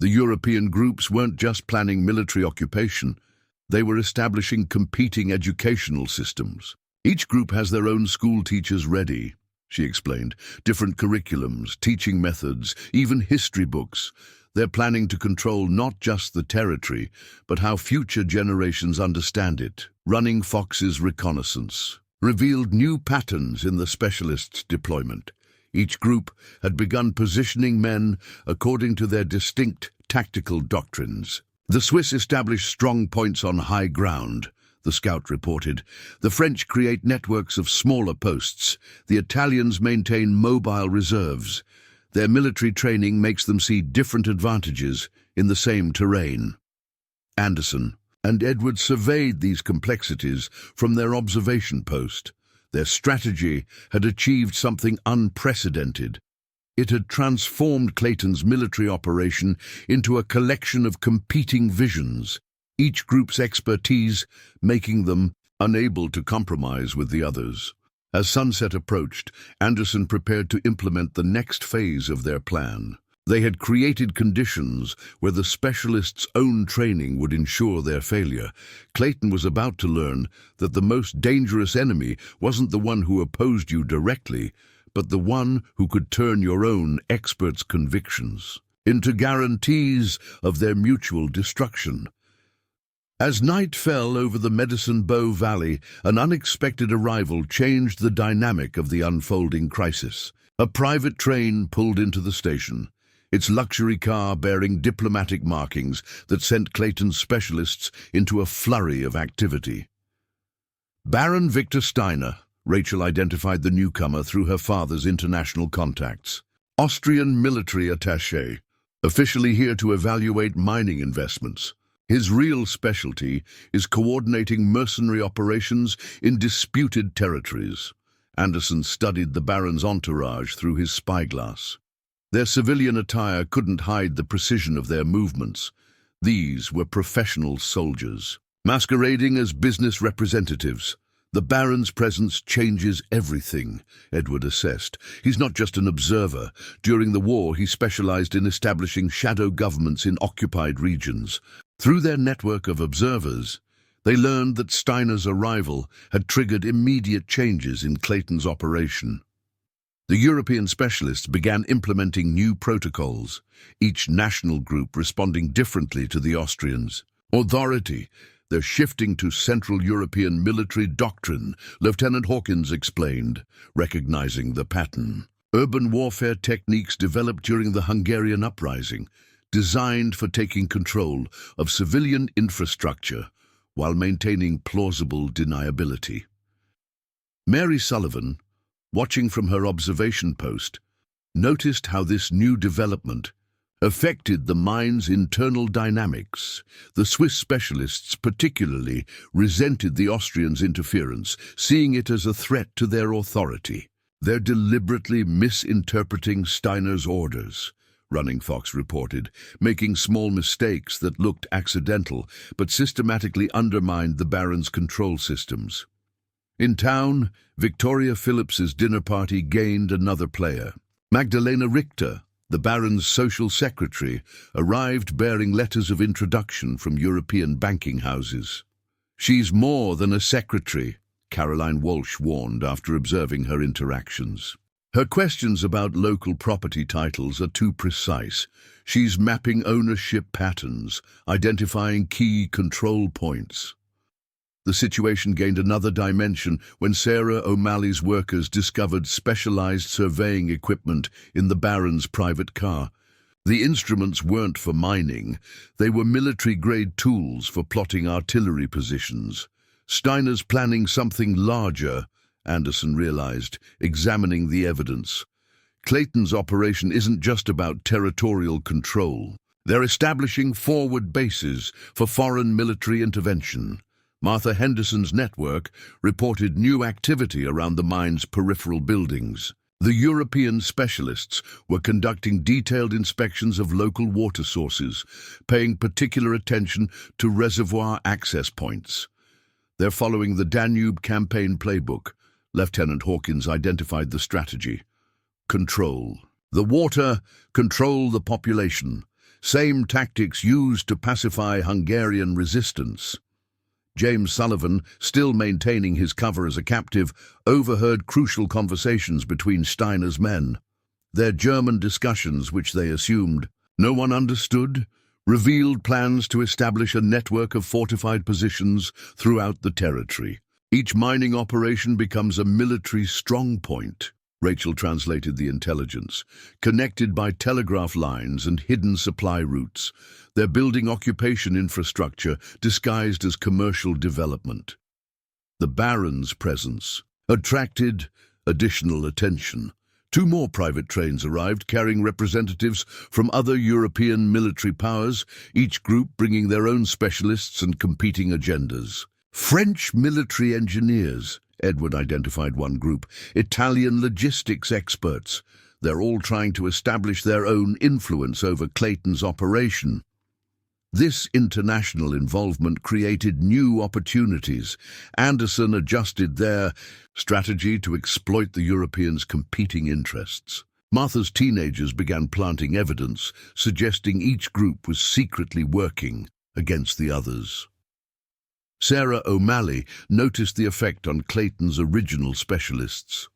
The European groups weren't just planning military occupation, they were establishing competing educational systems. Each group has their own school teachers ready, she explained. Different curriculums, teaching methods, even history books. They're planning to control not just the territory, but how future generations understand it. Running Fox's reconnaissance revealed new patterns in the specialists' deployment. Each group had begun positioning men according to their distinct tactical doctrines. The Swiss establish strong points on high ground, the scout reported. The French create networks of smaller posts. The Italians maintain mobile reserves. Their military training makes them see different advantages in the same terrain. Anderson and Edward surveyed these complexities from their observation post. Their strategy had achieved something unprecedented. It had transformed Clayton's military operation into a collection of competing visions, each group's expertise making them unable to compromise with the others. As sunset approached, Anderson prepared to implement the next phase of their plan. They had created conditions where the specialists' own training would ensure their failure. Clayton was about to learn that the most dangerous enemy wasn't the one who opposed you directly, but the one who could turn your own experts' convictions into guarantees of their mutual destruction. As night fell over the Medicine Bow Valley, an unexpected arrival changed the dynamic of the unfolding crisis. A private train pulled into the station, its luxury car bearing diplomatic markings that sent Clayton's specialists into a flurry of activity. Baron Victor Steiner, Rachel identified the newcomer through her father's international contacts. Austrian military attaché, officially here to evaluate mining investments. His real specialty is coordinating mercenary operations in disputed territories. Anderson studied the Baron's entourage through his spyglass. Their civilian attire couldn't hide the precision of their movements. These were professional soldiers, masquerading as business representatives. The Baron's presence changes everything, Edward assessed. He's not just an observer. During the war, he specialized in establishing shadow governments in occupied regions. Through their network of observers, they learned that Steiner's arrival had triggered immediate changes in Clayton's operation. The European specialists began implementing new protocols, each national group responding differently to the Austrians. Authority, they're shifting to Central European military doctrine, Lieutenant Hawkins explained, recognizing the pattern. Urban warfare techniques developed during the Hungarian uprising, designed for taking control of civilian infrastructure while maintaining plausible deniability. Mary Sullivan, watching from her observation post, noticed how this new development affected the mine's internal dynamics. The Swiss specialists particularly resented the Austrians' interference, seeing it as a threat to their authority. They're deliberately misinterpreting Steiner's orders, Running Fox reported, making small mistakes that looked accidental but systematically undermined the Baron's control systems. In town, Victoria Phillips's dinner party gained another player. Magdalena Richter, the Baron's social secretary, arrived bearing letters of introduction from European banking houses. "She's more than a secretary," Caroline Walsh warned after observing her interactions. "Her questions about local property titles are too precise. She's mapping ownership patterns, identifying key control points." The situation gained another dimension when Sarah O'Malley's workers discovered specialized surveying equipment in the Baron's private car. The instruments weren't for mining. They were military-grade tools for plotting artillery positions. Steiner's planning something larger, Anderson realized, examining the evidence. Clayton's operation isn't just about territorial control. They're establishing forward bases for foreign military intervention. Martha Henderson's network reported new activity around the mine's peripheral buildings. The European specialists were conducting detailed inspections of local water sources, paying particular attention to reservoir access points. They're following the Danube campaign playbook. Lieutenant Hawkins identified the strategy. Control the water, control the population. Same tactics used to pacify Hungarian resistance. James Sullivan, still maintaining his cover as a captive, overheard crucial conversations between Steiner's men. Their German discussions, which they assumed no one understood, revealed plans to establish a network of fortified positions throughout the territory. Each mining operation becomes a military strongpoint. Rachel translated the intelligence. Connected by telegraph lines and hidden supply routes, they're building occupation infrastructure disguised as commercial development. The Baron's presence attracted additional attention. 2 more private trains arrived carrying representatives from other European military powers, each group bringing their own specialists and competing agendas. French military engineers, Edward identified one group, Italian logistics experts. They're all trying to establish their own influence over Clayton's operation. This international involvement created new opportunities. Anderson adjusted their strategy to exploit the Europeans' competing interests. Martha's teenagers began planting evidence, suggesting each group was secretly working against the others. Sarah O'Malley noticed the effect on Clayton's original specialists.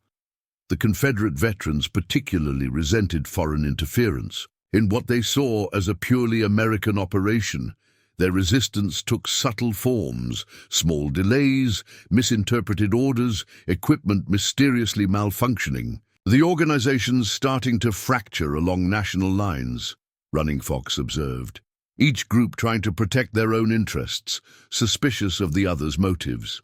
The Confederate veterans particularly resented foreign interference. In what they saw as a purely American operation, their resistance took subtle forms: small delays, misinterpreted orders, equipment mysteriously malfunctioning. The organizations starting to fracture along national lines, Running Fox observed. Each group trying to protect their own interests, suspicious of the other's motives.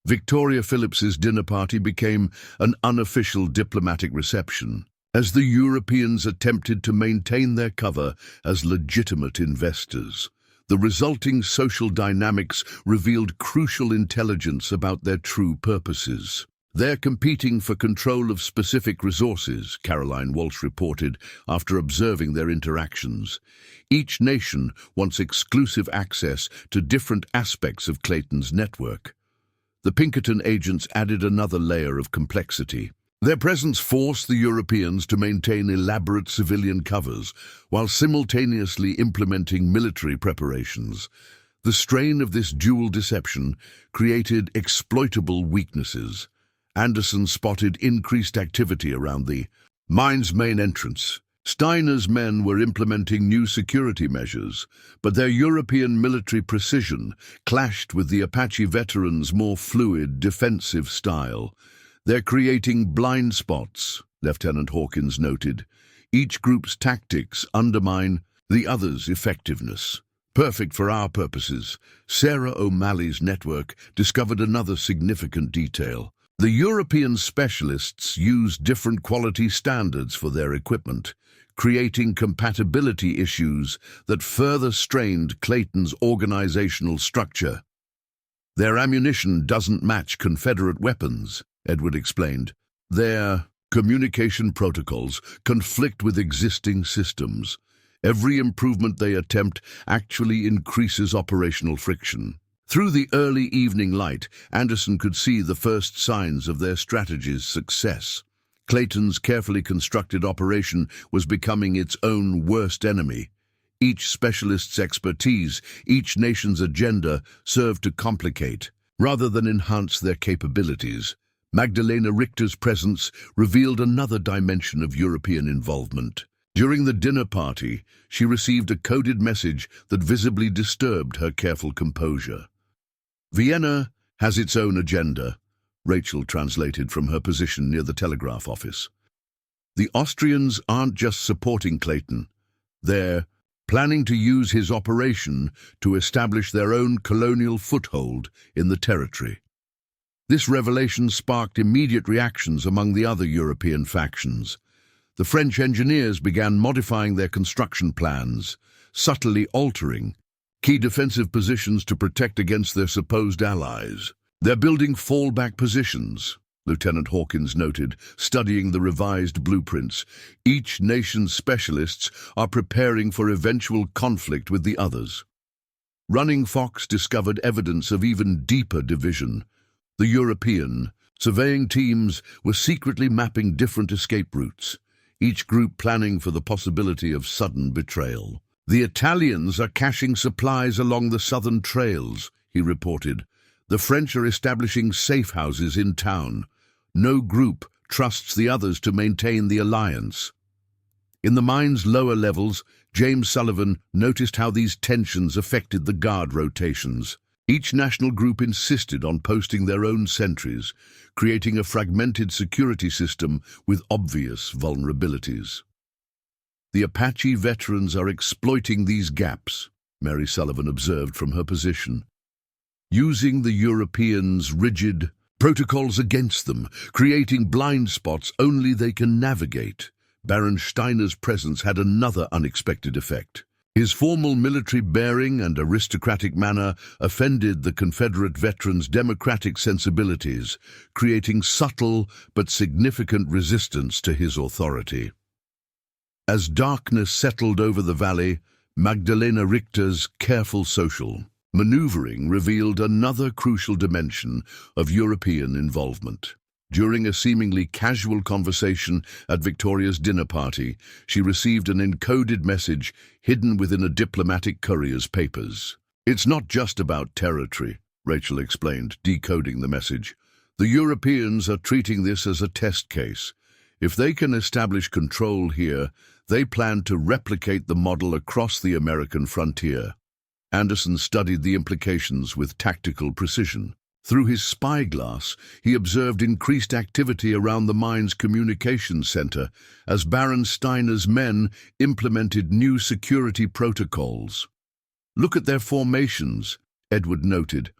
Victoria Phillips's dinner party became an unofficial diplomatic reception, as the Europeans attempted to maintain their cover as legitimate investors. The resulting social dynamics revealed crucial intelligence about their true purposes. They're competing for control of specific resources, Caroline Walsh reported after observing their interactions. Each nation wants exclusive access to different aspects of Clayton's network. The Pinkerton agents added another layer of complexity. Their presence forced the Europeans to maintain elaborate civilian covers while simultaneously implementing military preparations. The strain of this dual deception created exploitable weaknesses. Anderson spotted increased activity around the mine's main entrance. Steiner's men were implementing new security measures, but their European military precision clashed with the Apache veterans' more fluid, defensive style. They're creating blind spots, Lieutenant Hawkins noted. Each group's tactics undermine the other's effectiveness. Perfect for our purposes, Sarah O'Malley's network discovered another significant detail. The European specialists used different quality standards for their equipment, creating compatibility issues that further strained Clayton's organizational structure. Their ammunition doesn't match Confederate weapons, Edward explained. Their communication protocols conflict with existing systems. Every improvement they attempt actually increases operational friction. Through the early evening light, Anderson could see the first signs of their strategy's success. Clayton's carefully constructed operation was becoming its own worst enemy. Each specialist's expertise, each nation's agenda served to complicate, rather than enhance their capabilities. Magdalena Richter's presence revealed another dimension of European involvement. During the dinner party, she received a coded message that visibly disturbed her careful composure. Vienna has its own agenda, Rachel translated from her position near the telegraph office. The Austrians aren't just supporting Clayton. They're planning to use his operation to establish their own colonial foothold in the territory. This revelation sparked immediate reactions among the other European factions. The French engineers began modifying their construction plans, subtly altering key defensive positions to protect against their supposed allies. They're building fallback positions, Lieutenant Hawkins noted, studying the revised blueprints. Each nation's specialists are preparing for eventual conflict with the others. Running Fox discovered evidence of even deeper division. The European surveying teams were secretly mapping different escape routes, each group planning for the possibility of sudden betrayal. The Italians are caching supplies along the southern trails, he reported. The French are establishing safe houses in town. No group trusts the others to maintain the alliance. In the mine's lower levels, James Sullivan noticed how these tensions affected the guard rotations. Each national group insisted on posting their own sentries, creating a fragmented security system with obvious vulnerabilities. The Apache veterans are exploiting these gaps, Mary Sullivan observed from her position, using the Europeans' rigid protocols against them, creating blind spots only they can navigate. Baron Steiner's presence had another unexpected effect. His formal military bearing and aristocratic manner offended the Confederate veterans' democratic sensibilities, creating subtle but significant resistance to his authority. As darkness settled over the valley, Magdalena Richter's careful social maneuvering revealed another crucial dimension of European involvement. During a seemingly casual conversation at Victoria's dinner party, she received an encoded message hidden within a diplomatic courier's papers. "It's not just about territory," Rachel explained, decoding the message. "The Europeans are treating this as a test case. If they can establish control here, they plan to replicate the model across the American frontier." Anderson studied the implications with tactical precision. Through his spyglass, he observed increased activity around the mine's communications center as Baron Steiner's men implemented new security protocols. "Look at their formations," Edward noted.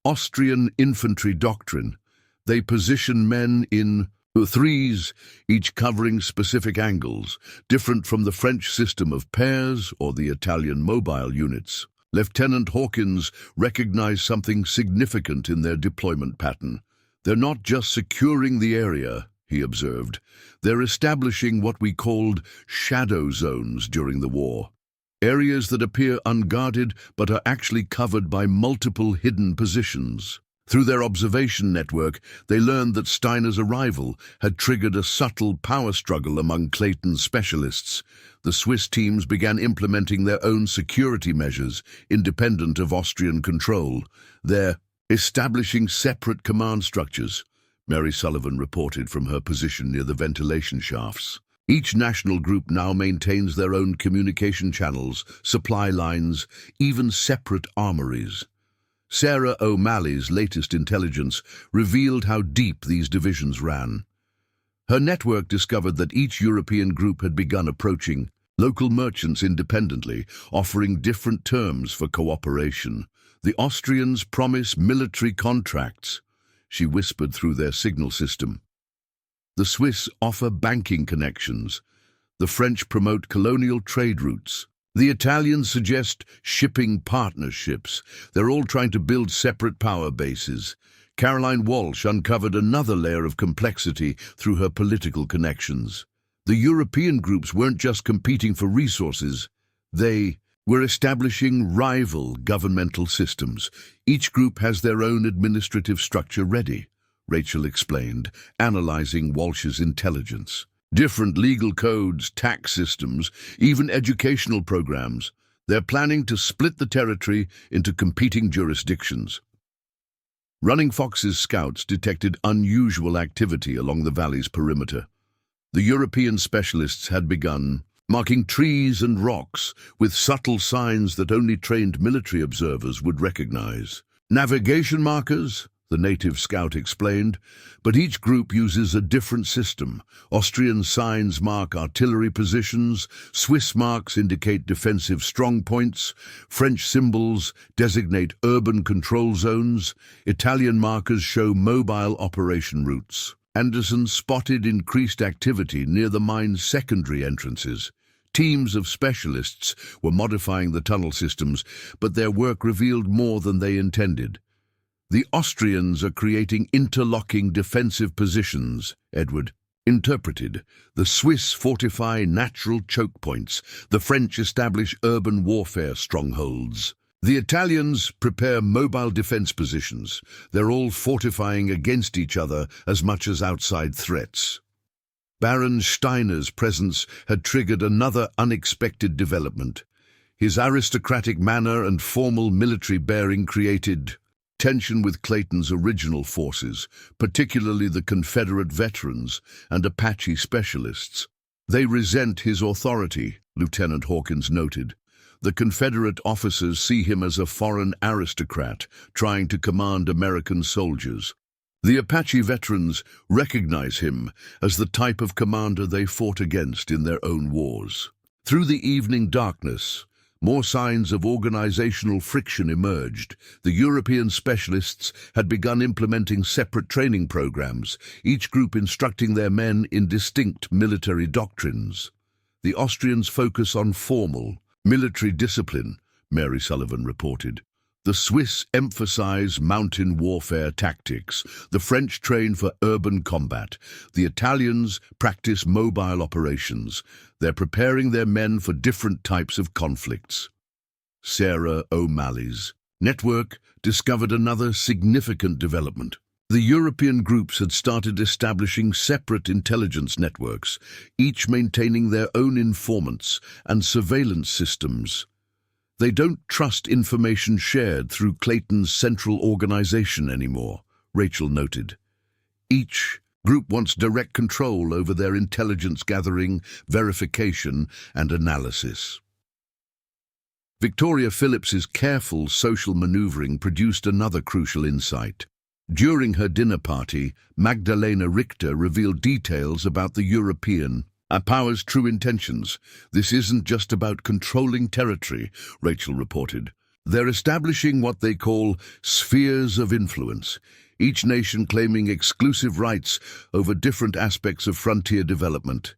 "Austrian infantry doctrine. They position men in threes, each covering specific angles, different from the French system of pairs or the Italian mobile units." Lieutenant Hawkins recognized something significant in their deployment pattern. "They're not just securing the area," he observed. "They're establishing what we called shadow zones during the war. Areas that appear unguarded but are actually covered by multiple hidden positions." Through their observation network, they learned that Steiner's arrival had triggered a subtle power struggle among Clayton's specialists. The Swiss teams began implementing their own security measures, independent of Austrian control. "They're establishing separate command structures," Mary Sullivan reported from her position near the ventilation shafts. "Each national group now maintains their own communication channels, supply lines, even separate armories." Sarah O'Malley's latest intelligence revealed how deep these divisions ran. Her network discovered that each European group had begun approaching local merchants independently, offering different terms for cooperation. "The Austrians promise military contracts," she whispered through their signal system. "The Swiss offer banking connections. The French promote colonial trade routes. The Italians suggest shipping partnerships. They're all trying to build separate power bases." Caroline Walsh uncovered another layer of complexity through her political connections. The European groups weren't just competing for resources. They were establishing rival governmental systems. "Each group has their own administrative structure ready," Rachel explained, analyzing Walsh's intelligence. "Different legal codes, tax systems, even educational programs. They're planning to split the territory into competing jurisdictions." Running Fox's scouts detected unusual activity along the valley's perimeter. The European specialists had begun marking trees and rocks with subtle signs that only trained military observers would recognize. "Navigation markers," the native scout explained, "but each group uses a different system. Austrian signs mark artillery positions, Swiss marks indicate defensive strongpoints, French symbols designate urban control zones, Italian markers show mobile operation routes." Anderson spotted increased activity near the mine's secondary entrances. Teams of specialists were modifying the tunnel systems, but their work revealed more than they intended. "The Austrians are creating interlocking defensive positions," Edward interpreted. "The Swiss fortify natural choke points. The French establish urban warfare strongholds. The Italians prepare mobile defense positions. They're all fortifying against each other as much as outside threats." Baron Steiner's presence had triggered another unexpected development. His aristocratic manner and formal military bearing created tension with Clayton's original forces, particularly the Confederate veterans and Apache specialists. "They resent his authority," Lieutenant Hawkins noted. "The Confederate officers see him as a foreign aristocrat trying to command American soldiers. The Apache veterans recognize him as the type of commander they fought against in their own wars." Through the evening darkness, more signs of organizational friction emerged. The European specialists had begun implementing separate training programs, each group instructing their men in distinct military doctrines. The Austrians focus on formal, military discipline, Mary Sullivan reported. The Swiss emphasize mountain warfare tactics. The French train for urban combat. The Italians practice mobile operations. They're preparing their men for different types of conflicts. Sarah O'Malley's network discovered another significant development. The European groups had started establishing separate intelligence networks, each maintaining their own informants and surveillance systems. They don't trust information shared through Clayton's central organization anymore, Rachel noted. Each group wants direct control over their intelligence gathering, verification, and analysis. Victoria Phillips's careful social maneuvering produced another crucial insight. During her dinner party, Magdalena Richter revealed details about the European power's true intentions. This isn't just about controlling territory, Rachel reported. They're establishing what they call spheres of influence, each nation claiming exclusive rights over different aspects of frontier development.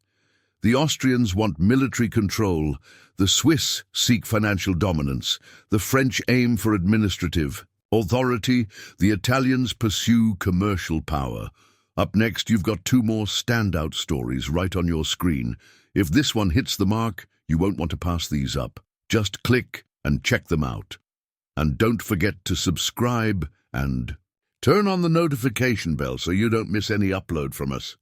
The Austrians want military control, the Swiss seek financial dominance, the French aim for administrative authority, the Italians pursue commercial power. Up next, you've got two more standout stories right on your screen. If this one hits the mark, you won't want to pass these up. Just click and check them out. And don't forget to subscribe and turn on the notification bell so you don't miss any upload from us.